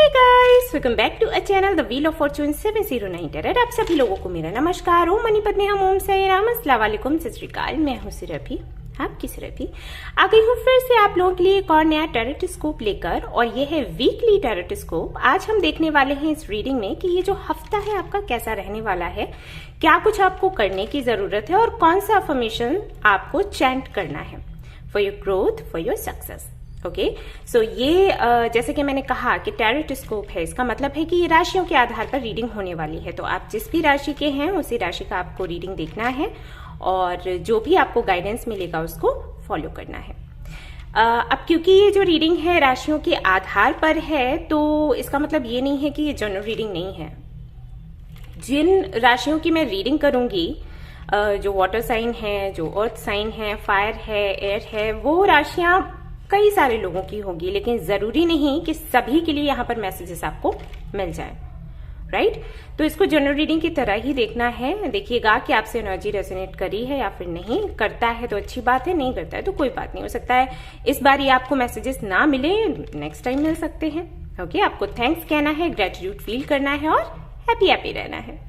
Hey guys, welcome back to a channel the wheel of fortune 709 tarot. आप सभी लोगों को मेरा नमस्कार। ओम मनी पद्मे हम ओम साई राम, अस्सलाम वालेकुम, सत श्री अकाल। मैं हूं सुरभि, आपकी सुरभि आ गई हूं फिर से आप लोगों के लिए एक और नया टैरोटोस्कोप लेकर, और ये है वीकली टैरोटोस्कोप। आज हम देखने वाले हैं इस रीडिंग में कि ये जो हफ्ता है आपका कैसा रहने वाला है, क्या कुछ आपको करने की जरूरत है और कौन सा अफर्मेशन आपको चैंट करना है for your growth, for your success. Okay, so ये जैसे कि मैंने कहा कि टैरोटोस्कोप है, इसका मतलब है कि ये राशियों के आधार पर रीडिंग होने वाली है। तो आप जिस भी राशि के हैं उसी राशि का आपको रीडिंग देखना है और जो भी आपको गाइडेंस मिलेगा उसको फॉलो करना है। अब क्योंकि ये जो रीडिंग है राशियों के आधार पर है, तो इसका मतलब ये नहीं है कि ये जनरल रीडिंग नहीं है। जिन राशियों की मैं रीडिंग करूंगी, जो वाटर साइन है, जो अर्थ साइन है, फायर है, एयर है, वो राशियां कई सारे लोगों की होगी, लेकिन जरूरी नहीं कि सभी के लिए यहाँ पर मैसेजेस आपको मिल जाए, राइट? तो इसको जनरल रीडिंग की तरह ही देखना है। देखिएगा कि आपसे एनर्जी रेजोनेट करी है या फिर नहीं। करता है तो अच्छी बात है, नहीं करता है तो कोई बात नहीं। हो सकता है इस बार ये आपको मैसेजेस ना मिले, नेक्स्ट टाइम मिल सकते हैं। ओके, आपको थैंक्स कहना है, ग्रेटिट्यूड फील करना है और हैप्पी हैप्पी रहना है।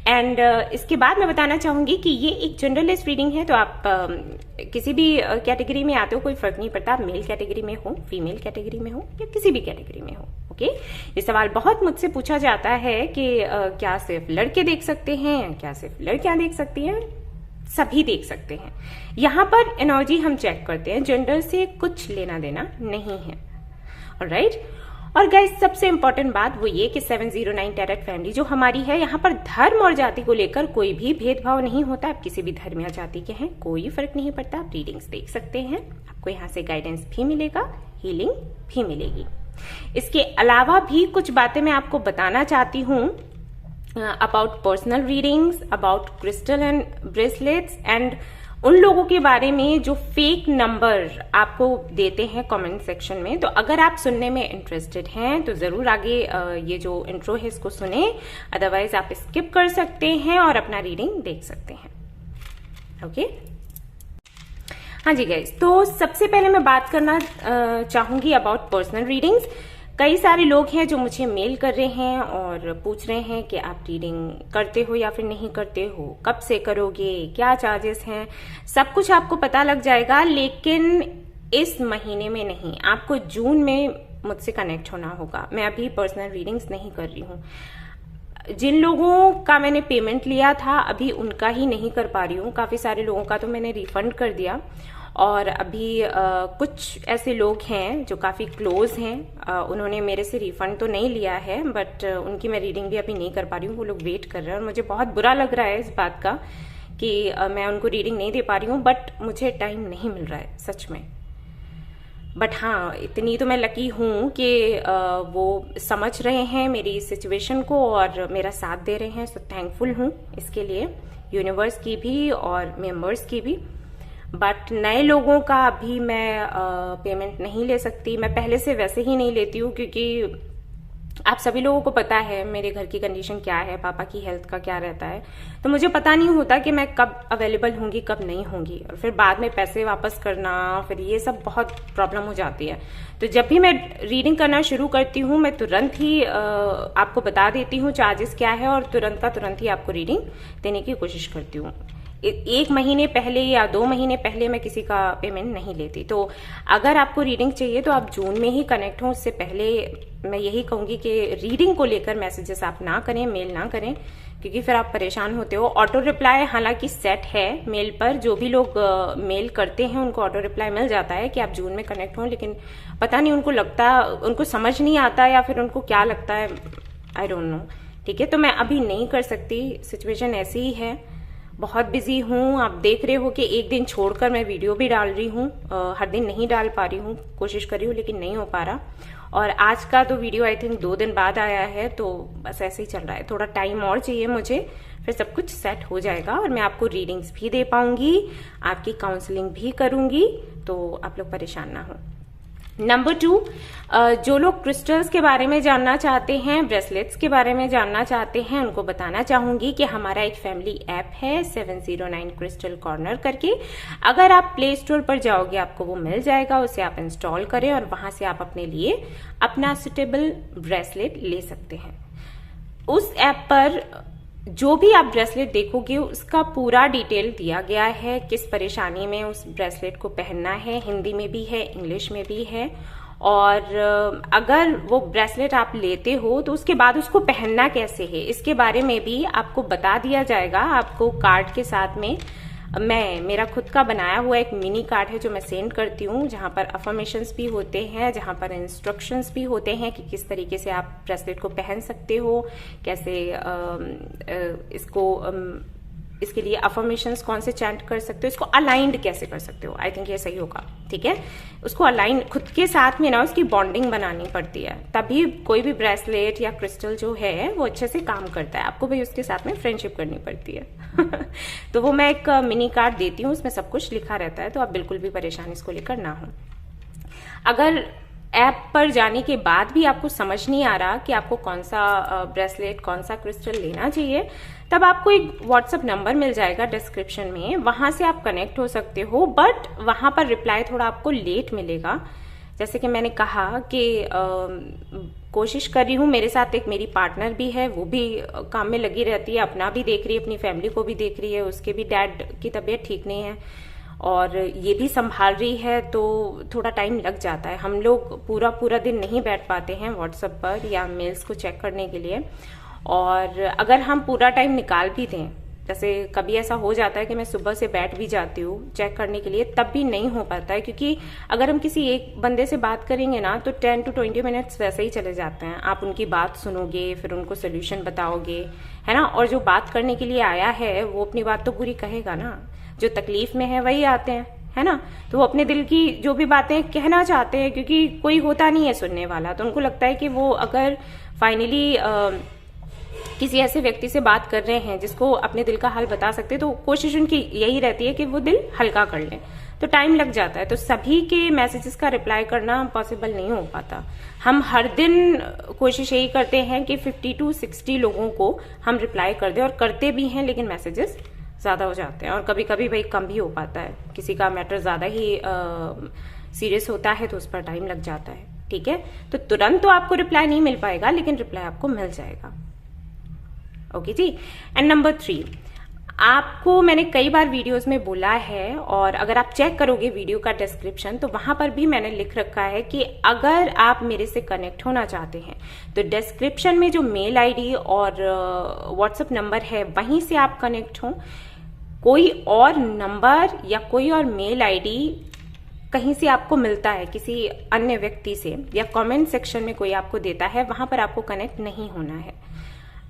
एंड इसके बाद मैं बताना चाहूंगी कि ये एक जनरलिस्ट रीडिंग है, तो आप किसी भी कैटेगरी में आते हो, कोई फर्क नहीं पड़ता। आप मेल कैटेगरी में हो, फीमेल कैटेगरी में हो या किसी भी कैटेगरी में हो। ओके, ये सवाल बहुत मुझसे पूछा जाता है कि क्या सिर्फ लड़के देख सकते हैं, क्या सिर्फ लड़कियां देख सकती हैं? सभी देख सकते हैं। यहाँ पर एनर्जी हम चेक करते हैं, जेंडर से कुछ लेना देना नहीं है। ऑलराइट, और गाइस सबसे इंपॉर्टेंट बात वो ये कि 709 टैरोट फैमिली जो हमारी है, यहाँ पर धर्म और जाति को लेकर कोई भी भेदभाव नहीं होता। आप किसी भी धर्म या जाति के हैं, कोई फर्क नहीं पड़ता। आप रीडिंग्स देख सकते हैं, आपको यहाँ से गाइडेंस भी मिलेगा, हीलिंग भी मिलेगी। इसके अलावा भी कुछ बातें मैं आपको बताना चाहती हूँ about personal readings, about crystal and bracelets, and उन लोगों के बारे में जो फेक नंबर आपको देते हैं कमेंट सेक्शन में। तो अगर आप सुनने में इंटरेस्टेड हैं तो जरूर आगे ये जो इंट्रो है इसको सुने, अदरवाइज आप स्किप कर सकते हैं और अपना रीडिंग देख सकते हैं। ओके, हाँ जी गाइस, तो सबसे पहले मैं बात करना चाहूंगी अबाउट पर्सनल रीडिंग्स। कई सारे लोग हैं जो मुझे मेल कर रहे हैं और पूछ रहे हैं कि आप रीडिंग करते हो या फिर नहीं करते हो, कब से करोगे, क्या चार्जेस हैं। सब कुछ आपको पता लग जाएगा, लेकिन इस महीने में नहीं, आपको जून में मुझसे कनेक्ट होना होगा। मैं अभी पर्सनल रीडिंग्स नहीं कर रही हूँ। जिन लोगों का मैंने पेमेंट लिया था अभी उनका ही नहीं कर पा रही हूँ। काफी सारे लोगों का तो मैंने रिफंड कर दिया, और अभी कुछ ऐसे लोग हैं जो काफ़ी क्लोज हैं, उन्होंने मेरे से रिफंड तो नहीं लिया है, बट उनकी मैं रीडिंग भी अभी नहीं कर पा रही हूँ। वो लोग वेट कर रहे हैं और मुझे बहुत बुरा लग रहा है इस बात का कि मैं उनको रीडिंग नहीं दे पा रही हूँ, बट मुझे टाइम नहीं मिल रहा है सच में। बट हाँ, इतनी तो मैं लकी हूँ कि वो समझ रहे हैं मेरी सिचुएशन को और मेरा साथ दे रहे हैं। सो थैंकफुल हूँ इसके लिए, यूनिवर्स की भी और मेंबर्स की भी। बट नए लोगों का अभी मैं पेमेंट नहीं ले सकती। मैं पहले से वैसे ही नहीं लेती हूँ, क्योंकि आप सभी लोगों को पता है मेरे घर की कंडीशन क्या है, पापा की हेल्थ का क्या रहता है। तो मुझे पता नहीं होता कि मैं कब अवेलेबल होंगी, कब नहीं होंगी, और फिर बाद में पैसे वापस करना, फिर ये सब बहुत प्रॉब्लम हो जाती है। तो जब भी मैं रीडिंग करना शुरू करती हूँ मैं तुरंत ही आपको बता देती हूँ चार्जेस क्या है, और तुरंत का तुरंत ही आपको रीडिंग देने की कोशिश करती हूँ। 1 महीने पहले या 2 महीने पहले मैं किसी का पेमेंट नहीं लेती। तो अगर आपको रीडिंग चाहिए तो आप जून में ही कनेक्ट हो। उससे पहले मैं यही कहूंगी कि रीडिंग को लेकर मैसेजेस आप ना करें, मेल ना करें, क्योंकि फिर आप परेशान होते हो। ऑटो रिप्लाई हालांकि सेट है मेल पर, जो भी लोग मेल करते हैं उनको ऑटो रिप्लाई मिल जाता है कि आप जून में कनेक्ट हो, लेकिन पता नहीं उनको लगता, उनको समझ नहीं आता या फिर उनको क्या लगता है, आई डोंट नो। ठीक है, तो मैं अभी नहीं कर सकती, सिचुएशन ऐसी ही है, बहुत बिजी हूँ। आप देख रहे हो कि एक दिन छोड़कर मैं वीडियो भी डाल रही हूँ, हर दिन नहीं डाल पा रही हूँ, कोशिश कर रही हूँ लेकिन नहीं हो पा रहा। और आज का तो वीडियो आई थिंक 2 दिन बाद आया है, तो बस ऐसे ही चल रहा है। थोड़ा टाइम और चाहिए मुझे, फिर सब कुछ सेट हो जाएगा और मैं आपको रीडिंग्स भी दे पाऊंगी, आपकी काउंसलिंग भी करूंगी, तो आप लोग परेशान ना हो। नंबर 2, जो लोग क्रिस्टल्स के बारे में जानना चाहते हैं, ब्रेसलेट्स के बारे में जानना चाहते हैं, उनको बताना चाहूंगी कि हमारा एक फैमिली ऐप है 709 क्रिस्टल कॉर्नर करके। अगर आप प्ले स्टोर पर जाओगे आपको वो मिल जाएगा, उसे आप इंस्टॉल करें और वहां से आप अपने लिए अपना सुटेबल ब्रेसलेट ले सकते हैं। उस ऐप पर जो भी आप ब्रेसलेट देखोगे उसका पूरा डिटेल दिया गया है, किस परेशानी में उस ब्रेसलेट को पहनना है, हिंदी में भी है, इंग्लिश में भी है। और अगर वो ब्रेसलेट आप लेते हो तो उसके बाद उसको पहनना कैसे है, इसके बारे में भी आपको बता दिया जाएगा। आपको कार्ड के साथ में मेरा खुद का बनाया हुआ एक मिनी कार्ड है जो मैं सेंड करती हूँ, जहाँ पर अफर्मेशंस भी होते हैं, जहाँ पर इंस्ट्रक्शंस भी होते हैं कि किस तरीके से आप ब्रेसलेट को पहन सकते हो, कैसे इसके लिए अफर्मेशंस कौन से चैंट कर सकते हो, इसको अलाइंड कैसे कर सकते हो। आई थिंक ये सही होगा, ठीक है। उसको अलाइन खुद के साथ में ना उसकी बॉन्डिंग बनानी पड़ती है, तभी कोई भी ब्रेसलेट या क्रिस्टल जो है वो अच्छे से काम करता है। आपको भी उसके साथ में फ्रेंडशिप करनी पड़ती है तो वो मैं एक मिनी कार्ड देती हूँ, उसमें सब कुछ लिखा रहता है, तो आप बिल्कुल भी परेशान इसको लेकर ना हो। अगर ऐप पर जाने के बाद भी आपको समझ नहीं आ रहा कि आपको कौन सा ब्रेसलेट, कौन सा क्रिस्टल लेना चाहिए, तब आपको एक व्हाट्सएप नंबर मिल जाएगा डिस्क्रिप्शन में, वहां से आप कनेक्ट हो सकते हो। बट वहां पर रिप्लाई थोड़ा आपको लेट मिलेगा। जैसे कि मैंने कहा कि कोशिश कर रही हूँ, मेरे साथ एक मेरी पार्टनर भी है, वो भी काम में लगी रहती है, अपना भी देख रही है, अपनी फैमिली को भी देख रही है, उसके भी डैड की तबीयत ठीक नहीं है और ये भी संभाल रही है, तो थोड़ा टाइम लग जाता है। हम लोग पूरा दिन नहीं बैठ पाते हैं व्हाट्सएप पर या मेल्स को चेक करने के लिए। और अगर हम पूरा टाइम निकाल भी दें, जैसे कभी ऐसा हो जाता है कि मैं सुबह से बैठ भी जाती हूँ चेक करने के लिए, तब भी नहीं हो पाता है, क्योंकि अगर हम किसी एक बंदे से बात करेंगे ना तो 10 to 20 मिनट्स वैसे ही चले जाते हैं। आप उनकी बात सुनोगे, फिर उनको सोल्यूशन बताओगे, है ना। और जो बात करने के लिए आया है वो अपनी बात तो पूरी कहेगा ना, जो तकलीफ में है वही आते हैं, है ना। तो वो अपने दिल की जो भी बातें कहना चाहते हैं, क्योंकि कोई होता नहीं है सुनने वाला, तो उनको लगता है कि वो अगर फाइनली किसी ऐसे व्यक्ति से बात कर रहे हैं जिसको अपने दिल का हाल बता सकते, तो कोशिश उनकी यही रहती है कि वो दिल हल्का कर लें, तो टाइम लग जाता है। तो सभी के मैसेजेस का रिप्लाई करना पॉसिबल नहीं हो पाता। हम हर दिन कोशिश यही करते हैं कि 50 to 60 लोगों को हम रिप्लाई कर दें, और करते भी हैं, लेकिन मैसेजेस ज्यादा हो जाते हैं और कभी कभी भाई कम भी हो पाता है। किसी का मैटर ज्यादा ही सीरियस होता है तो उस पर टाइम लग जाता है, ठीक है। तो तुरंत तो आपको रिप्लाई नहीं मिल पाएगा, लेकिन रिप्लाई आपको मिल जाएगा। Okay ji. एंड नंबर 3, आपको मैंने कई बार वीडियोस में बोला है, और अगर आप चेक करोगे वीडियो का डिस्क्रिप्शन तो वहां पर भी मैंने लिख रखा है कि अगर आप मेरे से कनेक्ट होना चाहते हैं तो डिस्क्रिप्शन में जो मेल आईडी और व्हाट्सएप नंबर है वहीं से आप कनेक्ट हो। कोई और नंबर या कोई और मेल आईडी कहीं से आपको मिलता है किसी अन्य व्यक्ति से, या कमेंट सेक्शन में कोई आपको देता है, वहां पर आपको कनेक्ट नहीं होना है।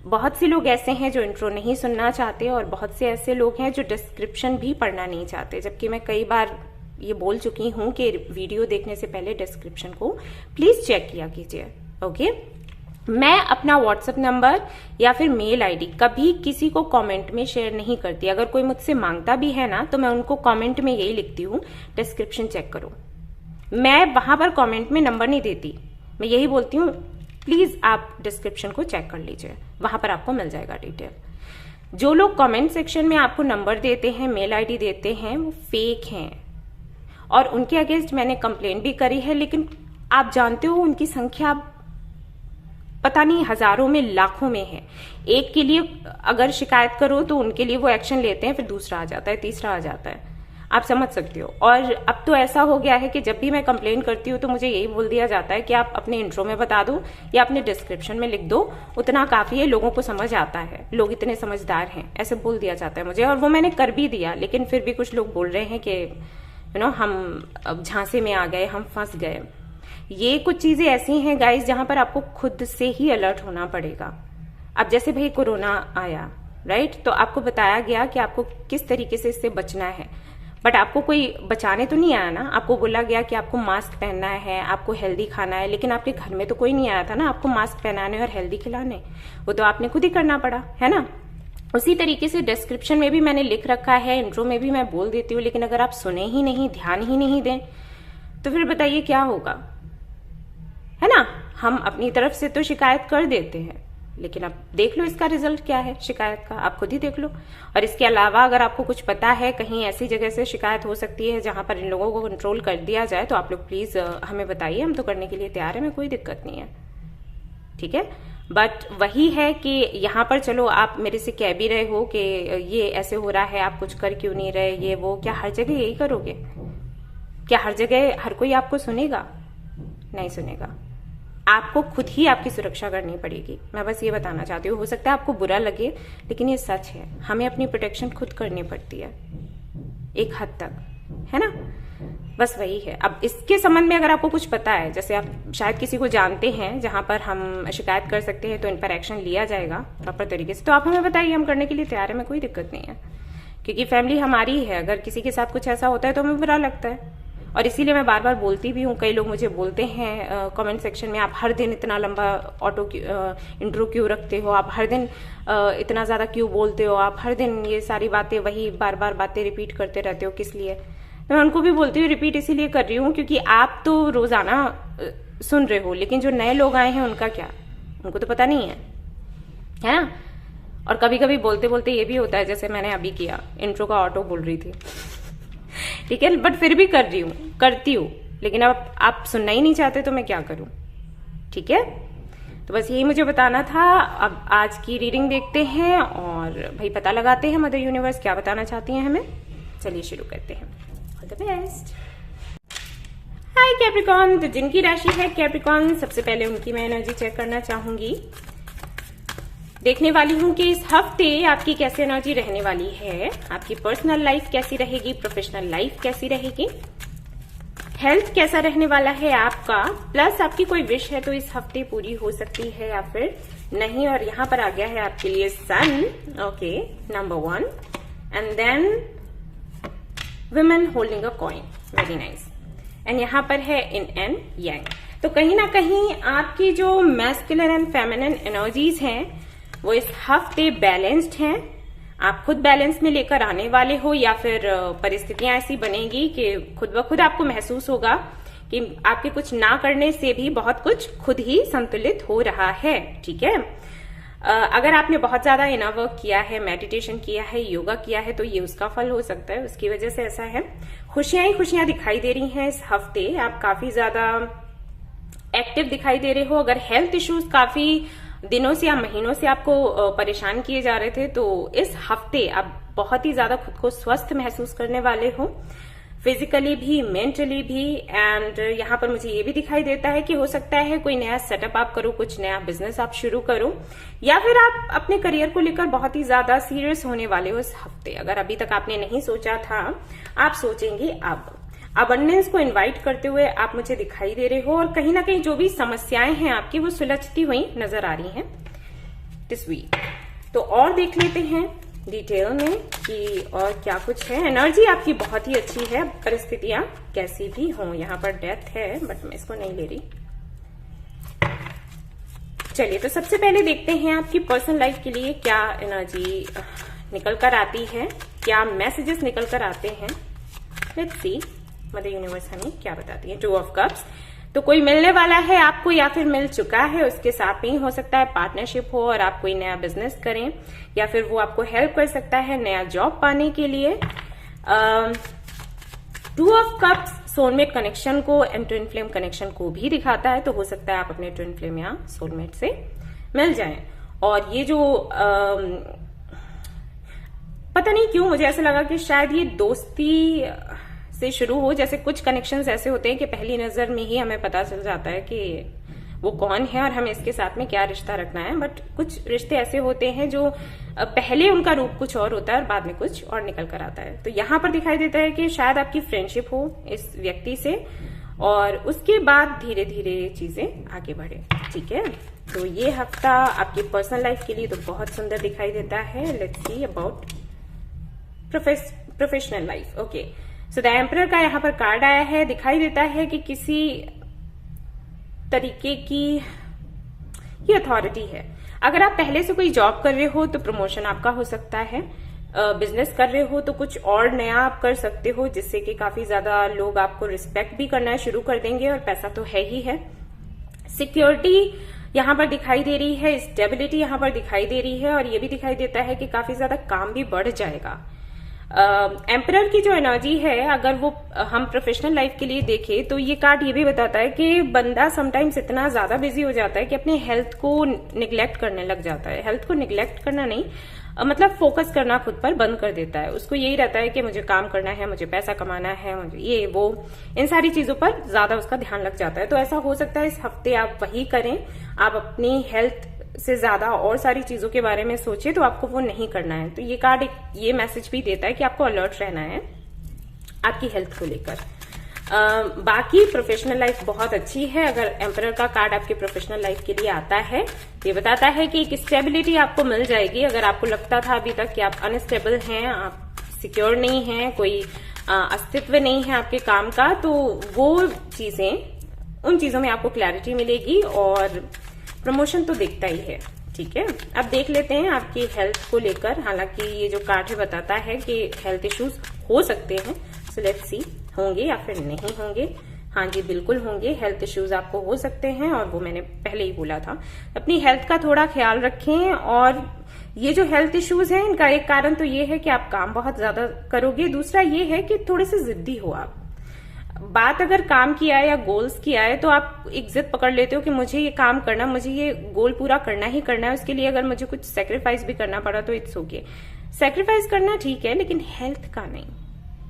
बहुत से लोग ऐसे हैं जो इंट्रो नहीं सुनना चाहते, और बहुत से ऐसे लोग हैं जो डिस्क्रिप्शन भी पढ़ना नहीं चाहते, जबकि मैं कई बार ये बोल चुकी हूं कि वीडियो देखने से पहले डिस्क्रिप्शन को प्लीज चेक किया कीजिए। ओके। मैं अपना व्हाट्सएप नंबर या फिर मेल आईडी कभी किसी को कमेंट में शेयर नहीं करती। अगर कोई मुझसे मांगता भी है ना तो मैं उनको कमेंट में यही लिखती हूँ, डिस्क्रिप्शन चेक करो। मैं वहां पर कमेंट में नंबर नहीं देती, मैं यही बोलती हूँ प्लीज आप डिस्क्रिप्शन को चेक कर लीजिए, वहां पर आपको मिल जाएगा डिटेल। जो लोग कमेंट सेक्शन में आपको नंबर देते हैं, मेल आईडी देते हैं, वो फेक हैं, और उनके अगेंस्ट मैंने कंप्लेन भी करी है। लेकिन आप जानते हो उनकी संख्या पता नहीं हजारों में, लाखों में है। एक के लिए अगर शिकायत करो तो उनके लिए वो एक्शन लेते हैं, फिर दूसरा आ जाता है, तीसरा आ जाता है, आप समझ सकते हो। और अब तो ऐसा हो गया है कि जब भी मैं कंप्लेन करती हूँ तो मुझे यही बोल दिया जाता है कि आप अपने इंट्रो में बता दो या अपने डिस्क्रिप्शन में लिख दो, उतना काफी है, लोगों को समझ आता है, लोग इतने समझदार हैं, ऐसे बोल दिया जाता है मुझे। और वो मैंने कर भी दिया, लेकिन फिर भी कुछ लोग बोल रहे हैं कि हम अब झांसे में आ गए, हम फंस गए। ये कुछ चीजें ऐसी हैं गाइस जहां पर आपको खुद से ही अलर्ट होना पड़ेगा। अब जैसे भाई कोरोना आया, राइट, तो आपको बताया गया कि आपको किस तरीके से इससे बचना है, बट आपको कोई बचाने तो नहीं आया ना। आपको बोला गया कि आपको मास्क पहनना है, आपको हेल्दी खाना है, लेकिन आपके घर में तो कोई नहीं आया था ना आपको मास्क पहनाने और हेल्दी खिलाने, वो तो आपने खुद ही करना पड़ा, है ना। उसी तरीके से डिस्क्रिप्शन में भी मैंने लिख रखा है, इंट्रो में भी मैं बोल देती हूँ, लेकिन अगर आप सुने ही नहीं, ध्यान ही नहीं दें, तो फिर बताइए क्या होगा। है ना। हम अपनी तरफ से तो शिकायत कर देते हैं, लेकिन अब देख लो इसका रिजल्ट क्या है शिकायत का, आप खुद ही देख लो। और इसके अलावा अगर आपको कुछ पता है कहीं ऐसी जगह से शिकायत हो सकती है जहां पर इन लोगों को कंट्रोल कर दिया जाए, तो आप लोग प्लीज हमें बताइए, हम तो करने के लिए तैयार है, हमें कोई दिक्कत नहीं है, ठीक है। बट वही है कि यहाँ पर चलो आप मेरे से कह भी रहे हो कि ये ऐसे हो रहा है, आप कुछ कर क्यों नहीं रहे, ये वो, क्या हर जगह यही करोगे? क्या हर जगह हर कोई आपको सुनेगा? नहीं सुनेगा। आपको खुद ही आपकी सुरक्षा करनी पड़ेगी। मैं बस ये बताना चाहती हूँ, हो सकता है आपको बुरा लगे, लेकिन ये सच है, हमें अपनी प्रोटेक्शन खुद करनी पड़ती है एक हद तक, है ना। बस वही है। अब इसके संबंध में अगर आपको कुछ पता है, जैसे आप शायद किसी को जानते हैं जहां पर हम शिकायत कर सकते हैं, तो इन पर एक्शन लिया जाएगा प्रॉपर तरीके से, तो आप हमें बताइए, हम करने के लिए तैयार है, हमें कोई दिक्कत नहीं है, क्योंकि फैमिली हमारी है। अगर किसी के साथ कुछ ऐसा होता है तो हमें बुरा लगता है, और इसीलिए मैं बार बार बोलती भी हूँ। कई लोग मुझे बोलते हैं कमेंट सेक्शन में, आप हर दिन इतना लंबा ऑटो इंट्रो क्यों रखते हो, आप हर दिन इतना ज्यादा क्यों बोलते हो, आप हर दिन ये सारी बातें, वही बार बार बातें रिपीट करते रहते हो, किस लिए? तो मैं उनको भी बोलती हूँ, रिपीट इसीलिए कर रही हूँ क्योंकि आप तो रोजाना सुन रहे हो, लेकिन जो नए लोग आए हैं उनका क्या, उनको तो पता नहीं है ना। और कभी कभी बोलते बोलते ये भी होता है, जैसे मैंने अभी किया, इंट्रो का ऑटो बोल रही थी, ठीक है, बट फिर भी कर रही हूँ, करती हूँ, लेकिन अब आप सुनना ही नहीं चाहते तो मैं क्या करूं, ठीक है। तो बस यही मुझे बताना था। अब आज की रीडिंग देखते हैं और भाई पता लगाते हैं मदर यूनिवर्स क्या बताना चाहती हैं हमें। चलिए शुरू करते हैं। All the best. Hi Capricorn, तो जिनकी राशि है कैप्रिकॉर्न, सबसे पहले उनकी मैं एनर्जी चेक करना चाहूंगी। देखने वाली हूं कि इस हफ्ते आपकी कैसी एनर्जी रहने वाली है, आपकी पर्सनल लाइफ कैसी रहेगी, प्रोफेशनल लाइफ कैसी रहेगी, हेल्थ कैसा रहने वाला है आपका, प्लस आपकी कोई विश है तो इस हफ्ते पूरी हो सकती है या फिर नहीं। और यहाँ पर आ गया है आपके लिए sun, okay, number 1, and then women holding a coin, very nice, and यहाँ पर है इन एंड यांग। तो कहीं ना कहीं आपकी जो मैस्कुलिन एंड फेमिनिन एनर्जीज हैं वो इस हफ्ते बैलेंस्ड हैं। आप खुद बैलेंस में लेकर आने वाले हो, या फिर परिस्थितियां ऐसी बनेगी कि खुद ब खुद आपको महसूस होगा कि आपके कुछ ना करने से भी बहुत कुछ खुद ही संतुलित हो रहा है, ठीक है। अगर आपने बहुत ज्यादा इनर वर्क किया है, मेडिटेशन किया है, योगा किया है, तो ये उसका फल हो सकता है, उसकी वजह से ऐसा है। खुशियां ही खुशियां दिखाई दे रही हैं इस हफ्ते, आप काफी ज्यादा एक्टिव दिखाई दे रहे हो। अगर हेल्थ इश्यूज काफी दिनों से या महीनों से आपको परेशान किए जा रहे थे, तो इस हफ्ते आप बहुत ही ज्यादा खुद को स्वस्थ महसूस करने वाले हो, फिजिकली भी, मेंटली भी। एंड यहाँ पर मुझे ये भी दिखाई देता है कि हो सकता है कोई नया सेटअप आप करो, कुछ नया बिजनेस आप शुरू करो, या फिर आप अपने करियर को लेकर बहुत ही ज्यादा सीरियस होने वाले हो इस हफ्ते। अगर अभी तक आपने नहीं सोचा था, आप सोचेंगे अब। अबंडेंस को इनवाइट करते हुए आप मुझे दिखाई दे रहे हो, और कहीं ना कहीं जो भी समस्याएं हैं आपकी वो सुलझती हुई नजर आ रही हैं दिस वीक। तो और देख लेते हैं डिटेल में कि और क्या कुछ है। एनर्जी आपकी बहुत ही अच्छी है, परिस्थितियां कैसी भी हों। यहाँ पर डेथ है बट मैं इसको नहीं ले रही। चलिए, तो सबसे पहले देखते हैं आपकी पर्सनल लाइफ के लिए क्या एनर्जी निकल कर आती है, क्या मैसेजेस निकल कर आते हैं। लेट्स सी मदर यूनिवर्स हमें क्या बताती है। 2 ऑफ कप्स, तो कोई मिलने वाला है आपको या फिर मिल चुका है, उसके साथ में ही हो सकता है पार्टनरशिप हो और आप कोई नया बिजनेस करें, या फिर वो आपको हेल्प कर सकता है नया जॉब पाने के लिए। 2 ऑफ कप्स सोलमेट कनेक्शन को एंड ट्विन फ्लेम कनेक्शन को भी दिखाता है, तो हो सकता है आप अपने ट्विन फ्लेम या सोलमेट से मिल जाएं। और ये जो पता नहीं क्यों मुझे ऐसा लगा कि शायद ये दोस्ती से शुरू हो, जैसे कुछ कनेक्शंस ऐसे होते हैं कि पहली नजर में ही हमें पता चल जाता है कि वो कौन है और हमें इसके साथ में क्या रिश्ता रखना है। बट कुछ रिश्ते ऐसे होते हैं जो पहले उनका रूप कुछ और होता है और बाद में कुछ और निकल कर आता है। तो यहाँ पर दिखाई देता है कि शायद आपकी फ्रेंडशिप हो इस व्यक्ति से, और उसके बाद धीरे धीरे चीजें आगे बढ़े, ठीक है। तो ये हफ्ता आपकी पर्सनल लाइफ के लिए तो बहुत सुंदर दिखाई देता है। Let's see about professional life. Okay, so the emperor का यहाँ पर कार्ड आया है। दिखाई देता है कि किसी तरीके की ये अथॉरिटी है। अगर आप पहले से कोई जॉब कर रहे हो तो प्रमोशन आपका हो सकता है, बिजनेस कर रहे हो तो कुछ और नया आप कर सकते हो, जिससे कि काफी ज्यादा लोग आपको रिस्पेक्ट भी करना शुरू कर देंगे, और पैसा तो है ही है। सिक्योरिटी यहाँ पर दिखाई दे रही है, स्टेबिलिटी यहाँ पर दिखाई दे रही है, और ये भी दिखाई देता है कि काफी ज्यादा काम भी बढ़ जाएगा। एम्परर की जो एनर्जी है, अगर वो हम प्रोफेशनल लाइफ के लिए देखें तो ये कार्ड ये भी बताता है कि बंदा समटाइम्स इतना ज्यादा बिजी हो जाता है कि अपने हेल्थ को निग्लेक्ट करने लग जाता है। हेल्थ को निग्लेक्ट करना नहीं, मतलब फोकस करना खुद पर बंद कर देता है। उसको यही रहता है कि मुझे काम करना है, मुझे पैसा कमाना है, मुझे ये वो, इन सारी चीजों पर ज्यादा उसका ध्यान लग जाता है। तो ऐसा हो सकता है इस हफ्ते आप वही करें, आप अपनी हेल्थ से ज्यादा और सारी चीजों के बारे में सोचे, तो आपको वो नहीं करना है। तो ये कार्ड ये मैसेज भी देता है कि आपको अलर्ट रहना है आपकी हेल्थ को लेकर। बाकी प्रोफेशनल लाइफ बहुत अच्छी है। अगर एम्परर का कार्ड आपके प्रोफेशनल लाइफ के लिए आता है, ये बताता है कि एक स्टेबिलिटी आपको मिल जाएगी। अगर आपको लगता था अभी तक कि आप अनस्टेबल हैं, आप सिक्योर नहीं हैं, कोई अस्तित्व नहीं है आपके काम का, तो वो चीजें, उन चीजों में आपको क्लैरिटी मिलेगी और प्रमोशन तो दिखता ही है। ठीक है, अब देख लेते हैं आपकी हेल्थ को लेकर। हालांकि ये जो कार्ड है बताता है कि हेल्थ इश्यूज हो सकते हैं, सो लेट्स सी होंगे या फिर नहीं होंगे। हाँ जी, बिल्कुल होंगे। हेल्थ इश्यूज आपको हो सकते हैं, और वो मैंने पहले ही बोला था। अपनी हेल्थ का थोड़ा ख्याल रखें। और ये जो हेल्थ इश्यूज हैं, इनका एक कारण तो ये है कि आप काम बहुत ज्यादा करोगे, दूसरा ये है कि थोड़े से जिद्दी हो आप। बात अगर काम की आए या गोल्स की आए, तो आप एक जिद पकड़ लेते हो कि मुझे ये काम करना, मुझे ये गोल पूरा करना ही करना है। उसके लिए अगर मुझे कुछ सेक्रीफाइस भी करना पड़ा तो इट्स ओके। सेक्रीफाइस करना ठीक है, लेकिन हेल्थ का नहीं,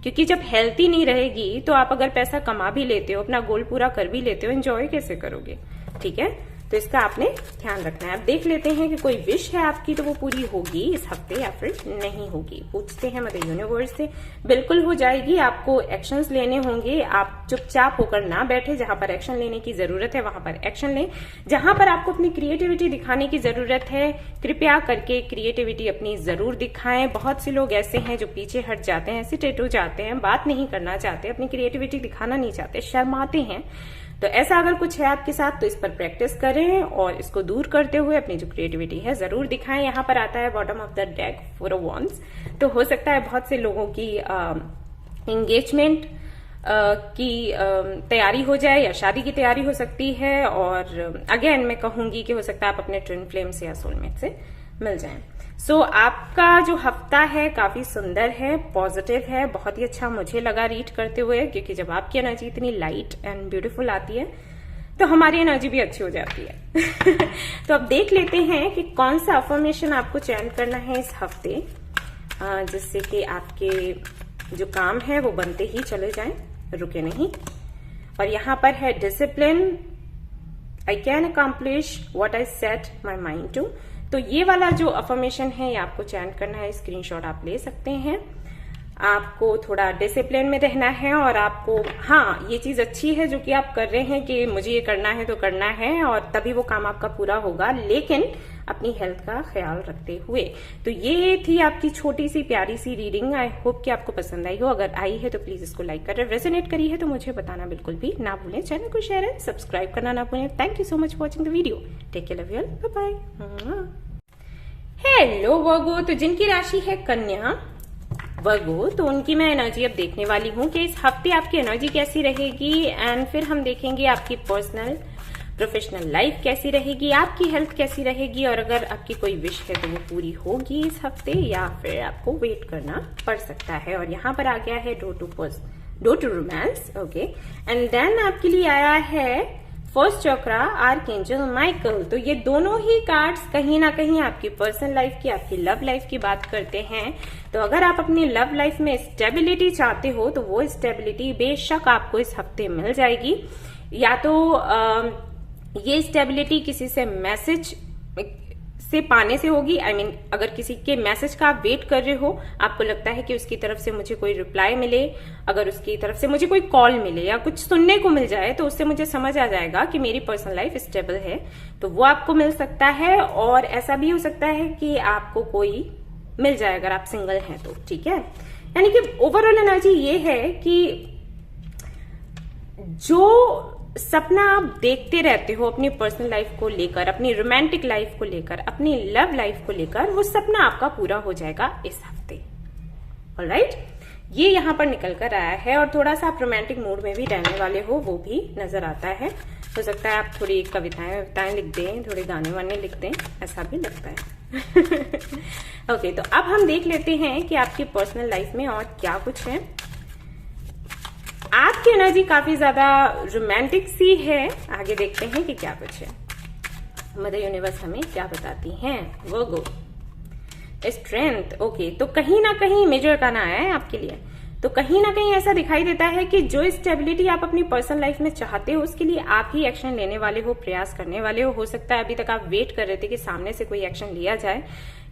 क्योंकि जब हेल्थ ही नहीं रहेगी तो आप अगर पैसा कमा भी लेते हो, अपना गोल पूरा कर भी लेते हो, एंजॉय कैसे करोगे? ठीक है, तो इसका आपने ध्यान रखना है। अब देख लेते हैं कि कोई विश है आपकी तो वो पूरी होगी इस हफ्ते या फिर नहीं होगी। पूछते हैं मदर यूनिवर्स से। बिल्कुल हो जाएगी। आपको एक्शंस लेने होंगे। आप चुपचाप होकर ना बैठे। जहां पर एक्शन लेने की जरूरत है वहां पर एक्शन लें। जहां पर आपको अपनी क्रिएटिविटी दिखाने की जरूरत है, कृपया करके क्रिएटिविटी अपनी जरूर दिखाएं। बहुत से लोग ऐसे हैं जो पीछे हट जाते हैं, हेसिटेट हो जाते हैं, बात नहीं करना चाहते, अपनी क्रिएटिविटी दिखाना नहीं चाहते, शर्माते हैं। तो ऐसा अगर कुछ है आपके साथ तो इस पर प्रैक्टिस करें और इसको दूर करते हुए अपनी जो क्रिएटिविटी है जरूर दिखाएं। यहाँ पर आता है bottom of the deck 4 of wands. तो हो सकता है बहुत से लोगों की एंगेजमेंट की तैयारी हो जाए या शादी की तैयारी हो सकती है। और अगेन मैं कहूंगी कि हो सकता है आप अपने ट्विन फ्लेम से या सोलमेट से मिल जाएं। सो आपका जो हफ्ता है काफी सुंदर है, पॉजिटिव है, बहुत ही अच्छा मुझे लगा रीड करते हुए, क्योंकि जब आपकी एनर्जी इतनी लाइट एंड ब्यूटीफुल आती है तो हमारी एनर्जी भी अच्छी हो जाती है। तो अब देख लेते हैं कि कौन सा अफर्मेशन आपको चयन करना है इस हफ्ते, जिससे कि आपके जो काम है वो बनते ही चले जाएं, रुके नहीं। और यहाँ पर है discipline, I can accomplish what I set my mind to. तो ये वाला जो अफर्मेशन है ये आपको चयन करना है, स्क्रीनशॉट आप ले सकते हैं। आपको थोड़ा डिसिप्लिन में रहना है और आपको, हाँ ये चीज अच्छी है जो कि आप कर रहे हैं कि मुझे ये करना है तो करना है और तभी वो काम आपका पूरा होगा, लेकिन अपनी हेल्थ का ख्याल रखते हुए। तो ये थी आपकी छोटी सी प्यारी सी रीडिंग। आई होप कि आपको पसंद आई हो। अगर आई है तो प्लीज इसको लाइक करें, रेजोनेट करी है तो मुझे बताना बिल्कुल भी ना भूलें। चैनल को शेयर एंड सब्सक्राइब करना ना भूलें। Thank you so much for watching the video. Take care, love you all, bye bye. Hello Virgo, तो जिनकी राशि है कन्या वर्गो, तो उनकी मैं एनर्जी अब देखने वाली हूँ कि इस हफ्ते आपकी एनर्जी कैसी रहेगी, एंड फिर हम देखेंगे आपकी पर्सनल प्रोफेशनल लाइफ कैसी रहेगी, आपकी हेल्थ कैसी रहेगी, और अगर आपकी कोई विश है तो वो पूरी होगी इस हफ्ते या फिर आपको वेट करना पड़ सकता है। और यहाँ पर आ गया है door to romance, okay. And then आपके लिए आया है फर्स्ट चक्रा आर्कएंजल माइकल। तो ये दोनों ही कार्ड्स कहीं ना कहीं आपकी पर्सनल लाइफ की, आपकी लव लाइफ की बात करते हैं। तो अगर आप अपनी लव लाइफ में स्टेबिलिटी चाहते हो तो वो स्टेबिलिटी बेशक आपको इस हफ्ते मिल जाएगी। या तो ये स्टेबिलिटी किसी से मैसेज से पाने से होगी। I mean, अगर किसी के मैसेज का आप वेट कर रहे हो, आपको लगता है कि उसकी तरफ से मुझे कोई रिप्लाई मिले, अगर उसकी तरफ से मुझे कोई कॉल मिले या कुछ सुनने को मिल जाए तो उससे मुझे समझ आ जाएगा कि मेरी पर्सनल लाइफ स्टेबल है, तो वो आपको मिल सकता है। और ऐसा भी हो सकता है कि आपको कोई मिल जाए अगर आप सिंगल हैं तो, ठीक है। यानी कि ओवरऑल एनर्जी ये है कि जो सपना आप देखते रहते हो अपनी पर्सनल लाइफ को लेकर, अपनी रोमांटिक लाइफ को लेकर, अपनी लव लाइफ को लेकर, वो सपना आपका पूरा हो जाएगा इस हफ्ते। ऑलराइट, ये यहाँ पर निकल कर आया है। और थोड़ा सा आप रोमांटिक मूड में भी रहने वाले हो, वो भी नजर आता है। हो सकता है आप थोड़ी कविताएं लिख दें, थोड़े गाने वाने लिख दें, ऐसा भी लगता है। ओके, तो अब हम देख लेते हैं कि आपकी पर्सनल लाइफ में और क्या कुछ है। आपकी एनर्जी काफी ज्यादा रोमांटिक सी है। आगे देखते हैं कि क्या कुछ है। मदर यूनिवर्स हमें क्या बताती हैं। वर्गो, स्ट्रेंथ। ओके, तो कहीं ना कहीं मेजर का ना आया है आपके लिए, तो कहीं ना कहीं ऐसा दिखाई देता है कि जो स्टेबिलिटी आप अपनी पर्सनल लाइफ में चाहते हो उसके लिए आप ही एक्शन लेने वाले हो, प्रयास करने वाले हो सकता है अभी तक आप वेट कर रहे थे कि सामने से कोई एक्शन लिया जाए,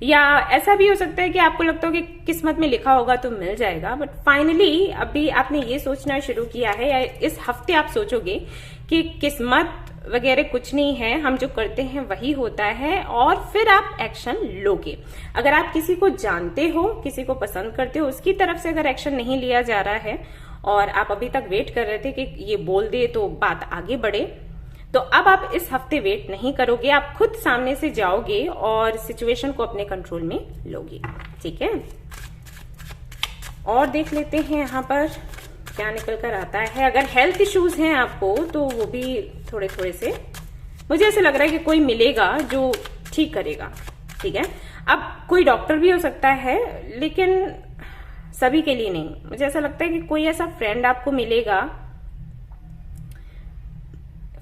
या ऐसा भी हो सकता है कि आपको लगता हो कि किस्मत में लिखा होगा तो मिल जाएगा, बट फाइनली अभी आपने ये सोचना शुरू किया है, या इस हफ्ते आप सोचोगे कि किस्मत वगैरह कुछ नहीं है, हम जो करते हैं वही होता है, और फिर आप एक्शन लोगे। अगर आप किसी को जानते हो, किसी को पसंद करते हो, उसकी तरफ से अगर एक्शन नहीं लिया जा रहा है और आप अभी तक वेट कर रहे थे कि ये बोल दे तो बात आगे बढ़े, तो अब आप इस हफ्ते वेट नहीं करोगे, आप खुद सामने से जाओगे और सिचुएशन को अपने कंट्रोल में लोगे। ठीक है, और देख लेते हैं यहाँ पर क्या निकल कर आता है। अगर हेल्थ इश्यूज हैं आपको तो वो भी थोड़े थोड़े से, मुझे ऐसे लग रहा है कि कोई मिलेगा जो ठीक करेगा। ठीक है, अब कोई डॉक्टर भी हो सकता है, लेकिन सभी के लिए नहीं। मुझे ऐसा लगता है कि कोई ऐसा फ्रेंड आपको मिलेगा,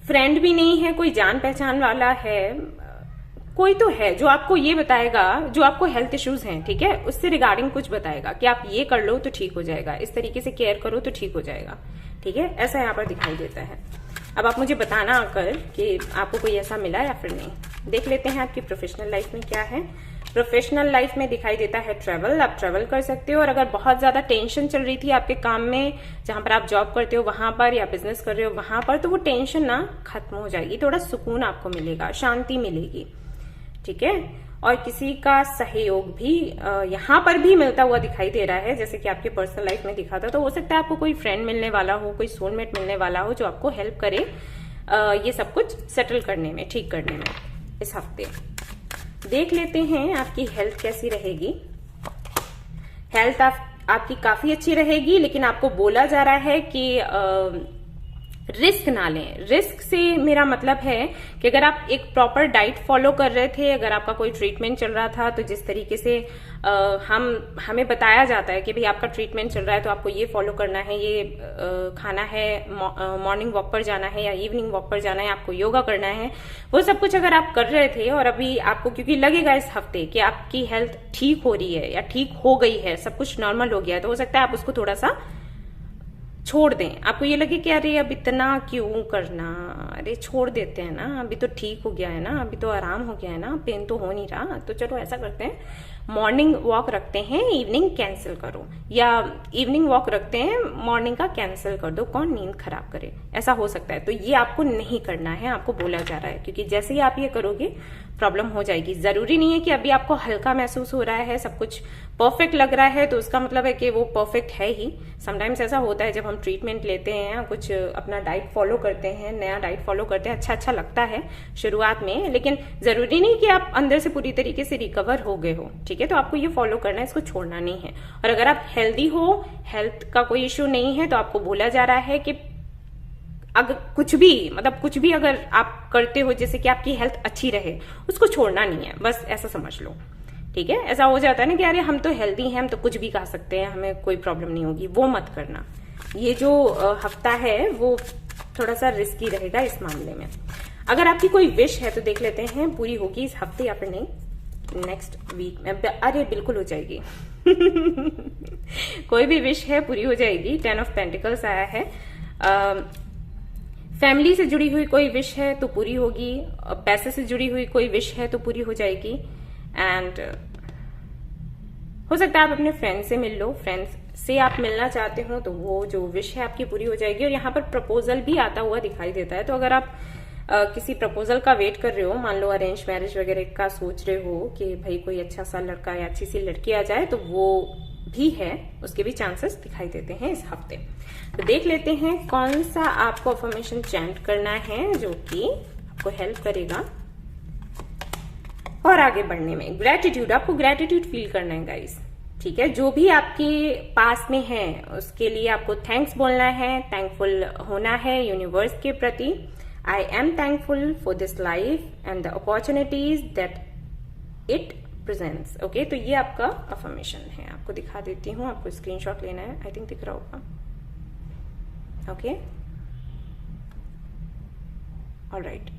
फ्रेंड भी नहीं है, कोई जान पहचान वाला है, कोई तो है जो आपको ये बताएगा, जो आपको हेल्थ इश्यूज हैं, ठीक है, उससे रिगार्डिंग कुछ बताएगा कि आप ये कर लो तो ठीक हो जाएगा, इस तरीके से केयर करो तो ठीक हो जाएगा। ठीक है, ऐसा यहाँ पर दिखाई देता है। अब आप मुझे बताना आकर कि आपको कोई ऐसा मिला या फिर नहीं। देख लेते हैं आपकी प्रोफेशनल लाइफ में क्या है। प्रोफेशनल लाइफ में दिखाई देता है ट्रेवल, आप ट्रेवल कर सकते हो, और अगर बहुत ज्यादा टेंशन चल रही थी आपके काम में, जहां पर आप जॉब करते हो वहां पर, या बिजनेस कर रहे हो वहां पर, तो वो टेंशन ना खत्म हो जाएगी, थोड़ा सुकून आपको मिलेगा, शांति मिलेगी। ठीक है, और किसी का सहयोग भी यहाँ पर भी मिलता हुआ दिखाई दे रहा है, जैसे कि आपके पर्सनल लाइफ में दिखा था। तो हो सकता है आपको कोई फ्रेंड मिलने वाला हो, कोई सोलमेट मिलने वाला हो जो आपको हेल्प करे ये सब कुछ सेटल करने में, ठीक करने में इस हफ्ते। देख लेते हैं आपकी हेल्थ कैसी रहेगी। हेल्थ आपकी काफी अच्छी रहेगी, लेकिन आपको बोला जा रहा है कि रिस्क ना लें। रिस्क से मेरा मतलब है कि अगर आप एक प्रॉपर डाइट फॉलो कर रहे थे, अगर आपका कोई ट्रीटमेंट चल रहा था, तो जिस तरीके से हमें बताया जाता है कि भाई आपका ट्रीटमेंट चल रहा है तो आपको ये फॉलो करना है, ये खाना है, मॉर्निंग वॉक पर जाना है या इवनिंग वॉक पर जाना है, आपको योगा करना है, वो सब कुछ अगर आप कर रहे थे, और अभी आपको क्योंकि लगेगा इस हफ्ते कि आपकी हेल्थ ठीक हो रही है या ठीक हो गई है, सब कुछ नॉर्मल हो गया है, तो हो सकता है आप उसको थोड़ा सा छोड़ दें। आपको ये लगे कि अरे अब इतना क्यों करना, अरे छोड़ देते हैं ना, अभी तो ठीक हो गया है ना, अभी तो आराम हो गया है ना, पेन तो हो नहीं रहा, तो चलो ऐसा करते हैं, मॉर्निंग वॉक रखते हैं, इवनिंग कैंसिल करो, या इवनिंग वॉक रखते हैं, मॉर्निंग का कैंसिल कर दो, कौन नींद खराब करे, ऐसा हो सकता है। तो ये आपको नहीं करना है, आपको बोला जा रहा है, क्योंकि जैसे ही आप ये करोगे प्रॉब्लम हो जाएगी। जरूरी नहीं है कि अभी आपको हल्का महसूस हो रहा है, सब कुछ परफेक्ट लग रहा है तो उसका मतलब है कि वो परफेक्ट है ही। समटाइम्स ऐसा होता है जब हम ट्रीटमेंट लेते हैं, कुछ अपना डाइट फॉलो करते हैं, नया डाइट फॉलो करते हैं, अच्छा लगता है शुरुआत में, लेकिन जरूरी नहीं कि आप अंदर से पूरी तरीके से रिकवर हो गए हो। ठीक है, तो आपको ये फॉलो करना है, इसको छोड़ना नहीं है। और अगर आप हेल्दी हो, हेल्थ का कोई इश्यू नहीं है, तो आपको बोला जा रहा है कि अगर कुछ भी, मतलब कुछ भी अगर आप करते हो जैसे कि आपकी हेल्थ अच्छी रहे, उसको छोड़ना नहीं है, बस ऐसा समझ लो। ठीक है, ऐसा हो जाता है ना कि अरे हम तो हेल्दी हैं, हम तो कुछ भी खा सकते हैं, हमें कोई प्रॉब्लम नहीं होगी, वो मत करना। ये जो हफ्ता है वो थोड़ा सा रिस्की रहेगा इस मामले में। अगर आपकी कोई विश है तो देख लेते हैं पूरी होगी इस हफ्ते या फिर नहीं, नेक्स्ट वीक में। अरे बिल्कुल हो जाएगी कोई भी विश है पूरी हो जाएगी। 10 ऑफ पेंटिकल्स आया है। फैमिली से जुड़ी हुई कोई विश है तो पूरी होगी, पैसे से जुड़ी हुई कोई विश है तो पूरी हो जाएगी, एंड हो सकता है आप अपने फ्रेंड से मिल लो, फ्रेंड्स से आप मिलना चाहते हो तो वो जो विश है आपकी पूरी हो जाएगी। और यहाँ पर प्रपोजल भी आता हुआ दिखाई देता है, तो अगर आप किसी प्रपोजल का वेट कर रहे हो, मान लो अरेंज मैरिज वगैरह का सोच रहे हो कि भाई कोई अच्छा सा लड़का या अच्छी सी लड़की आ जाए, तो वो भी है, उसके भी चांसेस दिखाई देते हैं इस हफ्ते। तो देख लेते हैं कौन सा आपको अफर्मेशन चैंट करना है जो कि आपको हेल्प करेगा और आगे बढ़ने में। ग्रेटिट्यूड, आपको ग्रेटिट्यूड फील करना है गाइस। ठीक है, जो भी आपके पास में है उसके लिए आपको थैंक्स बोलना है, थैंकफुल होना है यूनिवर्स के प्रति। I am thankful for this life and the opportunities that it presents. Okay, तो ये आपका अफर्मेशन है। आपको दिखा देती हूँ, आपको स्क्रीनशॉट लेना है, आई थिंक दिख रहा होगा। ओके, ऑलराइट,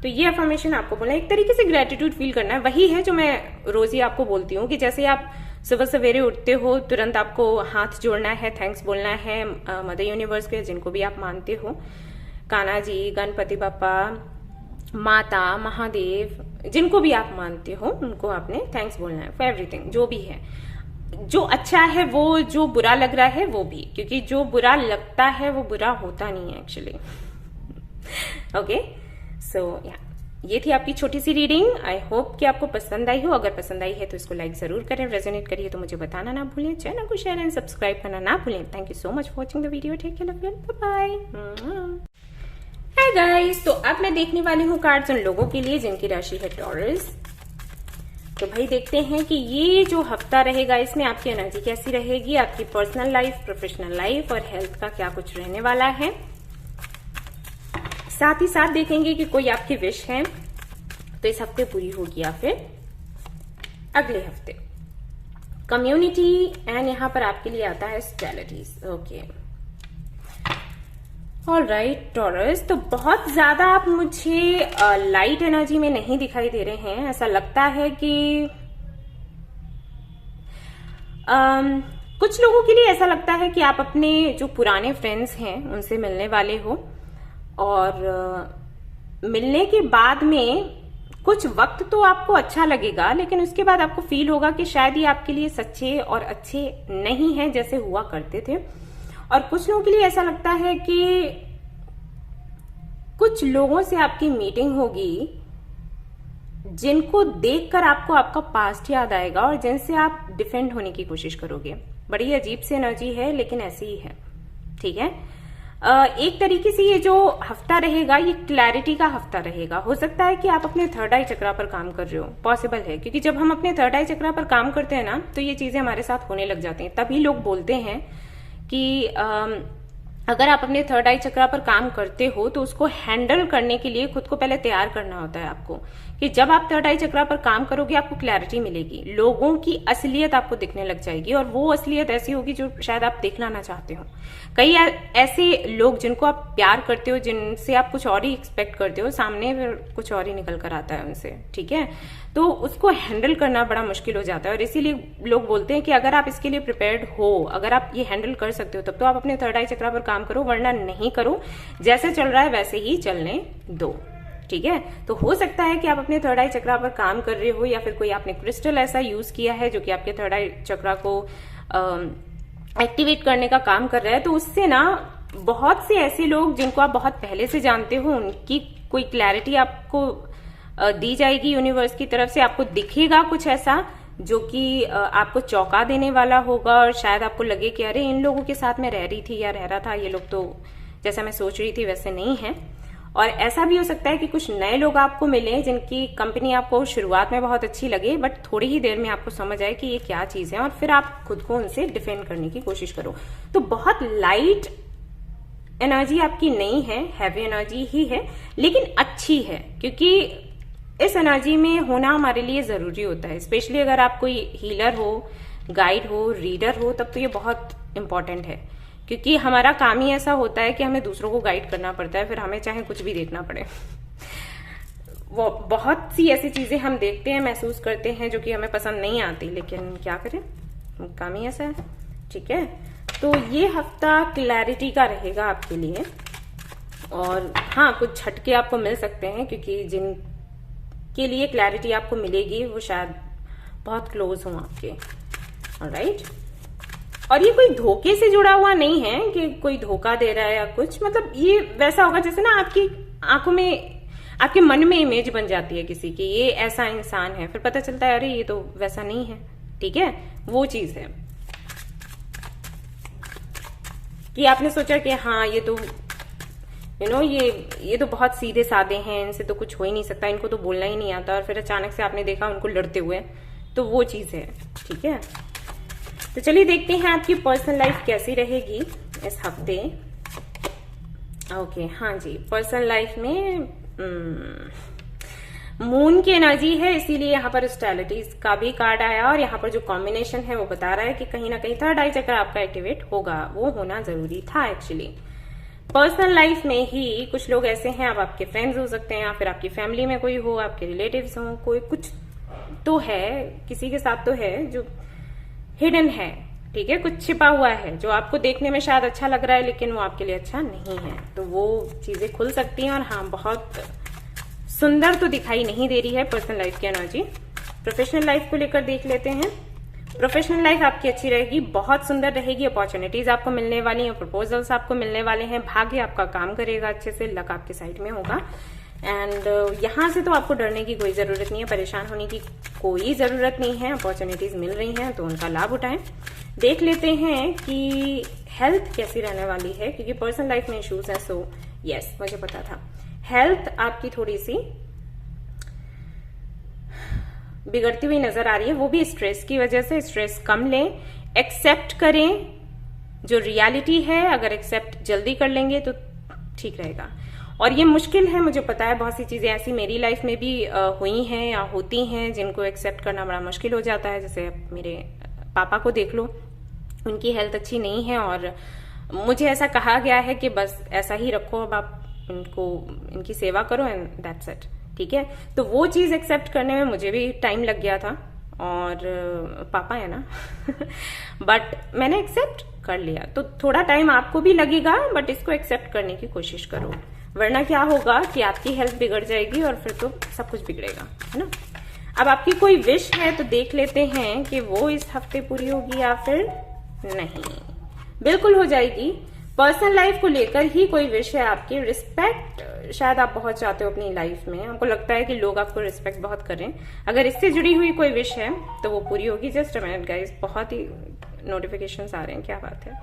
तो ये अफर्मेशन आपको बोलना है, एक तरीके से ग्रेटिट्यूड फील करना है। वही है जो मैं रोज ही आपको बोलती हूँ कि जैसे आप सुबह सवेरे उठते हो, तुरंत आपको हाथ जोड़ना है, थैंक्स बोलना है मदर यूनिवर्स के, जिनको भी आप मानते हो, कान्हा जी, गणपति पापा, माता, महादेव, जिनको भी आप मानते हो उनको आपने थैंक्स बोलना है फॉर एवरीथिंग, जो भी है, जो अच्छा है वो, जो बुरा लग रहा है वो भी, क्योंकि जो बुरा लगता है वो बुरा होता नहीं है एक्चुअली। ओके, सो ये थी आपकी छोटी सी रीडिंग। आई होप कि आपको पसंद आई हो। अगर पसंद आई है तो इसको लाइक जरूर करें, रेजोनेट करिए तो मुझे बताना ना भूलें, चैनल को शेयर एंड सब्सक्राइब करना ना भूलें। Thank you so much for watching the video, take care, love you, bye bye. Hi guys, तो अब मैं देखने वाली हूँ कार्ड्स उन लोगों के लिए जिनकी राशि है टॉरस। तो भाई देखते हैं कि ये जो हफ्ता रहेगा इसमें आपकी एनर्जी कैसी रहेगी, आपकी पर्सनल लाइफ, प्रोफेशनल लाइफ और हेल्थ का क्या कुछ रहने वाला है। साथ ही साथ देखेंगे कि कोई आपकी विश है तो इस हफ्ते पूरी होगी या फिर अगले हफ्ते। कम्युनिटी एंड यहां पर आपके लिए आता है स्पेशलिटीज। ओके, ऑलराइट टॉरस, तो बहुत ज्यादा आप मुझे लाइट एनर्जी में नहीं दिखाई दे रहे हैं। ऐसा लगता है कि कुछ लोगों के लिए ऐसा लगता है कि आप अपने जो पुराने फ्रेंड्स हैं उनसे मिलने वाले हो, और मिलने के बाद में कुछ वक्त तो आपको अच्छा लगेगा, लेकिन उसके बाद आपको फील होगा कि शायद ये आपके लिए सच्चे और अच्छे नहीं हैं जैसे हुआ करते थे। और कुछ लोगों के लिए ऐसा लगता है कि कुछ लोगों से आपकी मीटिंग होगी जिनको देखकर आपको आपका पास्ट याद आएगा और जिनसे आप डिफेंड होने की कोशिश करोगे। बड़ी अजीब सी एनर्जी है लेकिन ऐसी ही है, ठीक है। एक तरीके से ये जो हफ्ता रहेगा ये क्लैरिटी का हफ्ता रहेगा। हो सकता है कि आप अपने थर्ड आई चक्रा पर काम कर रहे हो, पॉसिबल है, क्योंकि जब हम अपने थर्ड आई चक्रा पर काम करते हैं ना तो ये चीजें हमारे साथ होने लग जाती हैं। तभी लोग बोलते हैं कि अगर आप अपने थर्ड आई चक्रा पर काम करते हो तो उसको हैंडल करने के लिए खुद को पहले तैयार करना होता है आपको, कि जब आप थर्ड आई चक्रा पर काम करोगे आपको क्लैरिटी मिलेगी, लोगों की असलियत आपको दिखने लग जाएगी, और वो असलियत ऐसी होगी जो शायद आप देखना ना चाहते हो। कई ऐसे लोग जिनको आप प्यार करते हो, जिनसे आप कुछ और ही एक्सपेक्ट करते हो, सामने फिर कुछ और ही निकल कर आता है उनसे, ठीक है। तो उसको हैंडल करना बड़ा मुश्किल हो जाता है, और इसीलिए लोग बोलते हैं कि अगर आप इसके लिए प्रिपेयर्ड हो, अगर आप ये हैंडल कर सकते हो तब तो आप अपने थर्ड आई चक्रा पर काम करो, वरना नहीं करो। जैसे चल रहा है वैसे ही चलने दो, ठीक है। तो हो सकता है कि आप अपने थर्ड आई चक्रा पर काम कर रहे हो, या फिर कोई आपने क्रिस्टल ऐसा यूज किया है जो कि आपके थर्ड आई चक्रा को एक्टिवेट करने का काम कर रहा है। तो उससे ना बहुत से ऐसे लोग जिनको आप बहुत पहले से जानते हो उनकी कोई क्लैरिटी आपको दी जाएगी यूनिवर्स की तरफ से। आपको दिखेगा कुछ ऐसा जो कि आपको चौंका देने वाला होगा, और शायद आपको लगे कि अरे इन लोगों के साथ मैं रह रही थी या रह रहा था, ये लोग तो जैसा मैं सोच रही थी वैसे नहीं है। और ऐसा भी हो सकता है कि कुछ नए लोग आपको मिले जिनकी कंपनी आपको शुरुआत में बहुत अच्छी लगे, बट थोड़ी ही देर में आपको समझ आए कि ये क्या चीज है, और फिर आप खुद को उनसे डिफेंड करने की कोशिश करो। तो बहुत लाइट एनर्जी आपकी नहीं है, हैवी एनर्जी ही है, लेकिन अच्छी है, क्योंकि इस एनर्जी में होना हमारे लिए जरूरी होता है। स्पेशली अगर आप कोई हीलर हो, गाइड हो, रीडर हो, तब तो ये बहुत इंपॉर्टेंट है, क्योंकि हमारा काम ही ऐसा होता है कि हमें दूसरों को गाइड करना पड़ता है, फिर हमें चाहे कुछ भी देखना पड़े। वो बहुत सी ऐसी चीजें हम देखते हैं, महसूस करते हैं जो कि हमें पसंद नहीं आती, लेकिन क्या करें, काम ही ऐसा है, ठीक है। तो ये हफ्ता क्लैरिटी का रहेगा आपके लिए, और हाँ कुछ झटके आपको मिल सकते हैं, क्योंकि जिनके लिए क्लैरिटी आपको मिलेगी वो शायद बहुत क्लोज हो आपके, ऑलराइट। और ये कोई धोखे से जुड़ा हुआ नहीं है कि कोई धोखा दे रहा है या कुछ, मतलब ये वैसा होगा जैसे ना आपकी आंखों में, आपके मन में इमेज बन जाती है किसी की, ये ऐसा इंसान है, फिर पता चलता है अरे ये तो वैसा नहीं है, ठीक है। वो चीज है कि आपने सोचा कि हाँ ये तो ये तो बहुत सीधे साधे हैं, इनसे तो कुछ हो ही नहीं सकता, इनको तो बोलना ही नहीं आता, और फिर अचानक से आपने देखा उनको लड़ते हुए, तो वो चीज है, ठीक है। तो चलिए देखते हैं आपकी पर्सनल लाइफ कैसी रहेगी इस हफ्ते। ओके, हाँ जी, पर्सनल लाइफ में मून की एनर्जी है, इसीलिए यहाँ पर स्टेलिटीज का भी कार्ड आया और यहाँ पर जो कॉम्बिनेशन है वो बता रहा है कि कहीं ना कहीं थर्ड आई चक्र आपका एक्टिवेट होगा, वो होना जरूरी था एक्चुअली। पर्सनल लाइफ में ही कुछ लोग ऐसे हैं, अब आपके फ्रेंड्स हो सकते हैं या फिर आपकी फैमिली में कोई हो, आपके रिलेटिव्स हो, कोई कुछ तो है, किसी के साथ तो है जो हिडन है, ठीक है, कुछ छिपा हुआ है जो आपको देखने में शायद अच्छा लग रहा है लेकिन वो आपके लिए अच्छा नहीं है, तो वो चीजें खुल सकती हैं और हाँ, बहुत सुंदर तो दिखाई नहीं दे रही है पर्सनल लाइफ की एनर्जी। प्रोफेशनल लाइफ को लेकर देख लेते हैं। प्रोफेशनल लाइफ आपकी अच्छी रहेगी, बहुत सुंदर रहेगी, अपॉर्चुनिटीज आपको मिलने वाली हैं, प्रपोजल्स आपको मिलने वाले हैं, भाग्य आपका काम करेगा अच्छे से, लक आपके साइड में होगा। एंड यहाँ से तो आपको डरने की कोई जरूरत नहीं है, परेशान होने की कोई जरूरत नहीं है, अपॉर्चुनिटीज मिल रही हैं तो उनका लाभ उठाएं। देख लेते हैं कि हेल्थ कैसी रहने वाली है, क्योंकि पर्सनल लाइफ में इश्यूज हैं। सो यस, मुझे पता था हेल्थ आपकी थोड़ी सी बिगड़ती हुई नजर आ रही है, वो भी स्ट्रेस की वजह से। स्ट्रेस कम लें, एक्सेप्ट करें जो रियलिटी है, अगर एक्सेप्ट जल्दी कर लेंगे तो ठीक रहेगा। और ये मुश्किल है, मुझे पता है, बहुत सी चीजें ऐसी मेरी लाइफ में भी हुई हैं या होती हैं जिनको एक्सेप्ट करना बड़ा मुश्किल हो जाता है। जैसे मेरे पापा को देख लो, उनकी हेल्थ अच्छी नहीं है और मुझे ऐसा कहा गया है कि बस ऐसा ही रखो, अब आप इनकी सेवा करो एंड दैट्स इट, ठीक है। तो वो चीज एक्सेप्ट करने में मुझे भी टाइम लग गया था, और पापा है ना बट मैंने एक्सेप्ट कर लिया। तो थोड़ा टाइम आपको भी लगेगा, बट इसको एक्सेप्ट करने की कोशिश करो, वरना क्या होगा कि आपकी हेल्थ बिगड़ जाएगी और फिर तो सब कुछ बिगड़ेगा, है ना। अब आपकी कोई विश है तो देख लेते हैं कि वो इस हफ्ते पूरी होगी या फिर नहीं। बिल्कुल हो जाएगी। पर्सनल लाइफ को लेकर ही कोई विश है आपकी। रिस्पेक्ट शायद आप बहुत चाहते हो अपनी लाइफ में, आपको लगता है कि लोग आपको रिस्पेक्ट बहुत करें। अगर इससे जुड़ी हुई कोई विश है तो वो पूरी होगी। जस्ट अ मिनट गाइस, बहुत ही नोटिफिकेशंस आ रहे हैं, क्या बात है।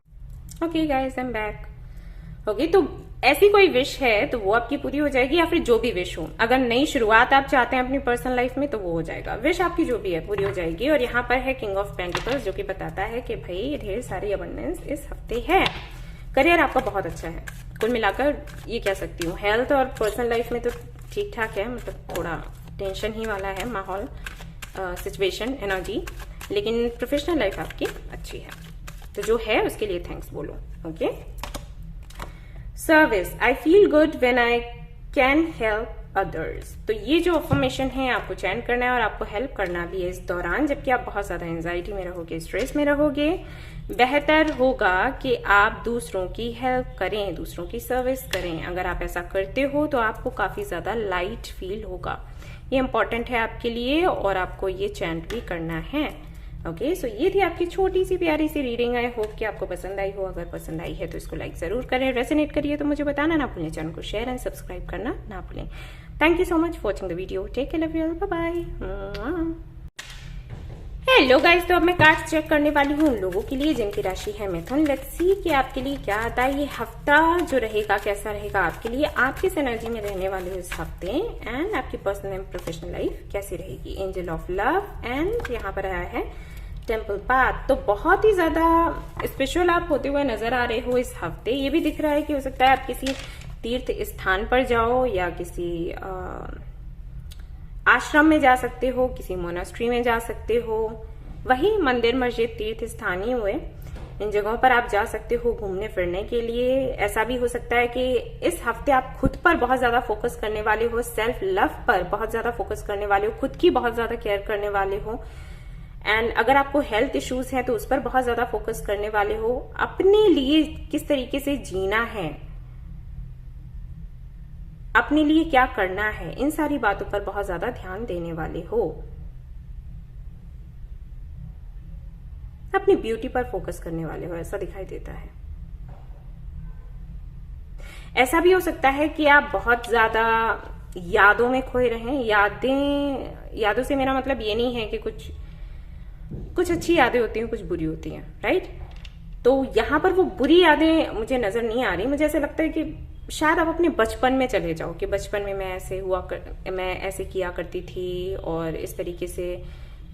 Okay guys, I am back. Okay, तो ऐसी कोई विश है तो वो आपकी पूरी हो जाएगी, या फिर जो भी विश हो, अगर नई शुरुआत आप चाहते हैं अपनी पर्सनल लाइफ में तो वो हो जाएगा। विश आपकी जो भी है पूरी हो जाएगी। और यहाँ पर है किंग ऑफ पेंटिकल्स, जो कि बताता है कि भाई ढेर सारी अबंडेंस इस हफ्ते है। करियर आपका बहुत अच्छा है, कुल मिलाकर ये कह सकती हूँ। हेल्थ और पर्सनल लाइफ में तो ठीक ठाक है, मतलब थोड़ा टेंशन ही वाला है माहौल, सिचुएशन, एनर्जी, लेकिन प्रोफेशनल लाइफ आपकी अच्छी है। तो जो है उसके लिए थैंक्स बोलो। Okay, service, I feel good when I can help others. तो ये जो अफर्मेशन है आपको चैन करना है और आपको हेल्प करना भी है इस दौरान, जबकि आप बहुत ज्यादा एंजाइटी में रहोगे, स्ट्रेस में रहोगे। बेहतर होगा कि आप दूसरों की हेल्प करें, दूसरों की सर्विस करें। अगर आप ऐसा करते हो तो आपको काफी ज्यादा लाइट फील होगा। ये इंपॉर्टेंट है आपके लिए और आपको ये चैंट भी करना है। ओके, सो ये थी आपकी छोटी सी प्यारी सी रीडिंग। आई होप कि आपको पसंद आई हो। अगर पसंद आई है तो इसको लाइक जरूर करें, रेजोनेट करिए तो मुझे बताना ना भूलें। चैनल को शेयर एंड सब्सक्राइब करना ना भूलें। Thank you so much for watching the video. Take care, love you all, bye bye. Hello guys, तो अब मैं कार्ड्स चेक करने वाली हूँ उन लोगों के लिए जिनकी राशि है मिथुन। लेट्स सी कि आपके लिए क्या आता है। ये हफ्ता जो रहेगा कैसा रहेगा आपके लिए, आप किस एनर्जी में रहने वाले हो इस हफ्ते, एंड आपकी पर्सनल एंड प्रोफेशनल लाइफ कैसी रहेगी। एंजल ऑफ लव एंड यहाँ पर आया है टेम्पल पाथ। तो बहुत ही ज्यादा स्पिरिचुअल आप होते हुए नजर आ रहे हो इस हफ्ते। ये भी दिख रहा है कि हो सकता है आप किसी तीर्थ स्थान पर जाओ या किसी आश्रम में जा सकते हो, किसी मोनास्ट्री में जा सकते हो। वही मंदिर, मस्जिद, तीर्थ स्थान ही हुए, इन जगहों पर आप जा सकते हो घूमने फिरने के लिए। ऐसा भी हो सकता है कि इस हफ्ते आप खुद पर बहुत ज्यादा फोकस करने वाले हो, सेल्फ लव पर बहुत ज्यादा फोकस करने वाले हो, खुद की बहुत ज्यादा केयर करने वाले हो। एंड अगर आपको हेल्थ इश्यूज है तो उस पर बहुत ज्यादा फोकस करने वाले हो। अपने लिए किस तरीके से जीना है, अपने लिए क्या करना है, इन सारी बातों पर बहुत ज्यादा ध्यान देने वाले हो। अपनी ब्यूटी पर फोकस करने वाले हो, ऐसा दिखाई देता है। ऐसा भी हो सकता है कि आप बहुत ज्यादा यादों में खोए रहें। यादों से मेरा मतलब ये नहीं है कि कुछ अच्छी यादें होती हैं, कुछ बुरी होती हैं, राइट। तो यहां पर वो बुरी यादें मुझे नजर नहीं आ रही। मुझे ऐसा लगता है कि शायद आप अपने बचपन में चले जाओ कि बचपन में मैं ऐसे किया करती थी और इस तरीके से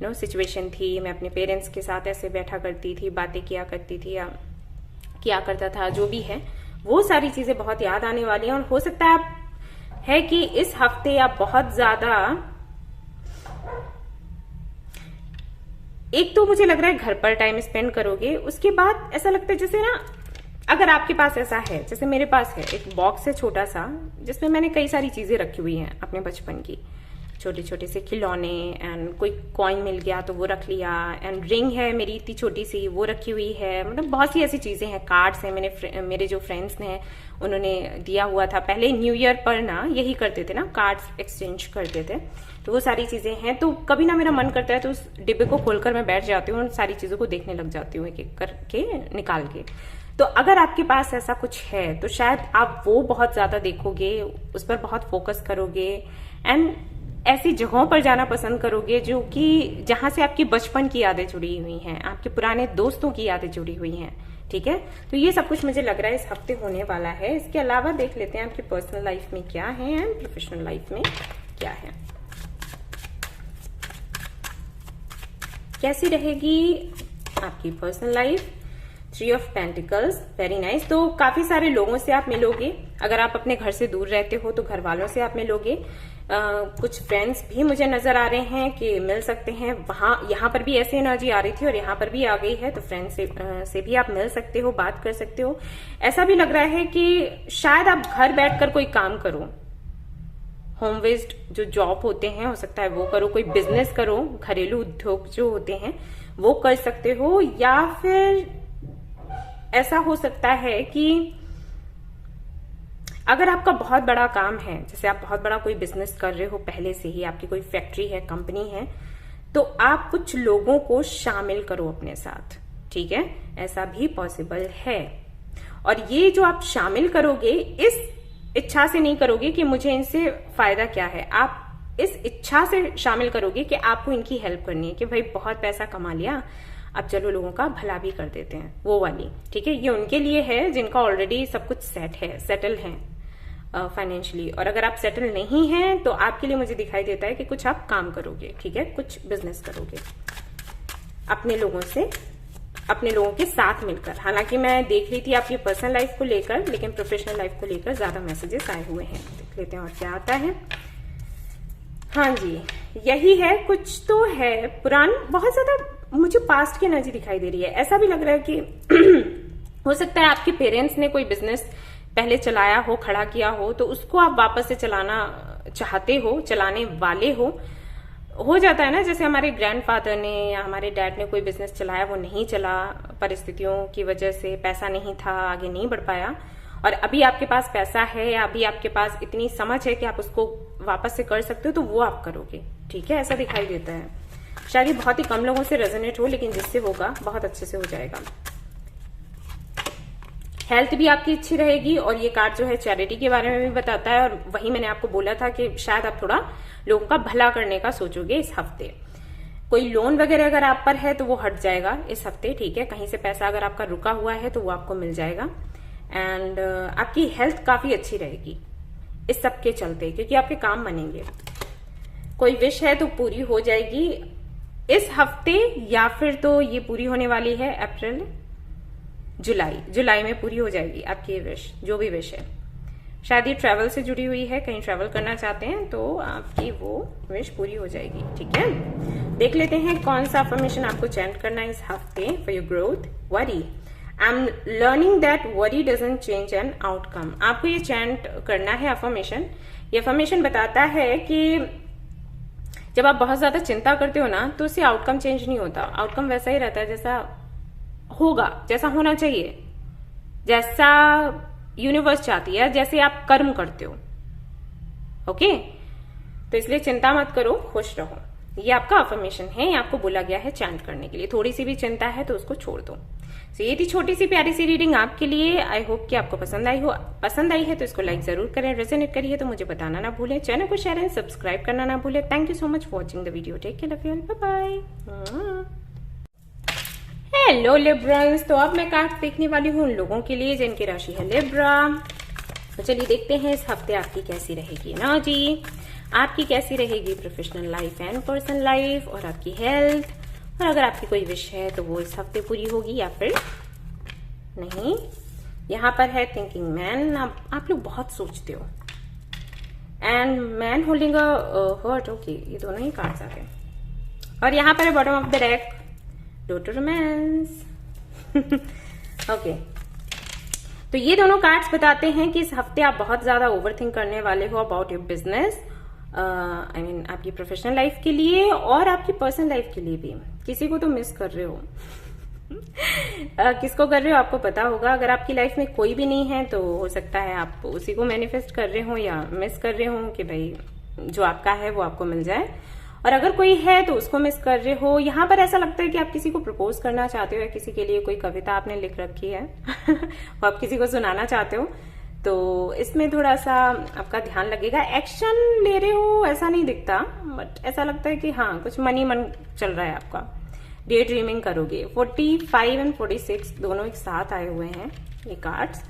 सिचुएशन थी, मैं अपने पेरेंट्स के साथ ऐसे बैठा करती थी, बातें किया करती थी या किया करता था, जो भी है वो सारी चीजें बहुत याद आने वाली हैं। और हो सकता है कि इस हफ्ते आप बहुत ज्यादा, एक तो मुझे लग रहा है घर पर टाइम स्पेंड करोगे, उसके बाद ऐसा लगता है जैसे ना, अगर आपके पास ऐसा है, जैसे मेरे पास है एक बॉक्स है छोटा सा, जिसमें मैंने कई सारी चीजें रखी हुई हैं अपने बचपन की, छोटे छोटे से खिलौने, एंड कोई कॉइन मिल गया तो वो रख लिया, एंड रिंग है मेरी इतनी छोटी सी वो रखी हुई है, मतलब बहुत सी ऐसी चीजें हैं। कार्ड्स हैं, मेरे जो फ्रेंड्स हैं उन्होंने दिया हुआ था, पहले न्यू ईयर पर ना यही करते थे ना, कार्ड्स एक्सचेंज करते थे, तो वो सारी चीजें हैं। तो कभी ना मेरा मन करता है तो उस डिब्बे को खोलकर मैं बैठ जाती हूँ और सारी चीजों को देखने लग जाती हूँ, एक एक करके निकाल के। तो अगर आपके पास ऐसा कुछ है तो शायद आप वो बहुत ज्यादा देखोगे, उस पर बहुत फोकस करोगे, एंड ऐसी जगहों पर जाना पसंद करोगे जो कि जहां से आपकी बचपन की यादें जुड़ी हुई हैं, आपके पुराने दोस्तों की यादें जुड़ी हुई हैं। ठीक है, तो ये सब कुछ मुझे लग रहा है इस हफ्ते होने वाला है। इसके अलावा देख लेते हैं आपकी पर्सनल लाइफ में क्या है एंड प्रोफेशनल लाइफ में क्या है, कैसी रहेगी आपकी personal life. 3 of pentacles, very nice. तो काफी सारे लोगों से आप मिलोगे, अगर आप अपने घर से दूर रहते हो तो घर वालों से आप मिलोगे। कुछ फ्रेंड्स भी मुझे नजर आ रहे हैं कि मिल सकते हैं, यहाँ पर भी ऐसी एनर्जी आ रही थी और यहाँ पर भी आ गई है, तो फ्रेंड्स से भी आप मिल सकते हो, बात कर सकते हो। ऐसा भी लग रहा है कि शायद आप घर बैठकर कोई काम करो, होम बेस्ड जो जॉब होते हैं हो सकता है वो करो, कोई बिजनेस करो, घरेलू उद्योग जो होते हैं वो कर सकते हो, या फिर ऐसा हो सकता है कि अगर आपका बहुत बड़ा काम है, जैसे आप बहुत बड़ा कोई बिजनेस कर रहे हो पहले से ही, आपकी कोई फैक्ट्री है, कंपनी है, तो आप कुछ लोगों को शामिल करो अपने साथ। ठीक है, ऐसा भी पॉसिबल है। और ये जो आप शामिल करोगे, इस इच्छा से नहीं करोगे कि मुझे इनसे फायदा क्या है, आप इस इच्छा से शामिल करोगे कि आपको इनकी हेल्प करनी है, कि भाई बहुत पैसा कमा लिया, अब चलो लोगों का भला भी कर देते हैं, वो वाली। ठीक है, ये उनके लिए है जिनका ऑलरेडी सब कुछ सेटल है फाइनेंशियली। और अगर आप सेटल नहीं हैं तो आपके लिए मुझे दिखाई देता है कि कुछ आप काम करोगे। ठीक है, कुछ बिजनेस करोगे अपने लोगों से, अपने लोगों के साथ मिलकर। हालांकि मैं देख रही थी आपकी पर्सनल लाइफ को लेकर, लेकिन प्रोफेशनल लाइफ को लेकर ज्यादा मैसेजेस आए हुए हैं। देख लेते हैं और क्या आता है। हाँ जी, यही है, कुछ तो है पुरानी, बहुत ज्यादा मुझे पास्ट की एनर्जी दिखाई दे रही है। ऐसा भी लग रहा है कि हो सकता है आपके पेरेंट्स ने कोई बिजनेस पहले चलाया हो, खड़ा किया हो, तो उसको आप वापस से चलाना चाहते हो, चलाने वाले हो जाता है ना, जैसे हमारे ग्रैंडफादर ने या हमारे डैड ने कोई बिजनेस चलाया, वो नहीं चला, परिस्थितियों की वजह से पैसा नहीं था, आगे नहीं बढ़ पाया, और अभी आपके पास पैसा है या अभी आपके पास इतनी समझ है कि आप उसको वापस से कर सकते हो, तो वो आप करोगे। ठीक है, ऐसा दिखाई देता है। शायद ये बहुत ही कम लोगों से रेजोनेट हो, लेकिन जिससे होगा बहुत अच्छे से हो जाएगा। हेल्थ भी आपकी अच्छी रहेगी, और ये कार्ड जो है चैरिटी के बारे में भी बताता है, और वही मैंने आपको बोला था कि शायद आप थोड़ा लोगों का भला करने का सोचोगे इस हफ्ते। कोई लोन वगैरह अगर आप पर है तो वो हट जाएगा इस हफ्ते। ठीक है, कहीं से पैसा अगर आपका रुका हुआ है तो वो आपको मिल जाएगा, एंड आपकी हेल्थ काफी अच्छी रहेगी इस सब के चलते, क्योंकि आपके काम बनेंगे। कोई विश है तो पूरी हो जाएगी इस हफ्ते, या फिर तो ये पूरी होने वाली है अप्रैल जुलाई में पूरी हो जाएगी आपकी ये विश, जो भी विश है। शायद ये ट्रैवल से जुड़ी हुई है, कहीं ट्रैवल करना चाहते हैं तो आपकी वो विश पूरी हो जाएगी। ठीक है, देख लेते हैं कौन सा अफर्मेशन आपको चैंट करना है इस हफ्ते for your growth. Worry, I am learning that worry doesn't change an outcome. आपको ये चैंट करना है अफर्मेशन। ये अफर्मेशन बताता है कि जब आप बहुत ज्यादा चिंता करते हो ना, तो उससे आउटकम चेंज नहीं होता, आउटकम वैसा ही रहता है जैसा होगा, जैसा होना चाहिए, जैसा यूनिवर्स चाहती है, जैसे आप कर्म करते हो। ओके, तो इसलिए चिंता मत करो, खुश रहो। ये आपका अफर्मेशन है, ये आपको बोला गया है चैंट करने के लिए। थोड़ी सी भी चिंता है तो उसको छोड़ दो। तो ये थी छोटी सी प्यारी सी रीडिंग आपके लिए। आई होप कि आपको पसंद आई है तो इसको लाइक जरूर करें, रेजोनेट करिए तो मुझे बताना ना भूलें, चैनल को शेयर एंड सब्सक्राइब करना ना भूलें। Thank you so much for watching the video. Take care, love you, bye bye. Hello Librans, तो अब मैं कार्ड देखने वाली हूँ उन लोगों के लिए जिनकी राशि है लिब्रा। तो चलिए देखते हैं इस हफ्ते आपकी कैसी रहेगी ना जी, आपकी कैसी रहेगी professional life and personal life, और आपकी हेल्थ, और अगर आपकी कोई विश है तो वो इस हफ्ते पूरी होगी या फिर नहीं। यहाँ पर है थिंकिंग मैन, आप लोग बहुत सोचते हो, and man holding a heart. Okay, ये दोनों ही कार्ड्स आ गए। और यहाँ पर है bottom of the deck, door to romance. Okay, तो ये दोनों कार्ड्स बताते हैं कि इस हफ्ते आप बहुत ज्यादा ओवरथिंक करने वाले हो about your business, I mean आपकी प्रोफेशनल लाइफ के लिए और आपकी पर्सनल लाइफ के लिए भी। किसी को तो मिस कर रहे हो। किसको कर रहे हो आपको पता होगा। अगर आपकी लाइफ में कोई भी नहीं है तो हो सकता है आप उसी को मैनिफेस्ट कर रहे हो या मिस कर रहे हो कि भाई जो आपका है वो आपको मिल जाए। और अगर कोई है तो उसको मिस कर रहे हो। यहाँ पर ऐसा लगता है कि आप किसी को प्रपोज करना चाहते हो या किसी के लिए कोई कविता आपने लिख रखी है वो आप किसी को सुनाना चाहते हो, तो इसमें थोड़ा सा आपका ध्यान लगेगा। एक्शन ले रहे हो ऐसा नहीं दिखता, बट ऐसा लगता है कि हाँ कुछ मन ही मन चल रहा है आपका। डे ड्रीमिंग करोगे। 45 एंड 46 दोनों एक साथ आए हुए हैं ये कार्ड्स।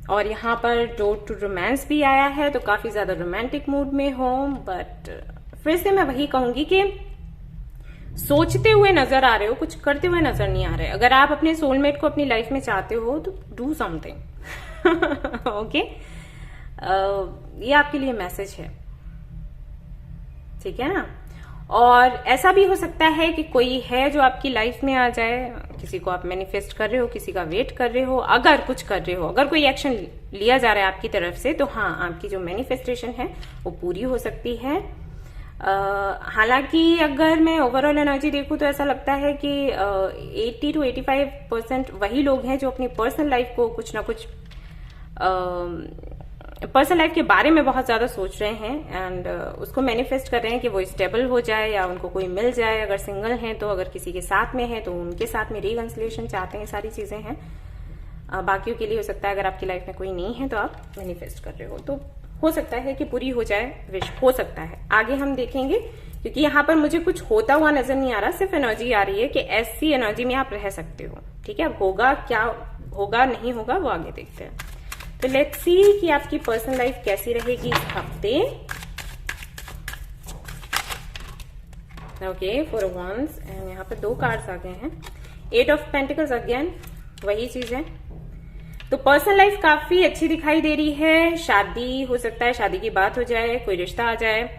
और यहाँ पर डोर टू रोमांस भी आया है, तो काफी ज्यादा रोमांटिक मूड में हो। बट फिर से मैं वही कहूंगी कि सोचते हुए नजर आ रहे हो, कुछ करते हुए नजर नहीं आ रहे। अगर आप अपने सोलमेट को अपनी लाइफ में चाहते हो तो डू समथिंग। ओके, ये आपके लिए मैसेज है, ठीक है ना। और ऐसा भी हो सकता है कि कोई है जो आपकी लाइफ में आ जाए, किसी को आप मैनिफेस्ट कर रहे हो, किसी का वेट कर रहे हो। अगर कुछ कर रहे हो, अगर कोई एक्शन लिया जा रहा है आपकी तरफ से, तो हाँ आपकी जो मैनिफेस्टेशन है वो पूरी हो सकती है। हालांकि अगर मैं ओवरऑल एनर्जी देखूं तो ऐसा लगता है कि 80 to 85% वही लोग हैं जो अपनी पर्सनल लाइफ को कुछ ना कुछ पर्सनल लाइफ के बारे में बहुत ज्यादा सोच रहे हैं एंड उसको मैनिफेस्ट कर रहे हैं कि वो स्टेबल हो जाए या उनको कोई मिल जाए। अगर सिंगल हैं तो अगर किसी के साथ में है तो उनके साथ में रिकंसिलिएशन चाहते हैं, सारी चीजें हैं। बाकियों के लिए हो सकता है अगर आपकी लाइफ में कोई नहीं है तो आप मैनिफेस्ट कर रहे हो, तो हो सकता है कि पूरी हो जाए विश, हो सकता है। आगे हम देखेंगे क्योंकि यहाँ पर मुझे कुछ होता हुआ नजर नहीं आ रहा, सिर्फ एनर्जी आ रही है कि ऐसी एनर्जी में आप रह सकते हो, ठीक है। अब होगा क्या होगा नहीं होगा वो आगे देखते हैं। तो लेट्स सी कि आपकी पर्सनल लाइफ कैसी रहेगी इस हफ्ते। ओके, 4 ऑफ वांड्स एंड यहाँ पे 2 कार्ड्स आ गए हैं। 8 ऑफ पेंटिकल्स, अगेन वही चीज है। तो पर्सनल लाइफ काफी अच्छी दिखाई दे रही है। शादी हो सकता है, शादी की बात हो जाए, कोई रिश्ता आ जाए,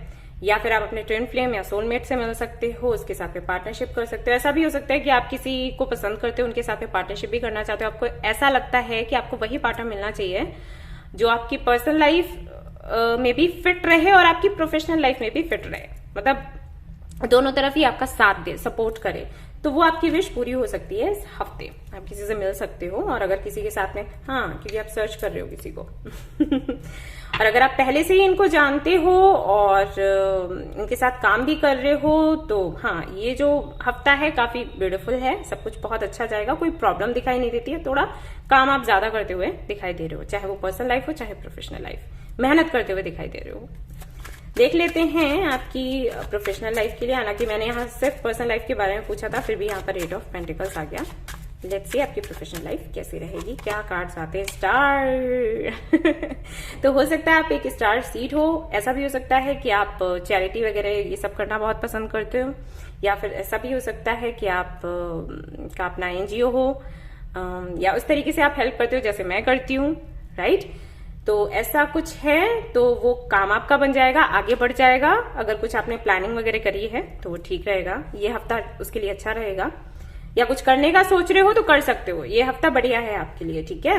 या फिर आप अपने ट्विन फ्लेम या सोलमेट से मिल सकते हो, उसके साथ में पार्टनरशिप कर सकते हो। ऐसा भी हो सकता है कि आप किसी को पसंद करते हो, उनके साथ में पार्टनरशिप भी करना चाहते हो। आपको ऐसा लगता है कि आपको वही पार्टनर मिलना चाहिए जो आपकी पर्सनल लाइफ में भी फिट रहे और आपकी प्रोफेशनल लाइफ में भी फिट रहे, मतलब दोनों तरफ ही आपका साथ दे, सपोर्ट करे। तो वो आपकी विश पूरी हो सकती है इस हफ्ते। आप किसी से मिल सकते हो, और अगर किसी के साथ में, हाँ क्योंकि आप सर्च कर रहे हो किसी को और अगर आप पहले से ही इनको जानते हो और इनके साथ काम भी कर रहे हो तो हाँ ये जो हफ्ता है काफी ब्यूटीफुल है, सब कुछ बहुत अच्छा जाएगा। कोई प्रॉब्लम दिखाई नहीं देती है, थोड़ा काम आप ज्यादा करते हुए दिखाई दे रहे हो, चाहे वो पर्सनल लाइफ हो चाहे प्रोफेशनल लाइफ, मेहनत करते हुए दिखाई दे रहे हो। देख लेते हैं आपकी प्रोफेशनल लाइफ के लिए। हालांकि मैंने यहाँ सिर्फ पर्सनल लाइफ के बारे में पूछा था, फिर भी यहाँ पर 8 ऑफ पेंटिकल्स आ गया। लेट्स सी आपकी प्रोफेशनल लाइफ कैसी रहेगी। क्या कार्ड्स आते हैं? स्टार तो हो सकता है आप एक स्टार सीड हो। ऐसा भी हो सकता है कि आप चैरिटी वगैरह ये सब करना बहुत पसंद करते हो, या फिर ऐसा भी हो सकता है कि आप का अपना एनजीओ हो, या उस तरीके से आप हेल्प करते हो जैसे मैं करती हूँ, राइट। तो ऐसा कुछ है तो वो काम आपका बन जाएगा, आगे बढ़ जाएगा। अगर कुछ आपने प्लानिंग वगैरह करी है तो वो ठीक रहेगा, ये हफ्ता उसके लिए अच्छा रहेगा। या कुछ करने का सोच रहे हो तो कर सकते हो, ये हफ्ता बढ़िया है आपके लिए, ठीक है।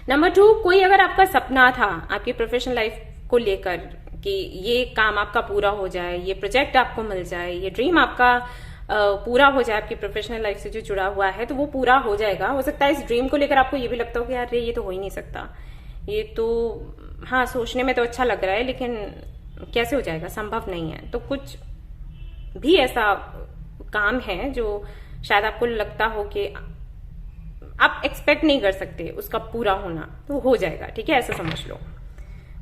नंबर 2, कोई अगर आपका सपना था आपकी प्रोफेशनल लाइफ को लेकर कि ये काम आपका पूरा हो जाए, ये प्रोजेक्ट आपको मिल जाए, ये ड्रीम आपका पूरा हो जाए आपकी प्रोफेशनल लाइफ से जो जुड़ा हुआ है, तो वो पूरा हो जाएगा। हो सकता है इस ड्रीम को लेकर आपको ये भी लगता हो कि यार ये तो हो ही नहीं सकता, ये तो हाँ सोचने में तो अच्छा लग रहा है लेकिन कैसे हो जाएगा, संभव नहीं है। तो कुछ भी ऐसा काम है जो शायद आपको लगता हो कि आप एक्सपेक्ट नहीं कर सकते उसका पूरा होना, तो हो जाएगा, ठीक है, ऐसा समझ लो।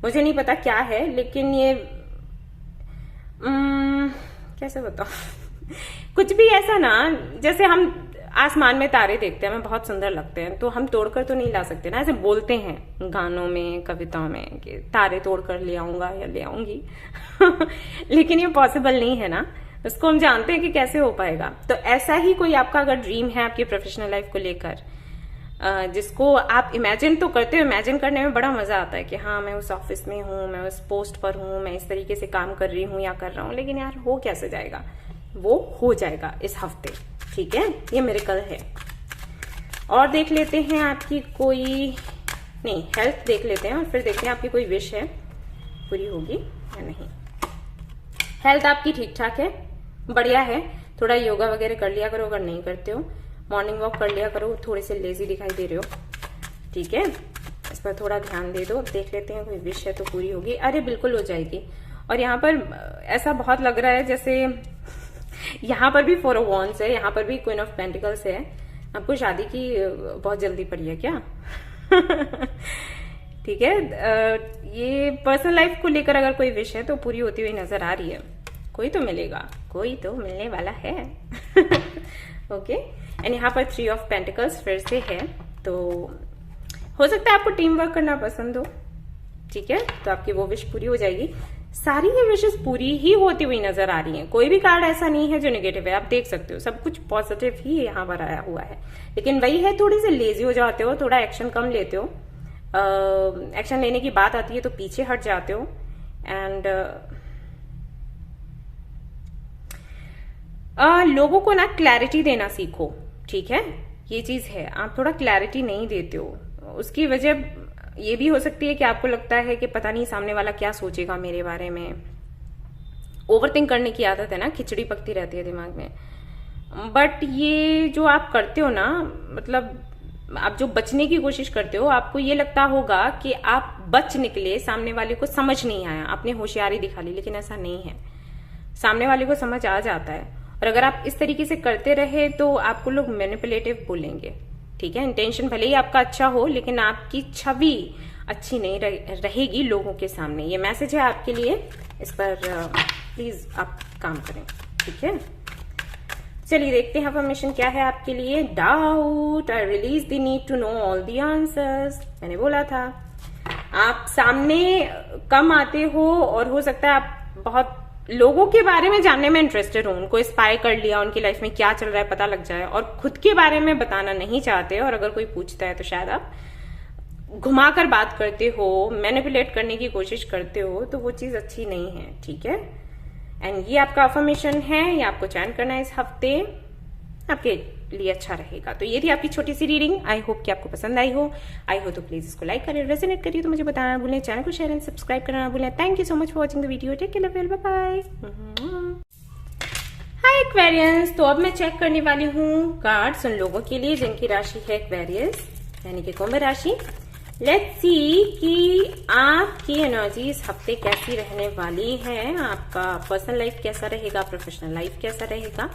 मुझे नहीं पता क्या है लेकिन ये कैसे बताऊं कुछ भी ऐसा ना, जैसे हम आसमान में तारे देखते हैं, हमें बहुत सुंदर लगते हैं, तो हम तोड़कर तो नहीं ला सकते ना। ऐसे बोलते हैं गानों में, कविताओं में कि तारे तोड़कर ले आऊंगा या ले आऊंगी लेकिन ये पॉसिबल नहीं है ना, उसको हम जानते हैं कि कैसे हो पाएगा। तो ऐसा ही कोई आपका अगर ड्रीम है आपकी प्रोफेशनल लाइफ को लेकर, जिसको आप इमेजिन तो करते हो, इमेजिन करने में बड़ा मजा आता है कि हाँ मैं उस ऑफिस में हूँ, मैं उस पोस्ट पर हूँ, मैं इस तरीके से काम कर रही हूँ या कर रहा हूँ, लेकिन यार हो कैसे जाएगा, वो हो जाएगा इस हफ्ते, ठीक है, ये मिरेकल है। और देख लेते हैं आपकी कोई, नहीं हेल्थ देख लेते हैं और फिर देखते हैं आपकी कोई विश है पूरी होगी या नहीं। हेल्थ आपकी ठीक ठाक है, बढ़िया है। थोड़ा योगा वगैरह कर लिया करो अगर नहीं करते हो, मॉर्निंग वॉक कर लिया करो, थोड़े से लेजी दिखाई दे रहे हो, ठीक है, इस पर थोड़ा ध्यान दे दो। देख लेते हैं कोई विश है तो पूरी होगी, अरे बिल्कुल हो जाएगी। और यहाँ पर ऐसा बहुत लग रहा है जैसे यहाँ पर भी 4 ऑफ वॉन्ड्स है, यहाँ पर भी क्वीन ऑफ पेंटिकल्स है। आपको शादी की बहुत जल्दी पड़ी है क्या? ठीक है, ये पर्सनल लाइफ को लेकर अगर कोई विश है तो पूरी होती हुई नजर आ रही है। कोई तो मिलेगा, कोई तो मिलने वाला है। ओके, एंड यहाँ पर 3 ऑफ पेंटिकल्स फिर से है, तो हो सकता है आपको टीम वर्क करना पसंद हो, ठीक है, तो आपकी वो विश पूरी हो जाएगी। सारी ये विशेस पूरी ही होती हुई नजर आ रही हैं, कोई भी कार्ड ऐसा नहीं है जो नेगेटिव है, आप देख सकते हो सब कुछ पॉजिटिव ही यहाँ पर आया हुआ है। लेकिन वही है, थोड़ी सी लेजी हो जाते हो, थोड़ा एक्शन कम लेते हो, एक्शन लेने की बात आती है तो पीछे हट जाते हो। एंड लोगों को ना क्लैरिटी देना सीखो, ठीक है, ये चीज है, आप थोड़ा क्लैरिटी नहीं देते हो। उसकी वजह ये भी हो सकती है कि आपको लगता है कि पता नहीं सामने वाला क्या सोचेगा मेरे बारे में। ओवरथिंक करने की आदत है ना, खिचड़ी पकती रहती है दिमाग में। बट ये जो आप करते हो ना, मतलब आप जो बचने की कोशिश करते हो, आपको ये लगता होगा कि आप बच निकले, सामने वाले को समझ नहीं आया, आपने होशियारी दिखा ली, लेकिन ऐसा नहीं है, सामने वाले को समझ आ जाता है। और अगर आप इस तरीके से करते रहे तो आपको लोग मैनिपुलेटिव बोलेंगे, ठीक है। इंटेंशन भले ही आपका अच्छा हो, लेकिन आपकी छवि अच्छी नहीं रहेगी लोगों के सामने। ये मैसेज है आपके लिए, इस पर प्लीज आप काम करें, ठीक है। चलिए देखते हैं अफर्मेशन क्या है आपके लिए। Doubt, I release the need to know all the answers. मैंने बोला था आप सामने कम आते हो, और हो सकता है आप बहुत लोगों के बारे में जानने में इंटरेस्टेड हो, उनको स्पाई कर लिया, उनकी लाइफ में क्या चल रहा है पता लग जाए, और खुद के बारे में बताना नहीं चाहते। और अगर कोई पूछता है तो शायद आप घुमाकर बात करते हो, मैनिपुलेट करने की कोशिश करते हो, तो वो चीज अच्छी नहीं है, ठीक है। एंड ये आपका अफर्मेशन है, ये आपको चयन करना है इस हफ्ते, आपके लिए अच्छा रहेगा। तो ये थी आपकी छोटी सी रीडिंग, आई होप कि आपको पसंद आई हो। आई हो तो प्लीज इसको लाइक करें, रेजोनेट करिए तो मुझे बताना ना भूलें, चैनल को शेयर एंड सब्सक्राइब करना ना भूलें। Thank you so much for watching the video, take care, bye bye. Hi Aquarians, तो अब मैं चेक करने वाली हूँ कार्ड्स उन लोगों के लिए जिनकी राशि है एक्वेरियस, यानी कि कुंभ राशि। लेट्स सी कि आपकी एनर्जी इस हफ्ते कैसी रहने वाली है, आपका पर्सनल लाइफ कैसा रहेगा, प्रोफेशनल लाइफ कैसा रहेगा,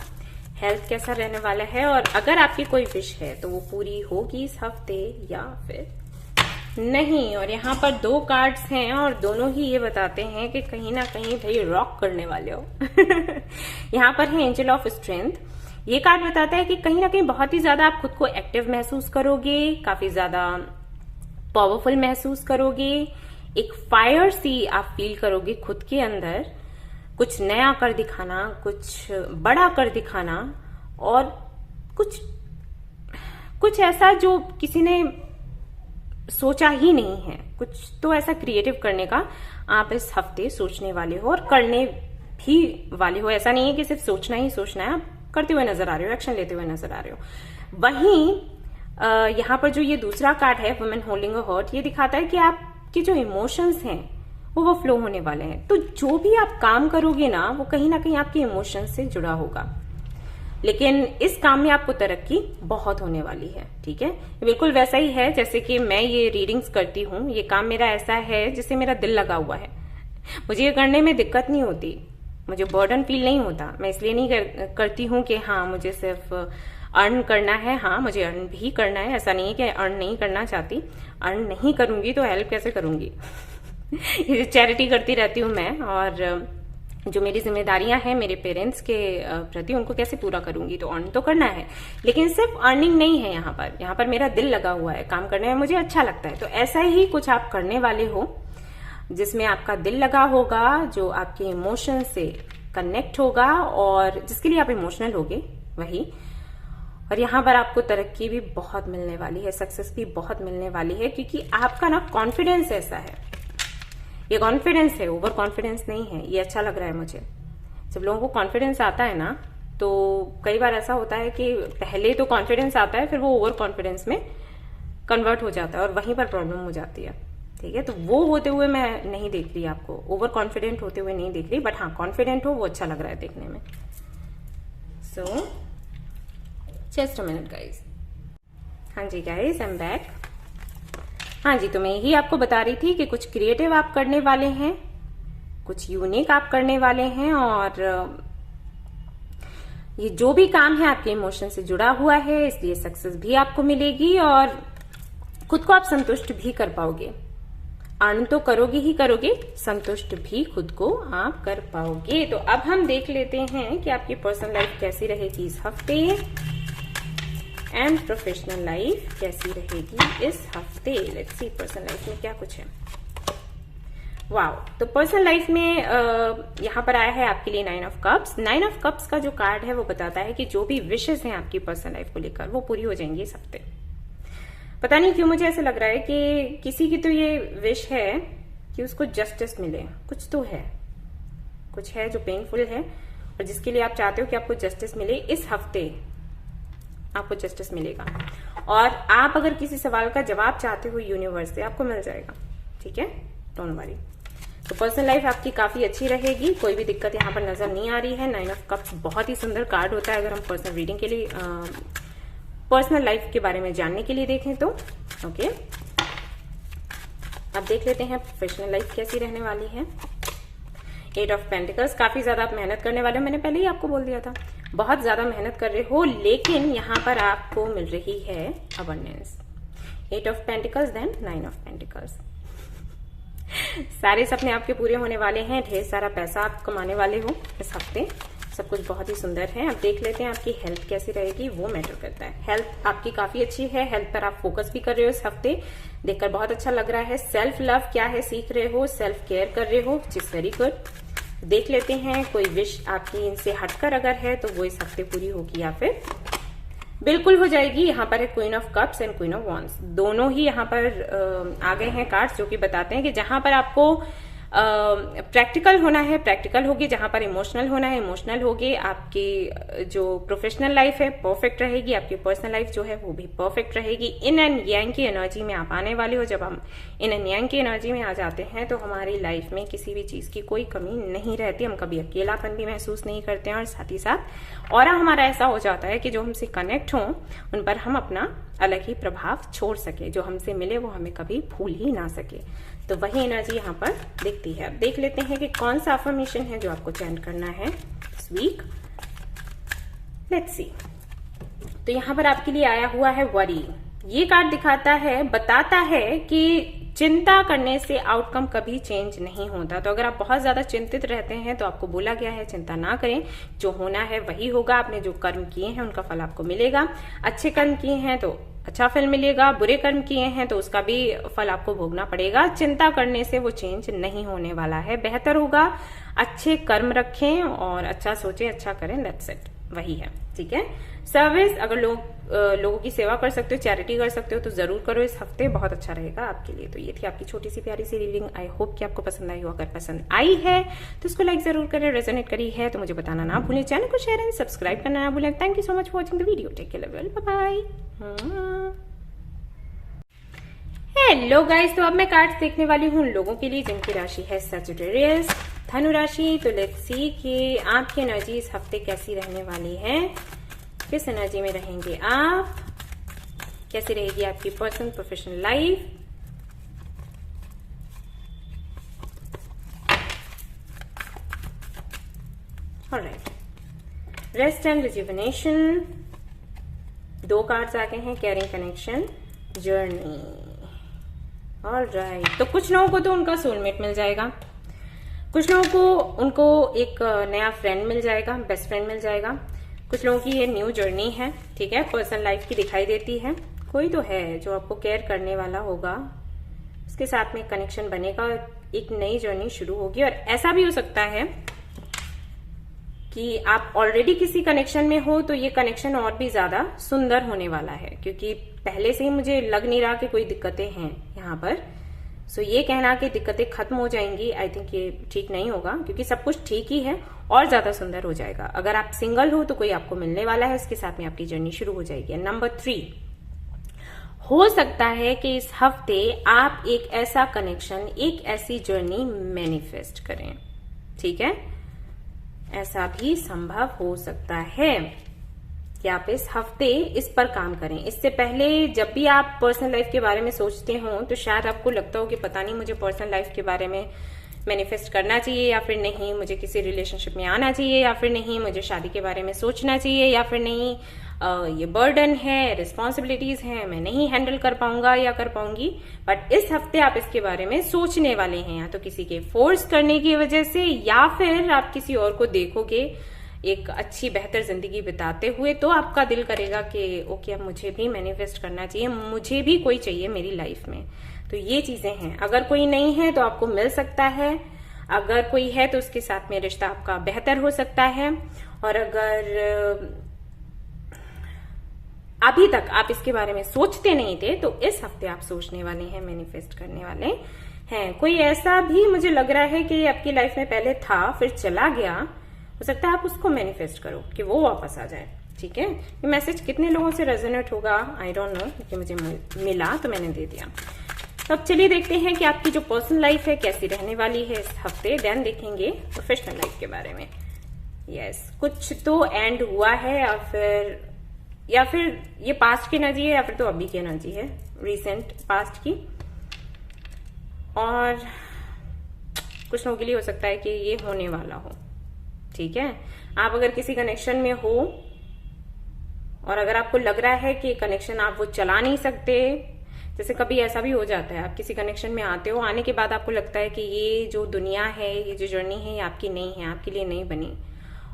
हेल्थ कैसा रहने वाला है, और अगर आपकी कोई विश है तो वो पूरी होगी इस हफ्ते या फिर नहीं। और यहाँ पर 2 कार्ड्स हैं और दोनों ही ये बताते हैं कि कहीं ना कहीं भाई रॉक करने वाले हो। यहाँ पर है एंजल ऑफ स्ट्रेंथ। ये कार्ड बताता है कि कहीं ना कहीं बहुत ही ज्यादा आप खुद को एक्टिव महसूस करोगे, काफी ज्यादा पावरफुल महसूस करोगे, एक फायर सी आप फील करोगे खुद के अंदर, कुछ नया कर दिखाना, कुछ बड़ा कर दिखाना, और कुछ ऐसा जो किसी ने सोचा ही नहीं है, कुछ तो ऐसा क्रिएटिव करने का आप इस हफ्ते सोचने वाले हो और करने भी वाले हो। ऐसा नहीं है कि सिर्फ सोचना ही सोचना है, आप करते हुए नजर आ रहे हो, एक्शन लेते हुए नजर आ रहे हो। वहीं यहाँ पर जो ये दूसरा कार्ड है, वुमेन होल्डिंग अ हार्ट, ये दिखाता है कि आपके जो इमोशंस हैं वो फ्लो होने वाले हैं। तो जो भी आप काम करोगे ना, वो कहीं ना कहीं आपके इमोशंस से जुड़ा होगा, लेकिन इस काम में आपको तरक्की बहुत होने वाली है, ठीक है। बिल्कुल वैसा ही है जैसे कि मैं ये रीडिंग्स करती हूँ, ये काम मेरा ऐसा है जिससे मेरा दिल लगा हुआ है, मुझे ये करने में दिक्कत नहीं होती, मुझे बर्डन फील नहीं होता। मैं इसलिए नहीं करती हूँ कि हाँ मुझे सिर्फ अर्न करना है, हाँ मुझे अर्न भी करना है, ऐसा नहीं है कि अर्न नहीं करना चाहती, अर्न नहीं करूंगी तो हेल्प कैसे करूंगी। ये चैरिटी करती रहती हूँ मैं, और जो मेरी जिम्मेदारियां हैं मेरे पेरेंट्स के प्रति, उनको कैसे पूरा करूंगी, तो अर्न तो करना है, लेकिन सिर्फ अर्निंग नहीं है। यहाँ पर मेरा दिल लगा हुआ है, काम करने में मुझे अच्छा लगता है। तो ऐसा ही कुछ आप करने वाले हो जिसमें आपका दिल लगा होगा, जो आपके इमोशन से कनेक्ट होगा और जिसके लिए आप इमोशनल होगे वही। और यहाँ पर आपको तरक्की भी बहुत मिलने वाली है, सक्सेस भी बहुत मिलने वाली है, क्योंकि आपका ना कॉन्फिडेंस ऐसा है, ये कॉन्फिडेंस है, ओवर कॉन्फिडेंस नहीं है। ये अच्छा लग रहा है मुझे। जब लोगों को कॉन्फिडेंस आता है ना, तो कई बार ऐसा होता है कि पहले तो कॉन्फिडेंस आता है, फिर वो ओवर कॉन्फिडेंस में कन्वर्ट हो जाता है और वहीं पर प्रॉब्लम हो जाती है। ठीक है, तो वो होते हुए मैं नहीं देख रही आपको, ओवर कॉन्फिडेंट होते हुए नहीं देख रही, बट हाँ कॉन्फिडेंट हो वो अच्छा लग रहा है देखने में। So just a minute guys. हाँ जी गाइज, आई एम बैक। हाँ जी, तो मैं यही आपको बता रही थी कि कुछ क्रिएटिव आप करने वाले हैं, कुछ यूनिक आप करने वाले हैं, और ये जो भी काम है आपके इमोशन से जुड़ा हुआ है, इसलिए सक्सेस भी आपको मिलेगी और खुद को आप संतुष्ट भी कर पाओगे। अर्न तो करोगे ही करोगे, संतुष्ट भी खुद को आप कर पाओगे। तो अब हम देख लेते हैं कि आपकी पर्सनल लाइफ कैसी रहेगी इस हफ्ते एंड प्रोफेशनल लाइफ कैसी रहेगी इस हफ्ते। लेट्स सी पर्सनल लाइफ में क्या कुछ है। वाओ, तो पर्सनल लाइफ में यहाँ पर आया है आपके लिए 9 ऑफ कप्स। 9 ऑफ कप्स का जो कार्ड है वो बताता है कि जो भी विशेष हैं आपकी पर्सनल लाइफ को लेकर वो पूरी हो जाएंगी इस हफ्ते। पता नहीं क्यों मुझे ऐसा लग रहा है कि किसी की तो ये विश है कि उसको जस्टिस मिले, कुछ तो है, कुछ है जो पेनफुल है और जिसके लिए आप चाहते हो कि आपको जस्टिस मिले। इस हफ्ते आपको जस्टिस मिलेगा और आप अगर किसी सवाल का जवाब चाहते हो यूनिवर्स से, आपको मिल जाएगा। ठीक है, डोंट वरी। तो पर्सनल लाइफ आपकी काफी अच्छी रहेगी, कोई भी दिक्कत यहाँ पर नजर नहीं आ रही है। 9 ऑफ कप्स बहुत ही सुंदर कार्ड होता है अगर हम पर्सनल रीडिंग के लिए, पर्सनल लाइफ के बारे में जानने के लिए देखें तो। ओके, अब देख लेते हैं प्रोफेशनल लाइफ कैसी रहने वाली है। 8 ऑफ पेंटिकल्स, काफी ज्यादा आप मेहनत करने वाले हो, मैंने पहले ही आपको बोल दिया था, बहुत ज्यादा मेहनत कर रहे हो, लेकिन यहाँ पर आपको मिल रही है abundance. 8 of pentacles then 9 of pentacles. सारे सपने आपके पूरे होने वाले हैं, ढेर सारा पैसा आप कमाने वाले हो इस हफ्ते, सब कुछ बहुत ही सुंदर है। अब देख लेते हैं आपकी हेल्थ कैसी रहेगी, वो मैटर करता है। हेल्थ आपकी काफी अच्छी है, हेल्थ पर आप फोकस भी कर रहे हो इस हफ्ते, देखकर बहुत अच्छा लग रहा है। सेल्फ लव क्या है सीख रहे हो, सेल्फ केयर कर रहे हो, विच इज वेरी गुड। देख लेते हैं कोई विश आपकी इनसे हटकर अगर है तो वो इस हफ्ते पूरी होगी या फिर बिल्कुल हो जाएगी। यहाँ पर है queen of cups and queen of wands, दोनों ही यहाँ पर आ गए हैं कार्ड्स जो कि बताते हैं कि जहां पर आपको प्रैक्टिकल होना है प्रैक्टिकल होगी, जहां पर इमोशनल होना है इमोशनल होगी। आपकी जो प्रोफेशनल लाइफ है परफेक्ट रहेगी, आपकी पर्सनल लाइफ जो है वो भी परफेक्ट रहेगी। इन एंड यांग की एनर्जी में आप आने वाले हो। जब हम इन एंड यांग की एनर्जी में आ जाते हैं तो हमारी लाइफ में किसी भी चीज की कोई कमी नहीं रहती, हम कभी अकेलापन भी महसूस नहीं करते हैं और साथ ही साथ और हमारा ऐसा हो जाता है कि जो हमसे कनेक्ट हों उन पर हम अपना अलग ही प्रभाव छोड़ सके, जो हमसे मिले वो हमें कभी भूल ही ना सके। तो वही एनर्जी यहाँ पर दिखती है। अब देख लेते हैं कि कौन सा अफर्मेशन है जो आपको चैंट करना है इस वीक। Let's see. तो यहाँ पर आपके लिए आया हुआ है वरी। ये कार्ड दिखाता है, बताता है कि चिंता करने से आउटकम कभी चेंज नहीं होता। तो अगर आप बहुत ज्यादा चिंतित रहते हैं तो आपको बोला गया है चिंता ना करें, जो होना है वही होगा। आपने जो कर्म किए हैं उनका फल आपको मिलेगा। अच्छे कर्म किए हैं तो अच्छा फल मिलेगा, बुरे कर्म किए हैं तो उसका भी फल आपको भोगना पड़ेगा। चिंता करने से वो चेंज नहीं होने वाला है। बेहतर होगा अच्छे कर्म रखें और अच्छा सोचें, अच्छा करें, दैट्स इट, वही है। ठीक है, सर्विस अगर लोगों की सेवा कर सकते हो, चैरिटी कर सकते हो तो जरूर करो इस हफ्ते, बहुत अच्छा रहेगा आपके लिए। तो ये थी आपकी छोटी सी प्यारी सी रीडिंग। आई होप कि आपको पसंद आई हो। अगर पसंद आई है तो उसको लाइक जरूर करें, रेजोनेट करी है तो मुझे बताना ना भूलें, चैनल को शेयर एंड सब्सक्राइब करना ना भूलें। Thank you so much for watching the video. Take care, bye bye. Hello guys, तो अब मैं कार्ड्स देखने वाली हूँ लोगों के लिए जिनकी राशि है सजिटेरियस, धनु राशि। तो लेट्स सी कि आपकी एनर्जी इस हफ्ते कैसी रहने वाली है, किस एनर्जी में रहेंगे आप, कैसी रहेगी आपकी personal professional life. Alright, rest and rejuvenation, 2 cards आ गए हैं, केयरिंग, कनेक्शन, जर्नी। ऑलराइट, तो कुछ लोगों को तो उनका सोलमेट मिल जाएगा, कुछ लोगों को उनको एक नया फ्रेंड मिल जाएगा, बेस्ट फ्रेंड मिल जाएगा। कुछ लोगों की ये न्यू जर्नी है। ठीक है, पर्सनल लाइफ की दिखाई देती है। कोई तो है जो आपको केयर करने वाला होगा, उसके साथ में कनेक्शन बनेगा, एक नई जर्नी शुरू होगी। और ऐसा भी हो सकता है कि आप ऑलरेडी किसी कनेक्शन में हो तो ये कनेक्शन और भी ज्यादा सुंदर होने वाला है, क्योंकि पहले से ही मुझे लग नहीं रहा कि कोई दिक्कतें हैं यहाँ पर। सो ये कहना कि दिक्कतें खत्म हो जाएंगी, आई थिंक ये ठीक नहीं होगा, क्योंकि सब कुछ ठीक ही है और ज्यादा सुंदर हो जाएगा। अगर आप सिंगल हो तो कोई आपको मिलने वाला है, उसके साथ में आपकी जर्नी शुरू हो जाएगी। नंबर 3, हो सकता है कि इस हफ्ते आप एक ऐसा कनेक्शन, एक ऐसी जर्नी मैनिफेस्ट करें। ठीक है, ऐसा भी संभव हो सकता है कि आप इस हफ्ते इस पर काम करें। इससे पहले जब भी आप पर्सनल लाइफ के बारे में सोचते हो तो शायद आपको लगता हो कि पता नहीं मुझे पर्सनल लाइफ के बारे में मैनिफेस्ट करना चाहिए या फिर नहीं, मुझे किसी रिलेशनशिप में आना चाहिए या फिर नहीं, मुझे शादी के बारे में सोचना चाहिए या फिर नहीं, ये बर्डन है, रिस्पॉन्सिबिलिटीज हैं, मैं नहीं हैंडल कर पाऊंगा या कर पाऊंगी। बट इस हफ्ते आप इसके बारे में सोचने वाले हैं, या तो किसी के फोर्स करने की वजह से या फिर आप किसी और को देखोगे एक अच्छी बेहतर जिंदगी बिताते हुए, तो आपका दिल करेगा कि ओके अब मुझे भी मैनिफेस्ट करना चाहिए, मुझे भी कोई चाहिए मेरी लाइफ में। तो ये चीजें हैं। अगर कोई नहीं है तो आपको मिल सकता है, अगर कोई है तो उसके साथ में रिश्ता आपका बेहतर हो सकता है, और अगर अभी तक आप इसके बारे में सोचते नहीं थे तो इस हफ्ते आप सोचने वाले हैं, मैनिफेस्ट करने वाले हैं। कोई ऐसा भी मुझे लग रहा है कि आपकी लाइफ में पहले था फिर चला गया, हो सकता है आप उसको मैनिफेस्ट करो कि वो वापस आ जाए। ठीक है, ये मैसेज कितने लोगों से रेजोनेट होगा आई डोंट नो, क्योंकि मुझे मिला तो मैंने दे दिया। तो अब चलिए देखते हैं कि आपकी जो पर्सनल लाइफ है कैसी रहने वाली है इस हफ्ते। देन देखेंगे प्रोफेशनल लाइफ के बारे में। यस, कुछ तो एंड हुआ है या फिर ये पास्ट की एनर्जी है या फिर तो अभी की एनर्जी है, रिसेंट पास्ट की। और कुछ लोगों के लिए हो सकता है कि ये होने वाला हो। ठीक है, आप अगर किसी कनेक्शन में हो और अगर आपको लग रहा है कि कनेक्शन आप वो चला नहीं सकते, जैसे कभी ऐसा भी हो जाता है आप किसी कनेक्शन में आते हो, आने के बाद आपको लगता है कि ये जो दुनिया है, ये जो जर्नी है, ये आपकी नहीं है, आपके लिए नहीं बनी,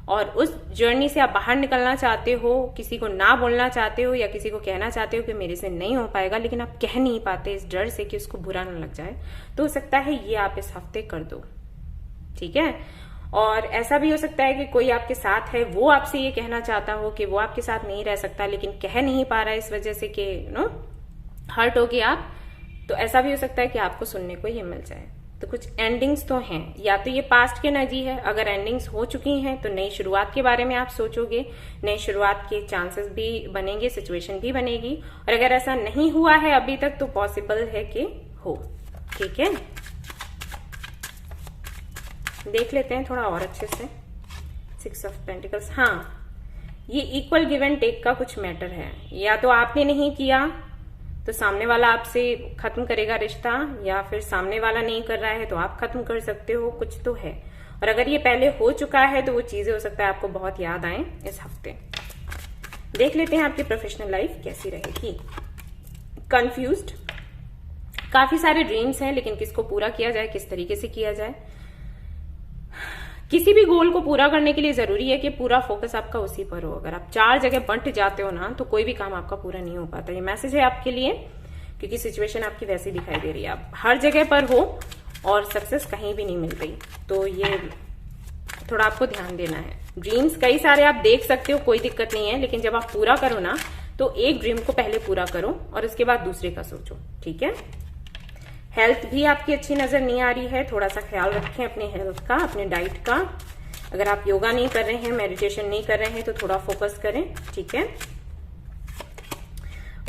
और उस जर्नी से आप बाहर निकलना चाहते हो, किसी को ना बोलना चाहते हो या किसी को कहना चाहते हो कि मेरे से नहीं हो पाएगा, लेकिन आप कह नहीं पाते इस डर से कि उसको बुरा ना लग जाए, तो हो सकता है ये आप इस हफ्ते कर दो। ठीक है, और ऐसा भी हो सकता है कि कोई आपके साथ है, वो आपसे ये कहना चाहता हो कि वो आपके साथ नहीं रह सकता, लेकिन कह नहीं पा रहा है इस वजह से कि हर्ट हो गया आप, तो ऐसा भी हो सकता है कि आपको सुनने को ये मिल जाए। तो कुछ एंडिंग्स तो हैं, या तो ये पास्ट की एनर्जी है, अगर एंडिंग्स हो चुकी हैं तो नई शुरुआत के बारे में आप सोचोगे, नई शुरुआत के चांसेस भी बनेंगे, सिचुएशन भी बनेगी, और अगर ऐसा नहीं हुआ है अभी तक तो पॉसिबल है कि हो। ठीक है, देख लेते हैं थोड़ा और अच्छे से। 6 ऑफ पेंटिकल्स, हाँ, ये इक्वल गिव एंड टेक का कुछ मैटर है, या तो आपने नहीं किया तो सामने वाला आपसे खत्म करेगा रिश्ता, या फिर सामने वाला नहीं कर रहा है तो आप खत्म कर सकते हो, कुछ तो है। और अगर ये पहले हो चुका है तो वो चीजें हो सकता है आपको बहुत याद आए इस हफ्ते। देख लेते हैं आपकी प्रोफेशनल लाइफ कैसी रहेगी। कंफ्यूज्ड, काफी सारे ड्रीम्स हैं, लेकिन किसको पूरा किया जाए, किस तरीके से किया जाए। किसी भी गोल को पूरा करने के लिए जरूरी है कि पूरा फोकस आपका उसी पर हो। अगर आप 4 जगह बंट जाते हो ना तो कोई भी काम आपका पूरा नहीं हो पाता। ये मैसेज है आपके लिए, क्योंकि सिचुएशन आपकी वैसी दिखाई दे रही है, आप हर जगह पर हो और सक्सेस कहीं भी नहीं मिल रही, तो ये थोड़ा आपको ध्यान देना है। ड्रीम्स कई सारे आप देख सकते हो, कोई दिक्कत नहीं है, लेकिन जब आप पूरा करो ना तो एक ड्रीम को पहले पूरा करो और उसके बाद दूसरे का सोचो। ठीक है, हेल्थ भी आपकी अच्छी नजर नहीं आ रही है, थोड़ा सा ख्याल रखें अपने हेल्थ का, अपने डाइट का। अगर आप योगा नहीं कर रहे हैं, मेडिटेशन नहीं कर रहे हैं तो थोड़ा फोकस करें। ठीक है,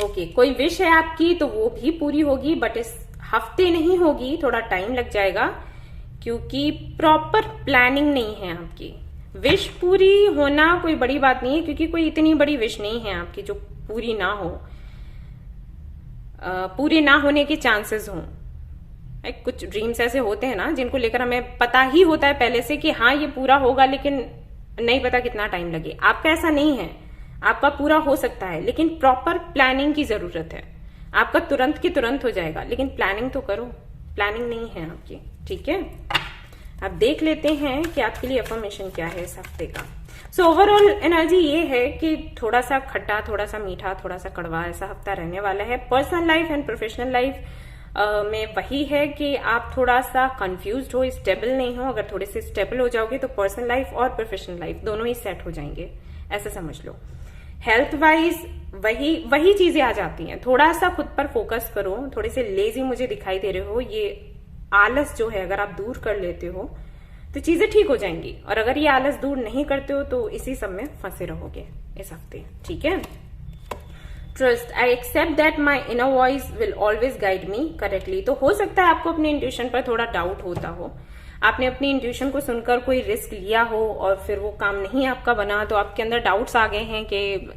ओके, कोई विश है आपकी तो वो भी पूरी होगी, बट इस हफ्ते नहीं होगी, थोड़ा टाइम लग जाएगा, क्योंकि प्रॉपर प्लानिंग नहीं है आपकी। विश पूरी होना कोई बड़ी बात नहीं है, क्योंकि कोई इतनी बड़ी विश नहीं है आपकी जो पूरी ना हो, पूरे ना होने के चांसेस हों। कुछ ड्रीम्स ऐसे होते हैं ना जिनको लेकर हमें पता ही होता है पहले से कि हाँ ये पूरा होगा, लेकिन नहीं पता कितना टाइम लगे। आपका ऐसा नहीं है, आपका पूरा हो सकता है, लेकिन प्रॉपर प्लानिंग की जरूरत है। आपका तुरंत की तुरंत हो जाएगा, लेकिन प्लानिंग तो करो, प्लानिंग नहीं है आपकी। ठीक है, अब देख लेते हैं कि आपके लिए अफर्मेशन क्या है इस हफ्ते का। सो ओवरऑल एनर्जी ये है कि थोड़ा सा खट्टा, थोड़ा सा मीठा, थोड़ा सा कड़वा ऐसा हफ्ता रहने वाला है। Personal life and professional life में वही है कि आप थोड़ा सा कंफ्यूज्ड हो, स्टेबल नहीं हो। अगर थोड़े से स्टेबल हो जाओगे तो पर्सनल लाइफ और प्रोफेशनल लाइफ दोनों ही सेट हो जाएंगे, ऐसा समझ लो। हेल्थ वाइज वही चीजें आ जाती हैं। थोड़ा सा खुद पर फोकस करो। थोड़े से लेजी मुझे दिखाई दे रहे हो, ये आलस जो है अगर आप दूर कर लेते हो तो चीजें ठीक हो जाएंगी। और अगर ये आलस दूर नहीं करते हो तो इसी सब में फंसे रहोगे इस हफ्ते, ठीक है। Trust, I accept that my inner voice will always guide me correctly. तो हो सकता है आपको अपने इंट्यूशन पर थोड़ा डाउट होता हो, आपने अपनी इंट्यूशन को सुनकर कोई रिस्क लिया हो और फिर वो काम नहीं आपका बना, तो आपके अंदर डाउट्स आ गए हैं कि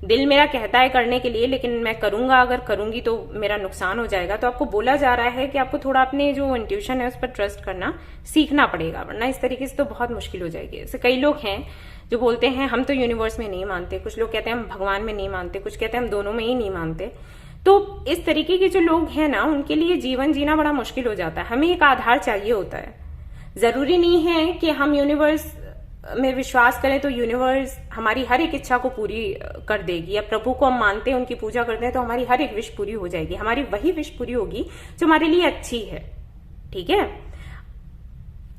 दिल मेरा कहता है करने के लिए लेकिन मैं करूंगा, अगर करूंगी तो मेरा नुकसान हो जाएगा। तो आपको बोला जा रहा है कि आपको थोड़ा अपने जो इंट्यूशन है उस पर ट्रस्ट करना सीखना पड़ेगा, वरना इस तरीके से तो बहुत मुश्किल हो जाएगी। ऐसे कई लोग हैं जो बोलते हैं हम तो यूनिवर्स में नहीं मानते, कुछ लोग कहते हैं हम भगवान में नहीं मानते, कुछ कहते हैं हम दोनों में ही नहीं मानते। तो इस तरीके के जो लोग हैं ना, उनके लिए जीवन जीना बड़ा मुश्किल हो जाता है। हमें एक आधार चाहिए होता है। जरूरी नहीं है कि हम यूनिवर्स में विश्वास करें तो यूनिवर्स हमारी हर एक इच्छा को पूरी कर देगी, या प्रभु को हम मानते हैं, उनकी पूजा करते हैं तो हमारी हर एक विश पूरी हो जाएगी। हमारी वही विश पूरी होगी जो हमारे लिए अच्छी है, ठीक है।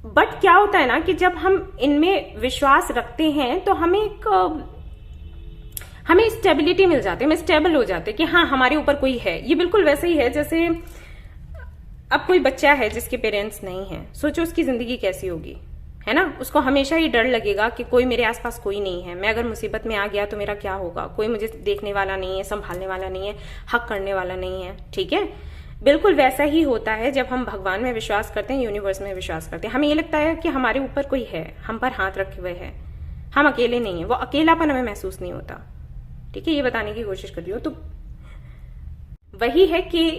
बट क्या होता है ना कि जब हम इनमें विश्वास रखते हैं तो हमें स्टेबिलिटी मिल जाती है, हमें स्टेबल हो जाते हैं कि हाँ हमारे ऊपर कोई है। ये बिल्कुल वैसे ही है जैसे अब कोई बच्चा है जिसके पेरेंट्स नहीं है, सोचो उसकी जिंदगी कैसी होगी, है ना। उसको हमेशा ही डर लगेगा कि कोई मेरे आसपास कोई नहीं है, मैं अगर मुसीबत में आ गया तो मेरा क्या होगा, कोई मुझे देखने वाला नहीं है, संभालने वाला नहीं है, हक करने वाला नहीं है, ठीक है। बिल्कुल वैसा ही होता है जब हम भगवान में विश्वास करते हैं, यूनिवर्स में विश्वास करते हैं। हमें ये लगता है कि हमारे ऊपर कोई है, हम पर हाथ रखे हुए है, हम अकेले नहीं है। वो अकेलापन हमें महसूस नहीं होता, ठीक है। ये बताने की कोशिश कर रही हूँ। तो वही है कि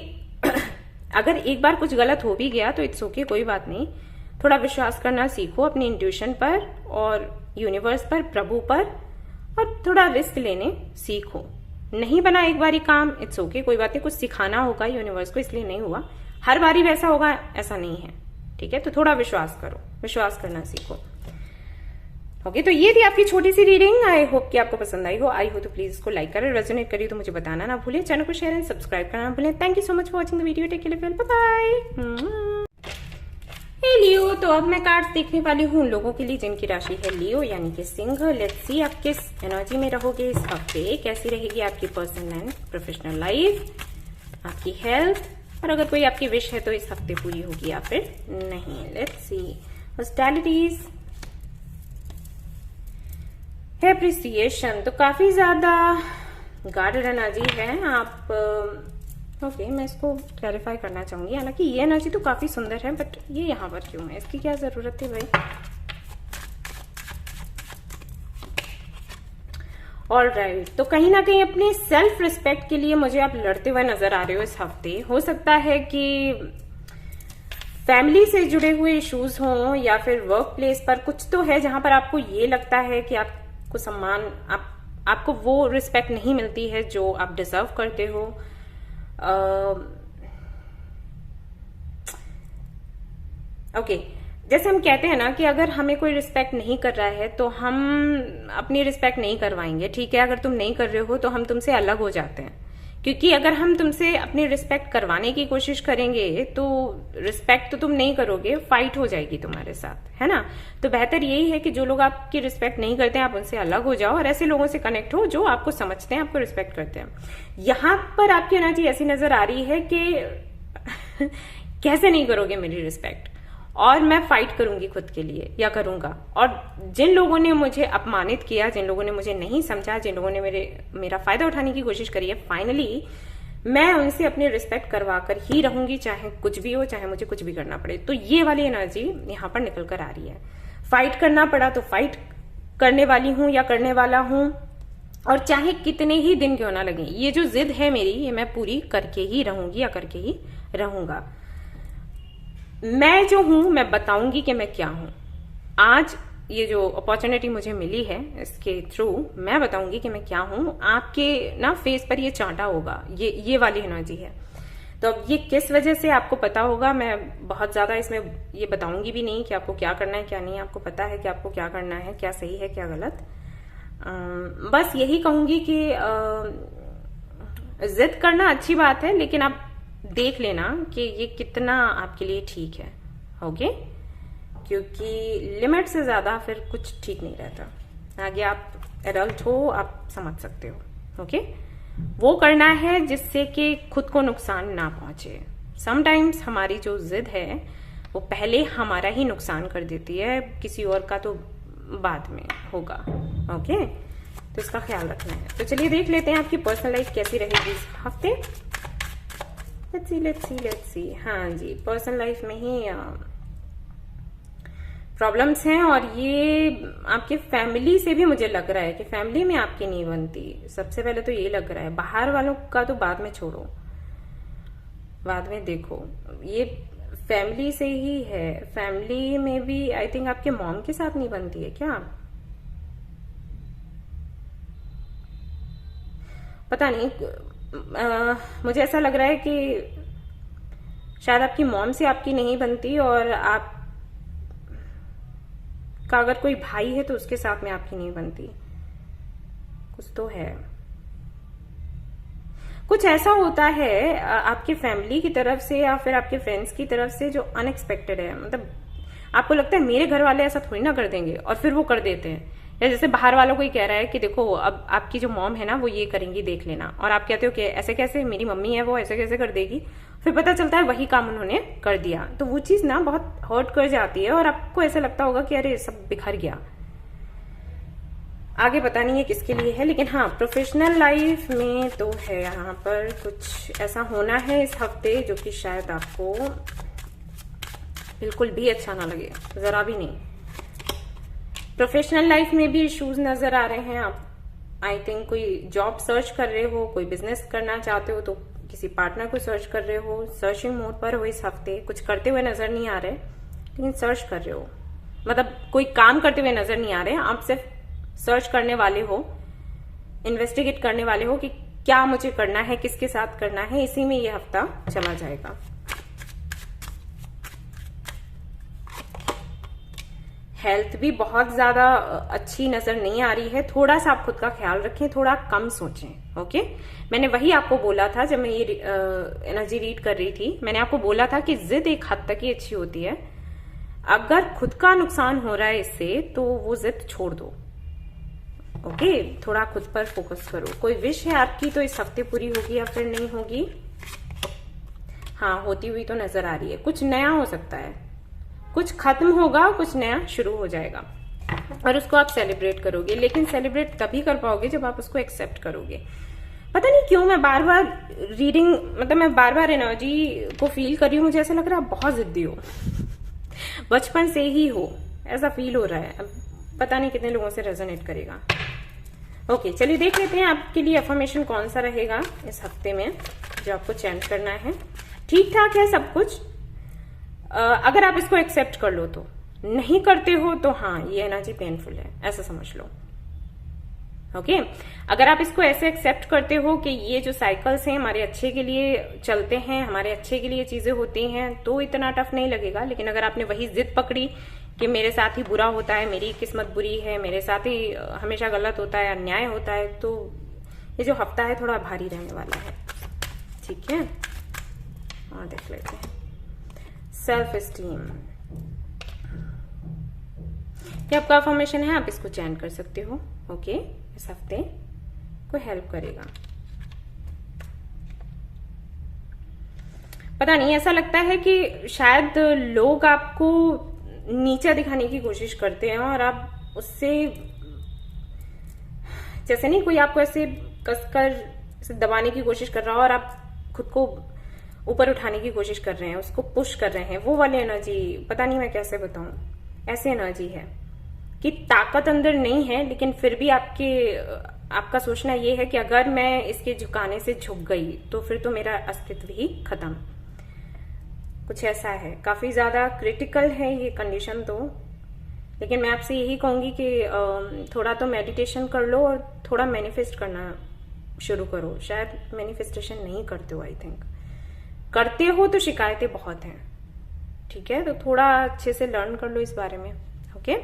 अगर एक बार कुछ गलत हो भी गया तो इट्स ओके, कोई बात नहीं। थोड़ा विश्वास करना सीखो अपनी इंट्यूशन पर और यूनिवर्स पर, प्रभु पर, और थोड़ा रिस्क लेने सीखो। नहीं बना एक बारी काम, इट्स ओके, कोई बात नहीं। कुछ सिखाना होगा यूनिवर्स को, इसलिए नहीं हुआ। हर बारी वैसा होगा ऐसा नहीं है, ठीक है। तो थोड़ा विश्वास करो, विश्वास करना सीखो। ओके, तो ये थी आपकी छोटी सी रीडिंग। आई होप कि आपको पसंद आई हो। आई हो तो प्लीज इसको लाइक करें, रेजोनेट करिए तो मुझे बताना ना भूलें। चैनल को शेयर एंड सब्सक्राइब करना ना भूलें। Thank you so much for watching the video. Take care, bye bye. Leo, तो अब मैं कार्ड्स देखने वाली हूँ लोगों के लिए जिनकी राशि है लियो यानी कि सिंह। लेट्स सी आप किस एनर्जी में रहोगे इस हफ्ते, कैसी रहेगी आपकी पर्सनल एंड प्रोफेशनल लाइफ, आपकी हेल्थ, और अगर कोई आपकी विश है तो इस हफ्ते पूरी होगी या फिर नहीं। Let's see. हॉस्पिटैलिटीज, एप्रिसिएशन, तो काफी ज्यादा गार्डेड एनर्जी है आप। ओके, मैं इसको क्लैरिफाई करना चाहूंगी। हालांकि ये एनर्जी तो काफी सुंदर है, बट ये यहाँ पर क्यों है, इसकी क्या जरूरत थी भाई। ऑलराइट, तो कहीं ना कहीं अपने सेल्फ रिस्पेक्ट के लिए मुझे आप लड़ते हुए नजर आ रहे हो इस हफ्ते। हो सकता है कि फैमिली से जुड़े हुए इश्यूज हों या फिर वर्क प्लेस पर कुछ तो है जहां पर आपको ये लगता है कि आपको सम्मान, आपको वो रिस्पेक्ट नहीं मिलती है जो आप डिजर्व करते हो। ओके, जैसे हम कहते हैं ना कि अगर हमें कोई रिस्पेक्ट नहीं कर रहा है तो हम अपनी रिस्पेक्ट नहीं करवाएंगे, ठीक है। अगर तुम नहीं कर रहे हो तो हम तुमसे अलग हो जाते हैं, क्योंकि अगर हम तुमसे अपनी रिस्पेक्ट करवाने की कोशिश करेंगे तो रिस्पेक्ट तो तुम नहीं करोगे, फाइट हो जाएगी तुम्हारे साथ, है ना। तो बेहतर यही है कि जो लोग आपकी रिस्पेक्ट नहीं करते हैं आप उनसे अलग हो जाओ और ऐसे लोगों से कनेक्ट हो जो आपको समझते हैं, आपको रिस्पेक्ट करते हैं। यहां पर आपकी एनर्जी ऐसी नजर आ रही है कि कैसे नहीं करोगे मेरी रिस्पेक्ट, और मैं फाइट करूंगी खुद के लिए, या करूंगा। और जिन लोगों ने मुझे अपमानित किया, जिन लोगों ने मुझे नहीं समझा, जिन लोगों ने मेरा फायदा उठाने की कोशिश करी है, फाइनली मैं उनसे अपनी रिस्पेक्ट करवा कर ही रहूंगी, चाहे कुछ भी हो, चाहे मुझे कुछ भी करना पड़े। तो ये वाली एनर्जी यहाँ पर निकल कर आ रही है। फाइट करना पड़ा तो फाइट करने वाली हूं या करने वाला हूं, और चाहे कितने ही दिन क्यों ना लगे, ये जो जिद है मेरी, ये मैं पूरी करके ही रहूंगी या करके ही रहूंगा। मैं जो हूं मैं बताऊंगी कि मैं क्या हूं। आज ये जो अपॉर्चुनिटी मुझे मिली है इसके थ्रू मैं बताऊंगी कि मैं क्या हूं। आपके ना फेस पर ये चांटा होगा, ये वाली एनर्जी है। तो अब ये किस वजह से आपको पता होगा, मैं बहुत ज्यादा इसमें ये बताऊंगी भी नहीं कि आपको क्या करना है क्या नहीं। आपको पता है कि आपको क्या करना है, क्या सही है क्या गलत। बस यही कहूंगी कि जिद करना अच्छी बात है, लेकिन आप देख लेना कि ये कितना आपके लिए ठीक है। ओके, क्योंकि लिमिट से ज्यादा फिर कुछ ठीक नहीं रहता। आगे आप एडल्ट हो, आप समझ सकते हो। ओके, वो करना है जिससे कि खुद को नुकसान ना पहुंचे। समटाइम्स हमारी जो जिद है वो पहले हमारा ही नुकसान कर देती है, किसी और का तो बाद में होगा। ओके, तो इसका ख्याल रखना है। तो चलिए देख लेते हैं आपकी पर्सनल लाइफ कैसी रहेगी इस हफ्ते। Let's see. हाँ जी, पर्सनल लाइफ में ही प्रॉब्लम्स हैं, और ये आपके फैमिली से भी मुझे लग रहा है कि फैमिली में आपकी नहीं बनती। सबसे पहले तो ये लग रहा है, बाहर वालों का तो बाद में छोड़ो, बाद में देखो, ये फैमिली से ही है। फैमिली में भी आई थिंक आपके मॉम के साथ नहीं बनती है क्या, पता नहीं। मुझे ऐसा लग रहा है कि शायद आपकी मॉम से आपकी नहीं बनती, और आप का अगर कोई भाई है तो उसके साथ में आपकी नहीं बनती। कुछ तो है, कुछ ऐसा होता है आपके फैमिली की तरफ से या फिर आपके फ्रेंड्स की तरफ से जो अनएक्सपेक्टेड है। मतलब आपको लगता है मेरे घर वाले ऐसा थोड़ी ना कर देंगे, और फिर वो कर देते हैं। या जैसे बाहर वालों को ही कह रहा है कि देखो अब आपकी जो मॉम है ना वो ये करेंगी, देख लेना, और आप कहते हो कि ऐसे कैसे, मेरी मम्मी है वो ऐसे कैसे कर देगी, फिर पता चलता है वही काम उन्होंने कर दिया। तो वो चीज ना बहुत हर्ट कर जाती है, और आपको ऐसा लगता होगा कि अरे सब बिखर गया। आगे पता नहीं है किसके लिए है, लेकिन हाँ प्रोफेशनल लाइफ में तो है यहाँ पर कुछ ऐसा होना है इस हफ्ते जो कि शायद आपको बिल्कुल भी अच्छा ना लगे, जरा भी नहीं। प्रोफेशनल लाइफ में भी इश्यूज नजर आ रहे हैं। आप आई थिंक कोई जॉब सर्च कर रहे हो, कोई बिजनेस करना चाहते हो, तो किसी पार्टनर को सर्च कर रहे हो, सर्चिंग मोड पर हो इस हफ्ते। कुछ करते हुए नजर नहीं आ रहे, लेकिन सर्च कर रहे हो, मतलब कोई काम करते हुए नजर नहीं आ रहे, आप सिर्फ सर्च करने वाले हो, इन्वेस्टिगेट करने वाले हो कि क्या मुझे करना है, किसके साथ करना है। इसी में ये हफ्ता चला जाएगा। हेल्थ भी बहुत ज्यादा अच्छी नजर नहीं आ रही है। थोड़ा सा आप खुद का ख्याल रखें, थोड़ा कम सोचें। ओके, मैंने वही आपको बोला था जब मैं ये एनर्जी रीड कर रही थी। मैंने आपको बोला था कि जिद एक हद तक ही अच्छी होती है। अगर खुद का नुकसान हो रहा है इससे, तो वो जिद छोड़ दो। ओके, थोड़ा खुद पर फोकस करो। कोई विश है आपकी तो इस हफ्ते पूरी होगी या फिर नहीं होगी? हाँ, होती हुई तो नजर आ रही है। कुछ नया हो सकता है, कुछ खत्म होगा, कुछ नया शुरू हो जाएगा, और उसको आप सेलिब्रेट करोगे। लेकिन सेलिब्रेट तभी कर पाओगे जब आप उसको एक्सेप्ट करोगे। पता नहीं क्यों मैं बार बार रीडिंग, मतलब मैं बार बार एनर्जी को फील कर रही हूँ। मुझे ऐसा लग रहा है बहुत जिद्दी हो, बचपन से ही हो, ऐसा फील हो रहा है। अब पता नहीं कितने लोगों से रेजोनेट करेगा। ओके, चलिए देख लेते हैं आपके लिए अफर्मेशन कौन सा रहेगा इस हफ्ते में जो आपको चैंट करना है। ठीक ठाक है सब कुछ, अगर आप इसको एक्सेप्ट कर लो तो। नहीं करते हो तो हाँ, ये एनर्जी पेनफुल है, ऐसा समझ लो। ओके, अगर आप इसको ऐसे एक्सेप्ट करते हो कि ये जो साइकिल्स हैं हमारे अच्छे के लिए चलते हैं, हमारे अच्छे के लिए चीजें होती हैं, तो इतना टफ नहीं लगेगा। लेकिन अगर आपने वही जिद पकड़ी कि मेरे साथ ही बुरा होता है, मेरी किस्मत बुरी है, मेरे साथ ही हमेशा गलत होता है, अन्याय होता है, तो ये जो हफ्ता है थोड़ा भारी रहने वाला है। ठीक है, हाँ देख लेते हैं। सेल्फ एस्टीम, ये आपका अफर्मेशन है, आप इसको चैन कर सकते हो। ओके, इस हफ्ते को हेल्प करेगा। पता नहीं, ऐसा लगता है कि शायद लोग आपको नीचा दिखाने की कोशिश करते हैं, और आप उससे, जैसे नहीं कोई आपको ऐसे कसकर दबाने की कोशिश कर रहा हो और आप खुद को ऊपर उठाने की कोशिश कर रहे हैं, उसको पुश कर रहे हैं, वो वाली एनर्जी। पता नहीं मैं कैसे बताऊं, ऐसी एनर्जी है कि ताकत अंदर नहीं है, लेकिन फिर भी आपका सोचना ये है कि अगर मैं इसके झुकाने से झुक गई तो फिर तो मेरा अस्तित्व ही खत्म। कुछ ऐसा है, काफी ज्यादा क्रिटिकल है ये कंडीशन तो। लेकिन मैं आपसे यही कहूंगी कि थोड़ा तो मेडिटेशन कर लो और थोड़ा मैनिफेस्ट करना शुरू करो। शायद मैनिफेस्टेशन नहीं करते हो, आई थिंक करते हो तो शिकायतें बहुत हैं। ठीक है, तो थोड़ा अच्छे से लर्न कर लो इस बारे में। ओके,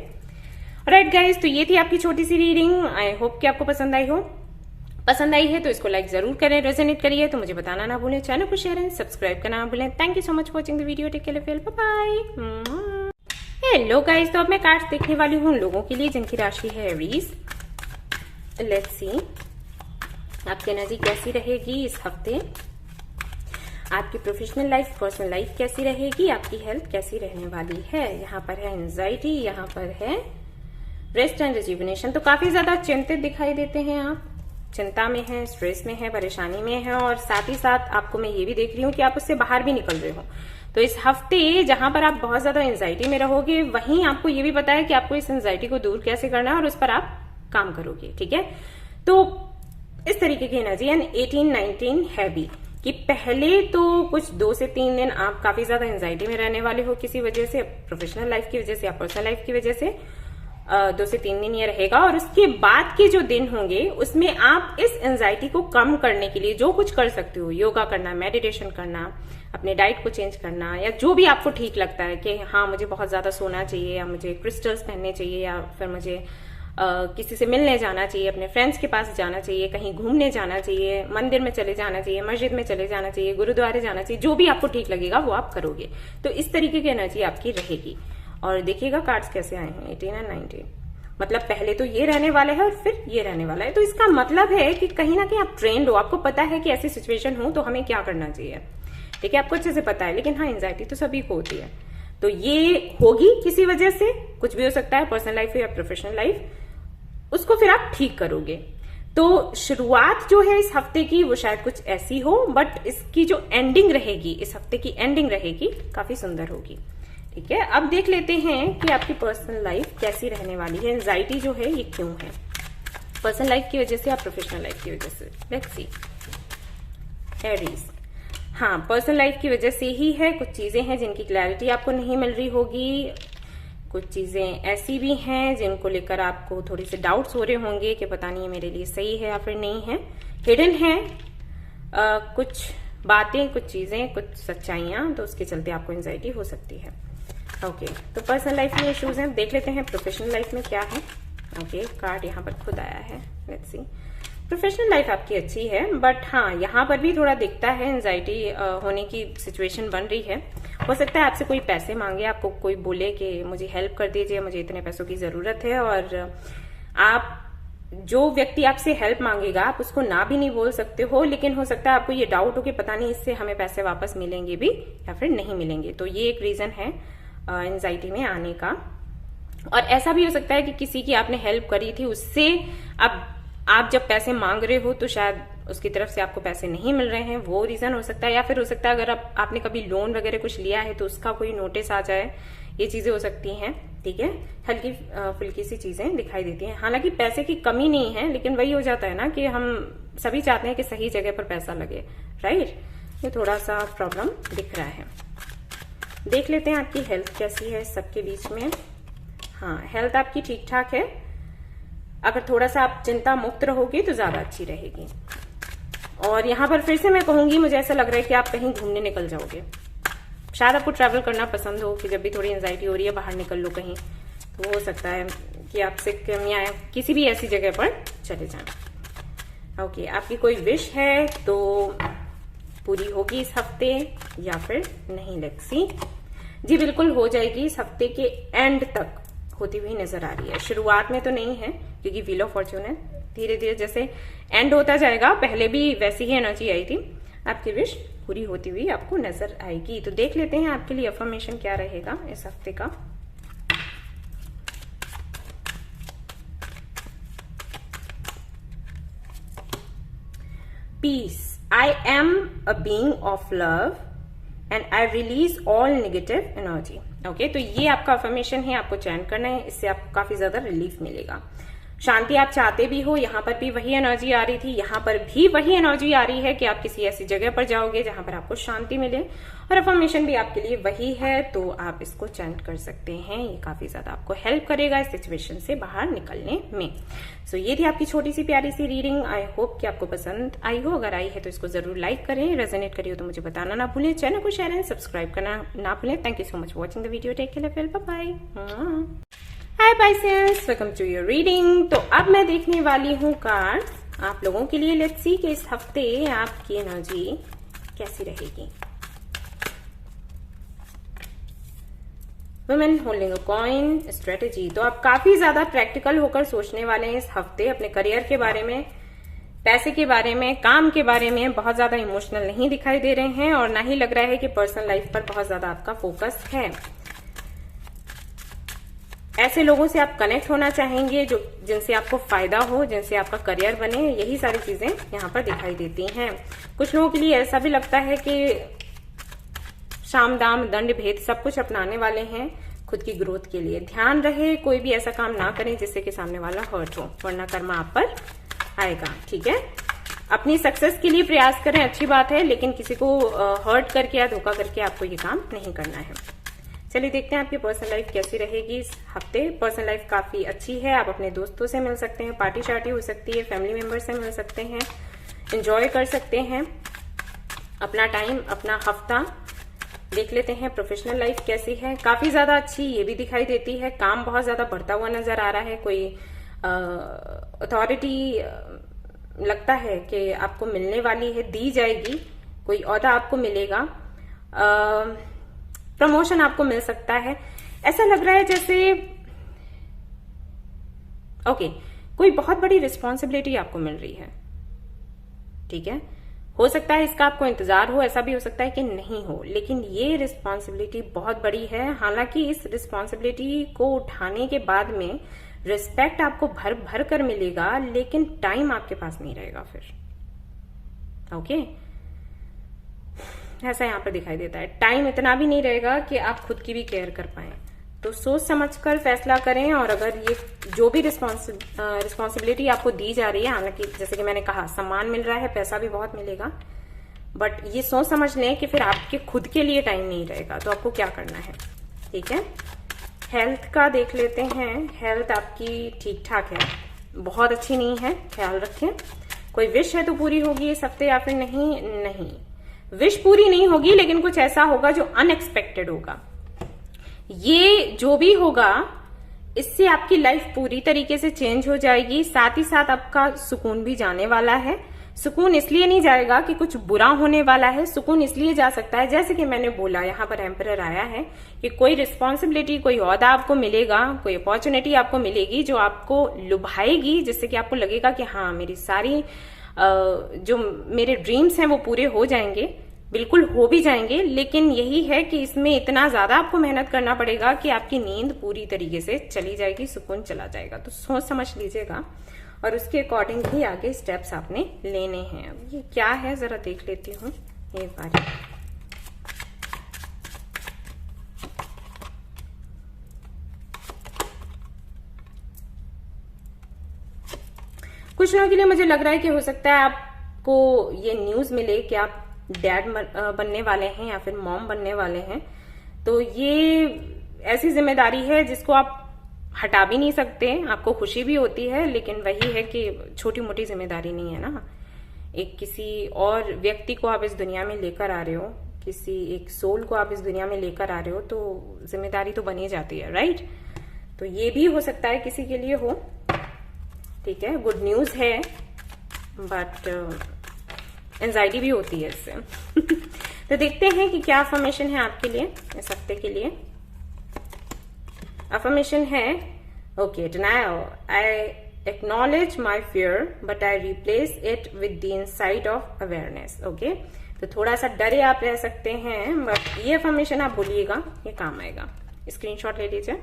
राइट गाइज, तो ये थी आपकी छोटी सी रीडिंग। आई होप कि आपको पसंद आई हो। पसंद आई है तो इसको लाइक जरूर करें, रेजोनेट करिए तो मुझे बताना ना भूलें, चैनल को शेयर एंड सब्सक्राइब करना ना भूलें। Thank you so much for watching the video, take care, bye bye. Hello guys, तो अब मैं कार्ड्स देखने वाली हूँ लोगों के लिए जिनकी राशि है एरीज। लेट्स सी आपकी एनर्जी कैसी रहेगी इस हफ्ते, आपकी प्रोफेशनल लाइफ, पर्सनल लाइफ कैसी रहेगी, आपकी हेल्थ कैसी रहने वाली है। यहाँ पर है एंजाइटी, यहाँ पर है रेस्ट एंड रिजुविनेशन। तो काफी ज्यादा चिंतित दिखाई देते हैं आप, चिंता में है, स्ट्रेस में है, परेशानी में है, और साथ ही साथ आपको मैं ये भी देख रही हूँ कि आप उससे बाहर भी निकल रहे हो। तो इस हफ्ते जहां पर आप बहुत ज्यादा एंजाइटी में रहोगे, वहीं आपको ये भी पता है कि आपको इस एंजाइटी को दूर कैसे करना है और उस पर आप काम करोगे। ठीक है, तो इस तरीके की एनर्जी एंड 18-19 हैवी कि पहले तो कुछ 2 से 3 दिन आप काफी ज्यादा एंजाइटी में रहने वाले हो किसी वजह से, प्रोफेशनल लाइफ की वजह से या पर्सनल लाइफ की वजह से। 2 से 3 दिन ये रहेगा, और उसके बाद के जो दिन होंगे उसमें आप इस एंजाइटी को कम करने के लिए जो कुछ कर सकते हो, योगा करना, मेडिटेशन करना, अपने डाइट को चेंज करना, या जो भी आपको ठीक लगता है कि हाँ मुझे बहुत ज्यादा सोना चाहिए, या मुझे क्रिस्टल्स पहनने चाहिए, या फिर मुझे किसी से मिलने जाना चाहिए, अपने फ्रेंड्स के पास जाना चाहिए, कहीं घूमने जाना चाहिए, मंदिर में चले जाना चाहिए, मस्जिद में चले जाना चाहिए, गुरुद्वारे जाना चाहिए, जो भी आपको ठीक लगेगा वो आप करोगे। तो इस तरीके की एनर्जी आपकी रहेगी। और देखिएगा कार्ड्स कैसे आए हैं 18 और 19, मतलब पहले तो ये रहने वाला है और फिर ये रहने वाला है। तो इसका मतलब है कि कहीं ना कहीं आप ट्रेंड हो, आपको पता है कि ऐसी सिचुएशन हो तो हमें क्या करना चाहिए। ठीक है, आपको अच्छे से पता है, लेकिन हाँ एंजाइटी तो सभी को होती है। तो ये होगी किसी वजह से, कुछ भी हो सकता है, पर्सनल लाइफ या प्रोफेशनल लाइफ, उसको फिर आप ठीक करोगे। तो शुरुआत जो है इस हफ्ते की वो शायद कुछ ऐसी हो, बट इसकी जो एंडिंग रहेगी, इस हफ्ते की एंडिंग रहेगी, काफी सुंदर होगी। ठीक है, अब देख लेते हैं कि आपकी पर्सनल लाइफ कैसी रहने वाली है। एंजाइटी जो है ये क्यों है, पर्सनल लाइफ की वजह से या प्रोफेशनल लाइफ की वजह से। लेट्स सी एरीज, हाँ पर्सनल लाइफ की वजह से ही है। कुछ चीजें हैं जिनकी क्लैरिटी आपको नहीं मिल रही होगी, कुछ चीजें ऐसी भी हैं जिनको लेकर आपको थोड़ी से डाउट्स हो रहे होंगे कि पता नहीं ये मेरे लिए सही है या फिर नहीं है। हिडन है कुछ बातें, कुछ चीजें, कुछ सच्चाइयां, तो उसके चलते आपको एंजाइटी हो सकती है। ओके, तो पर्सनल लाइफ में इश्यूज हैं, देख लेते हैं प्रोफेशनल लाइफ में क्या है। ओके, कार्ड यहाँ पर खुद आया है, लेट्स सी। प्रोफेशनल लाइफ आपकी अच्छी है, बट हाँ यहाँ पर भी थोड़ा दिखता है एंजाइटी होने की सिचुएशन बन रही है। हो सकता है आपसे कोई पैसे मांगे, आपको कोई बोले कि मुझे हेल्प कर दीजिए, मुझे इतने पैसों की जरूरत है, और आप जो व्यक्ति आपसे हेल्प मांगेगा आप उसको ना भी नहीं बोल सकते हो, लेकिन हो सकता है आपको ये डाउट हो कि पता नहीं इससे हमें पैसे वापस मिलेंगे भी या फिर नहीं मिलेंगे। तो ये एक रीजन है एंजाइटी में आने का। और ऐसा भी हो सकता है कि किसी की आपने हेल्प करी थी, उससे अब आप जब पैसे मांग रहे हो तो शायद उसकी तरफ से आपको पैसे नहीं मिल रहे हैं, वो रीजन हो सकता है। या फिर हो सकता है अगर आपने कभी लोन वगैरह कुछ लिया है तो उसका कोई नोटिस आ जाए, ये चीजें हो सकती हैं। ठीक है, हल्की फुल्की सी चीजें दिखाई देती हैं। हालांकि पैसे की कमी नहीं है, लेकिन वही हो जाता है ना कि हम सभी चाहते हैं कि सही जगह पर पैसा लगे, राइट। ये थोड़ा सा प्रॉब्लम दिख रहा है। देख लेते हैं आपकी हेल्थ कैसी है सबके बीच में। हाँ, हेल्थ आपकी ठीक ठाक है, अगर थोड़ा सा आप चिंता मुक्त रहोगे तो ज्यादा अच्छी रहेगी। और यहाँ पर फिर से मैं कहूंगी, मुझे ऐसा लग रहा है कि आप कहीं घूमने निकल जाओगे। शायद आपको ट्रैवल करना पसंद हो कि जब भी थोड़ी एंजाइटी हो रही है बाहर निकल लो कहीं, तो हो सकता है कि आप सिक्किम या किसी भी ऐसी जगह पर चले जाएं। ओके, आपकी कोई विश है तो पूरी होगी इस हफ्ते या फिर नहीं, लेट्स सी। जी बिल्कुल हो जाएगी, इस हफ्ते के एंड तक होती हुई नजर आ रही है। शुरुआत में तो नहीं है क्योंकि व्हील ऑफ फॉर्च्यून है, धीरे धीरे जैसे एंड होता जाएगा, पहले भी वैसी ही एनर्जी आई थी, आपकी विश पूरी होती हुई आपको नजर आएगी। तो देख लेते हैं आपके लिए अफर्मेशन क्या रहेगा इस हफ्ते का। Peace, I am a being of love and I release all negative energy. Okay, तो ये आपका अफर्मेशन है, आपको चैन करना है, इससे आपको काफी ज्यादा रिलीफ मिलेगा। शांति आप चाहते भी हो, यहाँ पर भी वही एनर्जी आ रही थी, यहाँ पर भी वही एनर्जी आ रही है कि आप किसी ऐसी जगह पर जाओगे जहां पर आपको शांति मिले, और अफर्मेशन भी आपके लिए वही है, तो आप इसको चैंट कर सकते हैं। ये काफी ज्यादा आपको हेल्प करेगा इस सिचुएशन से बाहर निकलने में। सो ये थी आपकी छोटी सी प्यारी सी रीडिंग। आई होप कि आपको पसंद आई हो, अगर आई है तो इसको जरूर लाइक करें, रेजोनेट करिए तो मुझे बताना ना भूलें, चैनल को शेयर एंड सब्सक्राइब करना ना भूलें। Thank you so much for watching the video, take care, bye bye. Hi Pisces, welcome to your reading. तो अब मैं देखने वाली हूँ कार्ड्स आप लोगों के लिए। लेट्स सी कि इस हफ्ते आपकी एनर्जी कैसी रहेगी। Women holding a coin, strategy. तो आप काफी ज्यादा प्रैक्टिकल होकर सोचने वाले हैं इस हफ्ते अपने करियर के बारे में, पैसे के बारे में, काम के बारे में। बहुत ज्यादा इमोशनल नहीं दिखाई दे रहे हैं और ना ही लग रहा है कि पर्सनल लाइफ पर बहुत ज्यादा आपका फोकस है। ऐसे लोगों से आप कनेक्ट होना चाहेंगे जो जिनसे आपको फायदा हो, जिनसे आपका करियर बने। यही सारी चीजें यहाँ पर दिखाई देती हैं। कुछ लोगों के लिए ऐसा भी लगता है कि साम दाम दंड भेद सब कुछ अपनाने वाले हैं खुद की ग्रोथ के लिए। ध्यान रहे कोई भी ऐसा काम ना करें जिससे कि सामने वाला हर्ट हो, वरना कर्मा आप पर आएगा। ठीक है, अपनी सक्सेस के लिए प्रयास करें, अच्छी बात है, लेकिन किसी को हर्ट करके या धोखा करके आपको ये काम नहीं करना है। चलिए देखते हैं आपकी पर्सनल लाइफ कैसी रहेगी इस हफ्ते। पर्सनल लाइफ काफी अच्छी है। आप अपने दोस्तों से मिल सकते हैं, पार्टी शार्टी हो सकती है, फैमिली मेंबर से मिल सकते हैं, एंजॉय कर सकते हैं अपना टाइम, अपना हफ्ता। देख लेते हैं प्रोफेशनल लाइफ कैसी है। काफी ज्यादा अच्छी ये भी दिखाई देती है। काम बहुत ज्यादा बढ़ता हुआ नजर आ रहा है। कोई अथॉरिटी लगता है कि आपको मिलने वाली है, दी जाएगी। कोई ओहदा आपको मिलेगा, प्रमोशन आपको मिल सकता है। ऐसा लग रहा है जैसे कोई बहुत बड़ी रिस्पॉन्सिबिलिटी आपको मिल रही है। ठीक है, हो सकता है इसका आपको इंतजार हो, ऐसा भी हो सकता है कि नहीं हो, लेकिन ये रिस्पॉन्सिबिलिटी बहुत बड़ी है। हालांकि इस रिस्पॉन्सिबिलिटी को उठाने के बाद में रिस्पेक्ट आपको भर भर कर मिलेगा, लेकिन टाइम आपके पास नहीं रहेगा फिर। ओके, ऐसा यहाँ पर दिखाई देता है। टाइम इतना भी नहीं रहेगा कि आप खुद की भी केयर कर पाए। तो सोच समझकर फैसला करें। और अगर ये जो भी रिस्पॉन्सिबिलिटी आपको दी जा रही है, हालांकि जैसे कि मैंने कहा सम्मान मिल रहा है, पैसा भी बहुत मिलेगा, बट ये सोच समझ लें कि फिर आपके खुद के लिए टाइम नहीं रहेगा। तो आपको क्या करना है? ठीक है, हेल्थ का देख लेते हैं। हेल्थ आपकी ठीक ठाक है, बहुत अच्छी नहीं है, ख्याल रखें। कोई विश है तो पूरी होगी इस हफ्ते या फिर नहीं, विश पूरी नहीं होगी, लेकिन कुछ ऐसा होगा जो अनएक्सपेक्टेड होगा। ये जो भी होगा इससे आपकी लाइफ पूरी तरीके से चेंज हो जाएगी। साथ ही साथ आपका सुकून भी जाने वाला है। सुकून इसलिए नहीं जाएगा कि कुछ बुरा होने वाला है, सुकून इसलिए जा सकता है, जैसे कि मैंने बोला, यहाँ पर एम्परर आया है कि कोई रिस्पॉन्सिबिलिटी, कोई ओहदा आपको मिलेगा, कोई अपॉर्चुनिटी आपको मिलेगी जो आपको लुभाएगी, जिससे कि आपको लगेगा कि हाँ, मेरी सारी जो मेरे ड्रीम्स हैं वो पूरे हो जाएंगे। बिल्कुल हो भी जाएंगे, लेकिन यही है कि इसमें इतना ज्यादा आपको मेहनत करना पड़ेगा कि आपकी नींद पूरी तरीके से चली जाएगी, सुकून चला जाएगा। तो सोच समझ लीजिएगा और उसके अकॉर्डिंग ही आगे स्टेप्स आपने लेने हैं। अब ये क्या है जरा देख लेती हूँ एक बार। कुछ लोगों के लिए मुझे लग रहा है कि हो सकता है आपको ये न्यूज मिले कि आप डैड बनने वाले हैं या फिर मॉम बनने वाले हैं। तो ये ऐसी जिम्मेदारी है जिसको आप हटा भी नहीं सकते। आपको खुशी भी होती है, लेकिन वही है कि छोटी मोटी जिम्मेदारी नहीं है ना। एक किसी और व्यक्ति को आप इस दुनिया में लेकर आ रहे हो, किसी एक सोल को आप इस दुनिया में लेकर आ रहे हो, तो जिम्मेदारी तो बनी जाती है, राइट। तो ये भी हो सकता है किसी के लिए हो। ठीक है, गुड न्यूज है, बट एंजाइटी भी होती है इससे। तो देखते हैं कि क्या अफर्मेशन है आपके लिए इस हफ्ते के लिए। अफर्मेशन है okay, denial, I acknowledge my fear but I replace it with the insight of awareness. Okay, तो थोड़ा सा डरे आप रह सकते हैं, बट ये अफर्मेशन आप बोलिएगा, ये काम आएगा। स्क्रीनशॉट ले लीजिए,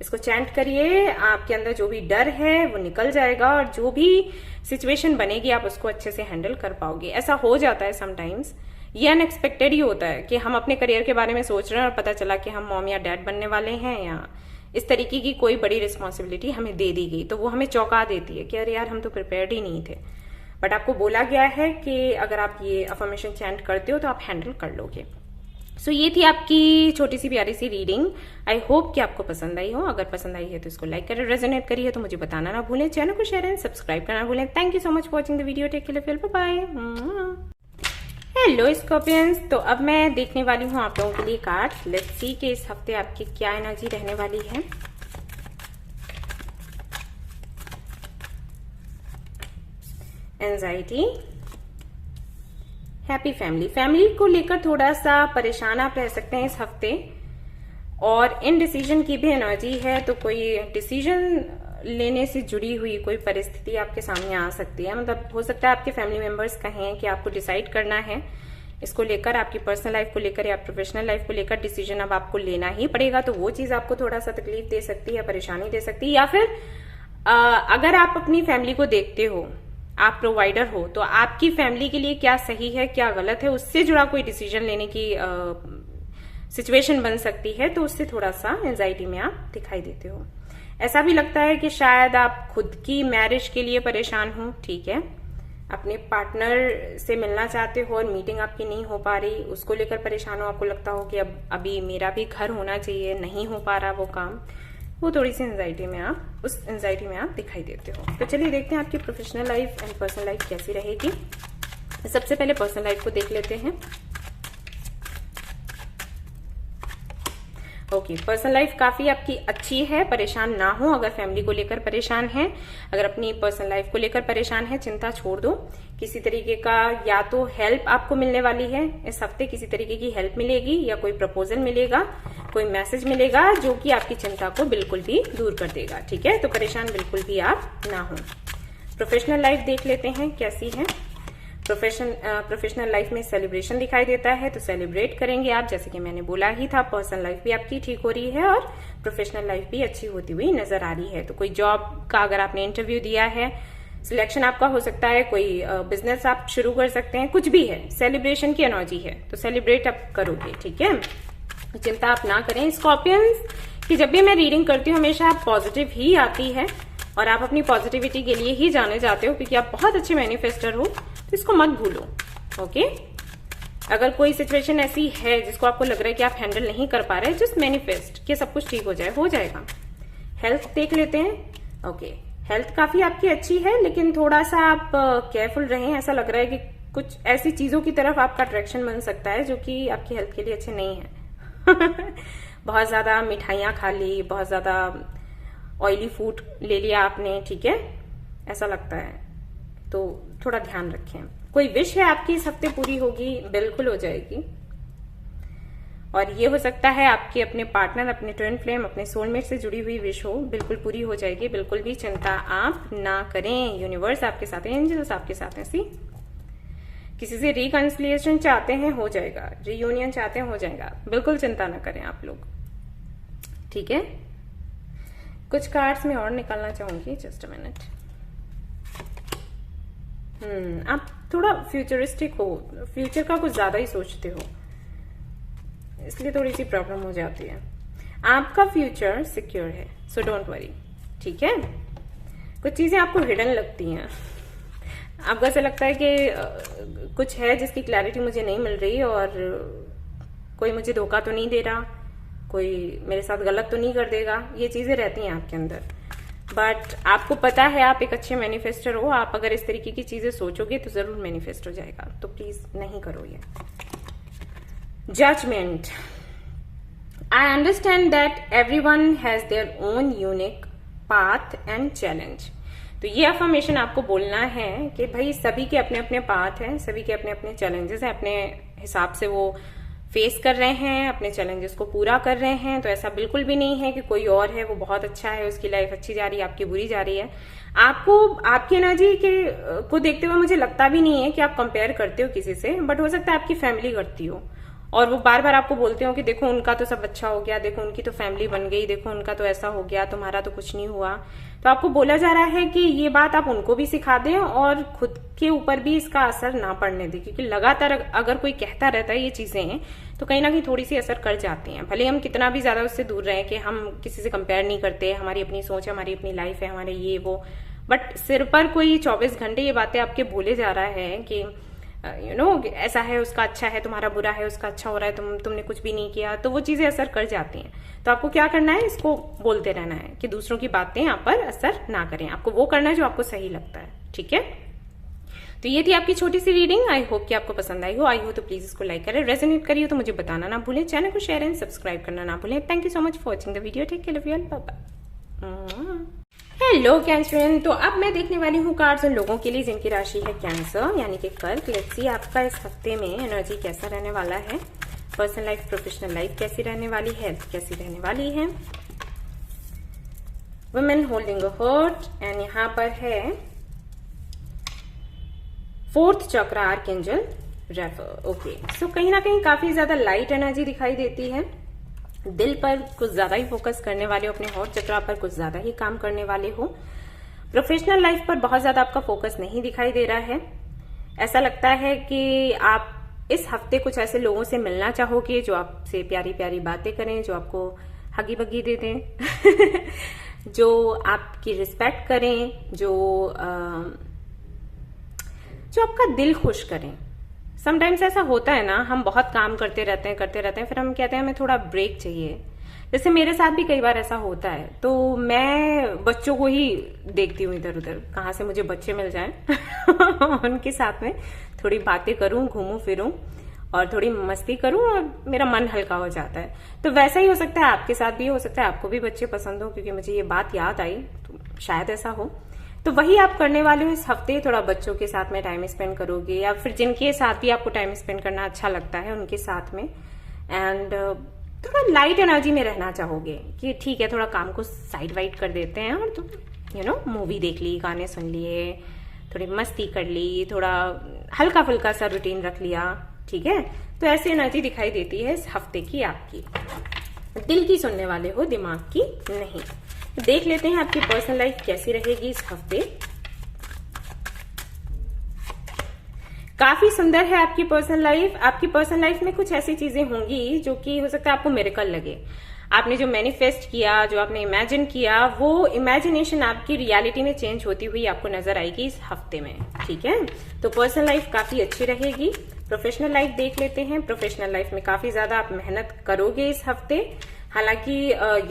इसको चैंट करिए। आपके अंदर जो भी डर है वो निकल जाएगा और जो भी सिचुएशन बनेगी आप उसको अच्छे से हैंडल कर पाओगे। ऐसा हो जाता है समटाइम्स, ये अनएक्सपेक्टेड ही होता है कि हम अपने करियर के बारे में सोच रहे हैं और पता चला कि हम मॉम या डैड बनने वाले हैं, या इस तरीके की कोई बड़ी रिस्पॉन्सिबिलिटी हमें दे दी गई, तो वो हमें चौंका देती है कि अरे यार, हम तो प्रिपेयर्ड ही नहीं थे। बट आपको बोला गया है कि अगर आप ये अफर्मेशन चैंट करते हो तो आप हैंडल कर लोगे। सो ये थी आपकी छोटी सी प्यारी सी रीडिंग। आई होप कि आपको पसंद आई हो। अगर पसंद आई है तो इसको लाइक करें, रेजोनेट करिए तो मुझे बताना ना भूलें, चैनल को शेयर एंड सब्सक्राइब करना भूलें। Thank you so much for watching the video. Take care, bye. Hello Scorpions, तो अब मैं देखने वाली हूँ आप लोगों के लिए कार्ड। लेट्स सी कि इस हफ्ते आपकी क्या एनर्जी रहने वाली है। Anxiety, happy family. फैमिली को लेकर थोड़ा सा परेशान आप रह सकते हैं इस हफ्ते, और इनडिसीजन की भी एनर्जी है, तो कोई डिसीजन लेने से जुड़ी हुई कोई परिस्थिति आपके सामने आ सकती है। मतलब हो सकता है आपके फैमिली मेंबर्स कहें कि आपको डिसाइड करना है इसको लेकर, आपकी पर्सनल लाइफ को लेकर या प्रोफेशनल लाइफ को लेकर डिसीजन अब आपको लेना ही पड़ेगा, तो वो चीज आपको थोड़ा सा तकलीफ दे सकती है, परेशानी दे सकती है। या फिर अगर आप अपनी फैमिली को देखते हो, आप प्रोवाइडर हो, तो आपकी फैमिली के लिए क्या सही है क्या गलत है उससे जुड़ा कोई डिसीजन लेने की सिचुएशन बन सकती है, तो उससे थोड़ा सा एंजाइटी में आप दिखाई देते हो। ऐसा भी लगता है कि शायद आप खुद की मैरिज के लिए परेशान हो, ठीक है, अपने पार्टनर से मिलना चाहते हो और मीटिंग आपकी नहीं हो पा रही, उसको लेकर परेशान हो, आपको लगता हो कि अब अभी मेरा भी घर होना चाहिए, नहीं हो पा रहा वो काम, वो थोड़ी सी एंजाइटी में आप, उस एंजाइटी में आप दिखाई देते हो। तो चलिए देखते हैं आपकी professional life and personal life कैसी रहेगी। सबसे पहले पर्सनल लाइफ को देख लेते हैं। ओके, पर्सनल लाइफ काफी आपकी अच्छी है, परेशान ना हो। अगर फैमिली को लेकर परेशान है, अगर अपनी पर्सनल लाइफ को लेकर परेशान है, चिंता छोड़ दो। किसी तरीके का या तो हेल्प आपको मिलने वाली है इस हफ्ते, किसी तरीके की हेल्प मिलेगी या कोई प्रपोजल मिलेगा, कोई मैसेज मिलेगा जो कि आपकी चिंता को बिल्कुल भी दूर कर देगा, ठीक है। तो परेशान बिल्कुल भी आप ना हो। प्रोफेशनल लाइफ देख लेते हैं कैसी है। प्रोफेशनल लाइफ में सेलिब्रेशन दिखाई देता है, तो सेलिब्रेट करेंगे आप, जैसे कि मैंने बोला ही था। पर्सनल लाइफ भी आपकी ठीक हो रही है और प्रोफेशनल लाइफ भी अच्छी होती हुई नजर आ रही है। तो कोई जॉब का अगर आपने इंटरव्यू दिया है, सिलेक्शन आपका हो सकता है, कोई बिजनेस आप शुरू कर सकते हैं, कुछ भी है, सेलिब्रेशन की एनर्जी है, तो सेलिब्रेट आप करोगे, ठीक है। चिंता आप ना करें। स्कॉर्पियंस की जब भी मैं रीडिंग करती हूँ हमेशा आप पॉजिटिव ही आती है, और आप अपनी पॉजिटिविटी के लिए ही जाने जाते हो, क्योंकि आप बहुत अच्छे मैनिफेस्टर हो, तो इसको मत भूलो, ओके। अगर कोई सिचुएशन ऐसी है जिसको आपको लग रहा है कि आप हैंडल नहीं कर पा रहे, जस्ट मैनिफेस्ट कि सब कुछ ठीक हो जाए, हो जाएगा। हेल्थ देख लेते हैं। ओके, हेल्थ काफी आपकी अच्छी है, लेकिन थोड़ा सा आप केयरफुल रहें। ऐसा लग रहा है कि कुछ ऐसी चीजों की तरफ आपका अट्रैक्शन बन सकता है जो कि आपकी हेल्थ के लिए अच्छे नहीं है। बहुत ज्यादा मिठाइयाँ खा ली, बहुत ज्यादा ऑयली फूड ले लिया आपने, ठीक है, ऐसा लगता है, तो थोड़ा ध्यान रखें। कोई विश है आपकी इस हफ्ते पूरी होगी, बिल्कुल हो जाएगी। और ये हो सकता है आपके अपने पार्टनर, अपने ट्विन फ्लेम, अपने सोलमेट से जुड़ी हुई विश हो, बिल्कुल पूरी हो जाएगी। बिल्कुल भी चिंता आप ना करें, यूनिवर्स आपके साथ है, एंजल्स आपके साथ है। सी किसी से रिकंसिलिएशन चाहते हैं, हो जाएगा। रियूनियन चाहते हैं, हो जाएगा। बिल्कुल चिंता ना करें आप लोग, ठीक है। कुछ कार्ड्स में और निकालना चाहूंगी, जस्ट अ मिनट। आप थोड़ा फ्यूचरिस्टिक हो, फ्यूचर का कुछ ज्यादा ही सोचते हो, इसलिए थोड़ी सी प्रॉब्लम हो जाती है। आपका फ्यूचर सिक्योर है, सो डोंट वरी, ठीक है। कुछ चीजें आपको हिडन लगती हैं, आपको ऐसा लगता है कि कुछ है जिसकी क्लैरिटी मुझे नहीं मिल रही, और कोई मुझे धोखा तो नहीं दे रहा, कोई मेरे साथ गलत तो नहीं कर देगा, ये चीजें रहती हैं आपके अंदर। बट आपको पता है आप एक अच्छे मैनिफेस्टर हो, आप अगर इस तरीके की चीजें सोचोगे तो जरूर मैनिफेस्ट हो जाएगा, तो प्लीज नहीं करो ये। Judgement. I understand that everyone has their own unique path and challenge. तो ये अफर्मेशन आपको बोलना है कि भाई सभी के अपने अपने पाथ हैं, सभी के अपने अपने चैलेंजेस हैं, अपने हिसाब से वो फेस कर रहे हैं, अपने चैलेंजेस को पूरा कर रहे हैं। तो ऐसा बिल्कुल भी नहीं है कि कोई और है वो बहुत अच्छा है, उसकी लाइफ अच्छी जा रही है, आपकी बुरी जा रही है। आपको आपकी एनर्जी को देखते हुए मुझे लगता भी नहीं है कि आप कंपेयर करते हो किसी से, बट हो सकता है आपकी फैमिली करती हो, और वो बार बार आपको बोलते हो कि देखो उनका तो सब अच्छा हो गया, देखो उनकी तो फैमिली बन गई, देखो उनका तो ऐसा हो गया, तुम्हारा तो कुछ नहीं हुआ। तो आपको बोला जा रहा है कि ये बात आप उनको भी सिखा दें और खुद के ऊपर भी इसका असर ना पड़ने दें, क्योंकि लगातार अगर कोई कहता रहता है ये चीजें, तो कहीं ना कहीं थोड़ी सी असर कर जाती हैं। भले हम कितना भी ज्यादा उससे दूर रहें कि हम किसी से कंपेयर नहीं करते, हमारी अपनी सोच है, हमारी अपनी लाइफ है, हमारे ये वो, बट सिर पर कोई 24 घंटे ये बातें आपके बोले जा रहा है कि ऐसा है, उसका अच्छा है, तुम्हारा बुरा है, उसका अच्छा हो रहा है, तुमने कुछ भी नहीं किया, तो वो चीजें असर कर जाती हैं। तो आपको क्या करना है, इसको बोलते रहना है कि दूसरों की बातें आप पर असर ना करें, आपको वो करना है जो आपको सही लगता है, ठीक है। तो ये थी आपकी छोटी सी रीडिंग। आई होप कि आपको पसंद आई हो तो प्लीज इसको लाइक करें, रेजोनेट करिए तो मुझे बताना ना भूलें, चैनल को शेयर एंड सब्सक्राइब करना ना भूलें। Thank you so much for watching the video, take care of you all, bye bye. Hello Cancer, तो अब मैं देखने वाली हूँ कार्ड्स उन लोगों के लिए जिनकी राशि है कैंसर यानी कि कर्क। लेट्स सी आपका इस हफ्ते में एनर्जी कैसा रहने वाला है। पर्सनल लाइफ, प्रोफेशनल लाइफ कैसी रहने वाली है, हेल्थ कैसी रहने वाली है। Women holding a heart and यहाँ पर है 4th चक्र आर्कएंजल रेफर। ओके, सो कहीं ना कहीं काफी ज्यादा लाइट एनर्जी दिखाई देती है। दिल पर कुछ ज्यादा ही फोकस करने वाले हो, अपने हॉट चक्रा पर कुछ ज्यादा ही काम करने वाले हो। प्रोफेशनल लाइफ पर बहुत ज्यादा आपका फोकस नहीं दिखाई दे रहा है। ऐसा लगता है कि आप इस हफ्ते कुछ ऐसे लोगों से मिलना चाहोगे जो आपसे प्यारी प्यारी बातें करें, जो आपको हगी बगी दे दें जो आपकी रिस्पेक्ट करें, जो आपका दिल खुश करें। समटाइम्स ऐसा होता है ना, हम बहुत काम करते रहते हैं, फिर हम कहते हैं हमें थोड़ा ब्रेक चाहिए। जैसे मेरे साथ भी कई बार ऐसा होता है, तो मैं बच्चों को ही देखती हूँ इधर उधर, कहाँ से मुझे बच्चे मिल जाएं उनके साथ में थोड़ी बातें करूं, घूमूं फिरूं और थोड़ी मस्ती करूं और मेरा मन हल्का हो जाता है। तो वैसा ही हो सकता है आपके साथ भी, हो सकता है आपको भी बच्चे पसंद हो, क्योंकि मुझे ये बात याद आई, तो शायद ऐसा हो। तो वही आप करने वाले हो इस हफ्ते, थोड़ा बच्चों के साथ में टाइम स्पेंड करोगे, या फिर जिनके साथ भी आपको टाइम स्पेंड करना अच्छा लगता है उनके साथ में। एंड थोड़ा लाइट एनर्जी में रहना चाहोगे कि ठीक है, थोड़ा काम को साइड वाइड कर देते हैं और तो मूवी देख ली, गाने सुन लिए, थोड़ी मस्ती कर ली, थोड़ा हल्का फुल्का सा रूटीन रख लिया। ठीक है, तो ऐसी एनर्जी दिखाई देती है इस हफ्ते की आपकी। दिल की सुनने वाले हो, दिमाग की नहीं। देख लेते हैं आपकी पर्सनल लाइफ कैसी रहेगी इस हफ्ते। काफी सुंदर है आपकी पर्सनल लाइफ। आपकी पर्सनल लाइफ में कुछ ऐसी चीजें होंगी जो कि हो सकता है आपको मिरेकल लगे। आपने जो मैनिफेस्ट किया, जो आपने इमेजिन किया, वो इमेजिनेशन आपकी रियलिटी में चेंज होती हुई आपको नजर आएगी इस हफ्ते में। ठीक है, तो पर्सनल लाइफ काफी अच्छी रहेगी। प्रोफेशनल लाइफ देख लेते हैं। प्रोफेशनल लाइफ में काफी ज्यादा आप मेहनत करोगे इस हफ्ते। हालांकि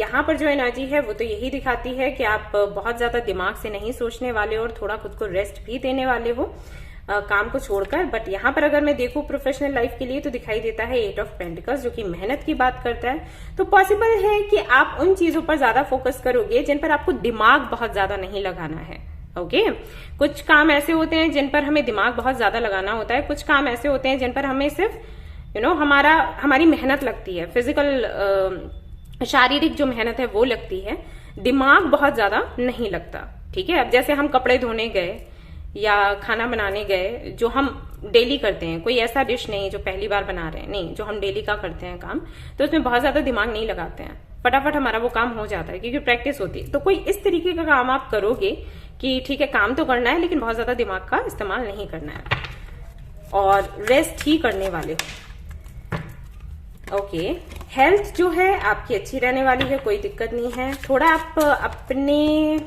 यहाँ पर जो एनर्जी है वो तो यही दिखाती है कि आप बहुत ज्यादा दिमाग से नहीं सोचने वाले और थोड़ा खुद को रेस्ट भी देने वाले हो काम को छोड़कर। बट यहाँ पर अगर मैं देखूं प्रोफेशनल लाइफ के लिए तो दिखाई देता है 8 ऑफ पेंटिकल्स, जो कि मेहनत की बात करता है। तो पॉसिबल है कि आप उन चीजों पर ज्यादा फोकस करोगे जिन पर आपको दिमाग बहुत ज्यादा नहीं लगाना है। ओके, कुछ काम ऐसे होते हैं जिन पर हमें दिमाग बहुत ज्यादा लगाना होता है, कुछ काम ऐसे होते हैं जिन पर हमें सिर्फ हमारी मेहनत लगती है, फिजिकल शारीरिक जो मेहनत है वो लगती है, दिमाग बहुत ज्यादा नहीं लगता। ठीक है, अब जैसे हम कपड़े धोने गए या खाना बनाने गए, जो हम डेली करते हैं, कोई ऐसा डिश नहीं जो पहली बार बना रहे हैं, नहीं, जो हम डेली का करते हैं काम, तो उसमें बहुत ज्यादा दिमाग नहीं लगाते हैं, फटाफट हमारा वो काम हो जाता है क्योंकि प्रैक्टिस होती है। तो कोई इस तरीके का काम आप करोगे कि ठीक है, काम तो करना है लेकिन बहुत ज्यादा दिमाग का इस्तेमाल नहीं करना है और रेस्ट ही करने वाले हो। ओके, हेल्थ जो है आपकी अच्छी रहने वाली है, कोई दिक्कत नहीं है। थोड़ा आप अपने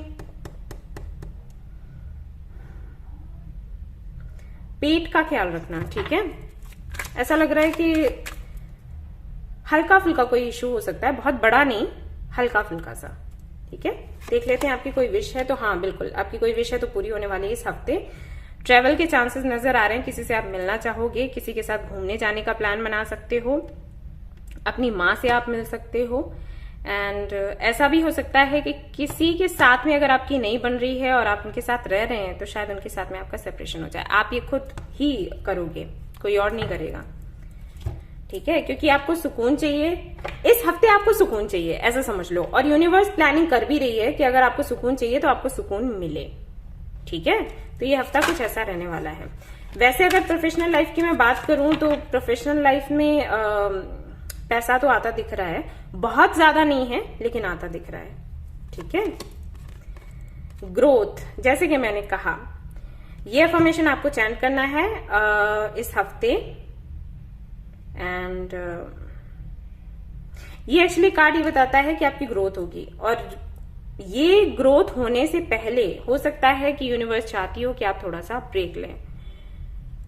पेट का ख्याल रखना। ठीक है, ऐसा लग रहा है कि हल्का फुल्का कोई इशू हो सकता है, बहुत बड़ा नहीं, हल्का फुल्का सा। ठीक है, देख लेते हैं आपकी कोई विश है तो हाँ बिल्कुल, आपकी कोई विश है तो पूरी होने वाली है इस हफ्ते। ट्रेवल के चांसेस नजर आ रहे हैं, किसी से आप मिलना चाहोगे, किसी के साथ घूमने जाने का प्लान बना सकते हो, अपनी माँ से आप मिल सकते हो। एंड ऐसा भी हो सकता है कि किसी के साथ में अगर आपकी नहीं बन रही है और आप उनके साथ रह रहे हैं तो शायद उनके साथ में आपका सेपरेशन हो जाए। आप ये खुद ही करोगे, कोई और नहीं करेगा। ठीक है, क्योंकि आपको सुकून चाहिए इस हफ्ते, आपको सुकून चाहिए ऐसा समझ लो। और यूनिवर्स प्लानिंग कर भी रही है कि अगर आपको सुकून चाहिए तो आपको सुकून मिले। ठीक है, तो ये हफ्ता कुछ ऐसा रहने वाला है। वैसे अगर प्रोफेशनल लाइफ की मैं बात करूं तो प्रोफेशनल लाइफ में पैसा तो आता दिख रहा है, बहुत ज्यादा नहीं है लेकिन आता दिख रहा है। ठीक है, ग्रोथ, जैसे कि मैंने कहा, ये अफर्मेशन आपको चैंट करना है इस हफ्ते। एंड ये एक्चुअली कार्ड ये बताता है कि आपकी ग्रोथ होगी, और ये ग्रोथ होने से पहले हो सकता है कि यूनिवर्स चाहती हो कि आप थोड़ा सा ब्रेक लें।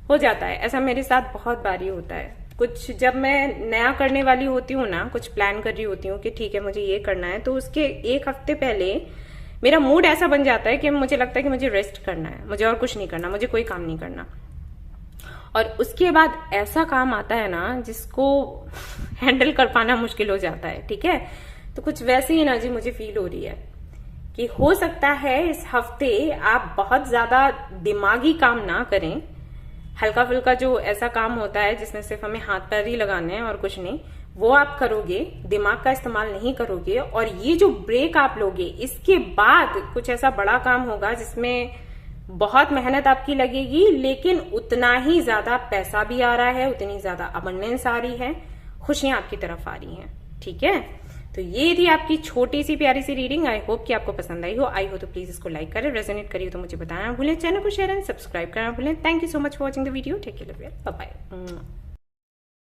हो जाता है ऐसा, मेरे साथ बहुत बारी होता है। कुछ जब मैं नया करने वाली होती हूँ ना, कुछ प्लान कर रही होती हूँ कि ठीक है मुझे ये करना है, तो उसके 1 हफ्ते पहले मेरा मूड ऐसा बन जाता है कि मुझे लगता है कि मुझे रेस्ट करना है, मुझे और कुछ नहीं करना, मुझे कोई काम नहीं करना। और उसके बाद ऐसा काम आता है ना जिसको हैंडल कर पाना मुश्किल हो जाता है। ठीक है, तो कुछ वैसी एनर्जी मुझे फील हो रही है कि हो सकता है इस हफ्ते आप बहुत ज्यादा दिमागी काम ना करें, हल्का फुल्का जो ऐसा काम होता है जिसमें सिर्फ हमें हाथ पैर ही लगाने हैं और कुछ नहीं, वो आप करोगे, दिमाग का इस्तेमाल नहीं करोगे। और ये जो ब्रेक आप लोगे, इसके बाद कुछ ऐसा बड़ा काम होगा जिसमें बहुत मेहनत आपकी लगेगी, लेकिन उतना ही ज्यादा पैसा भी आ रहा है, उतनी ज्यादा अबंडेंस आ रही है, खुशियां आपकी तरफ आ रही हैं। ठीक है, तो ये थी आपकी छोटी सी प्यारी सी रीडिंग। आई होप कि आपको पसंद आई हो तो प्लीज इसको लाइक करें, रेजोनेट करिए तो मुझे बताना भूलें, चैनल को शेयर एंड सब्सक्राइब करना भूलें। Thank you so much for watching the video. Take care, bye bye.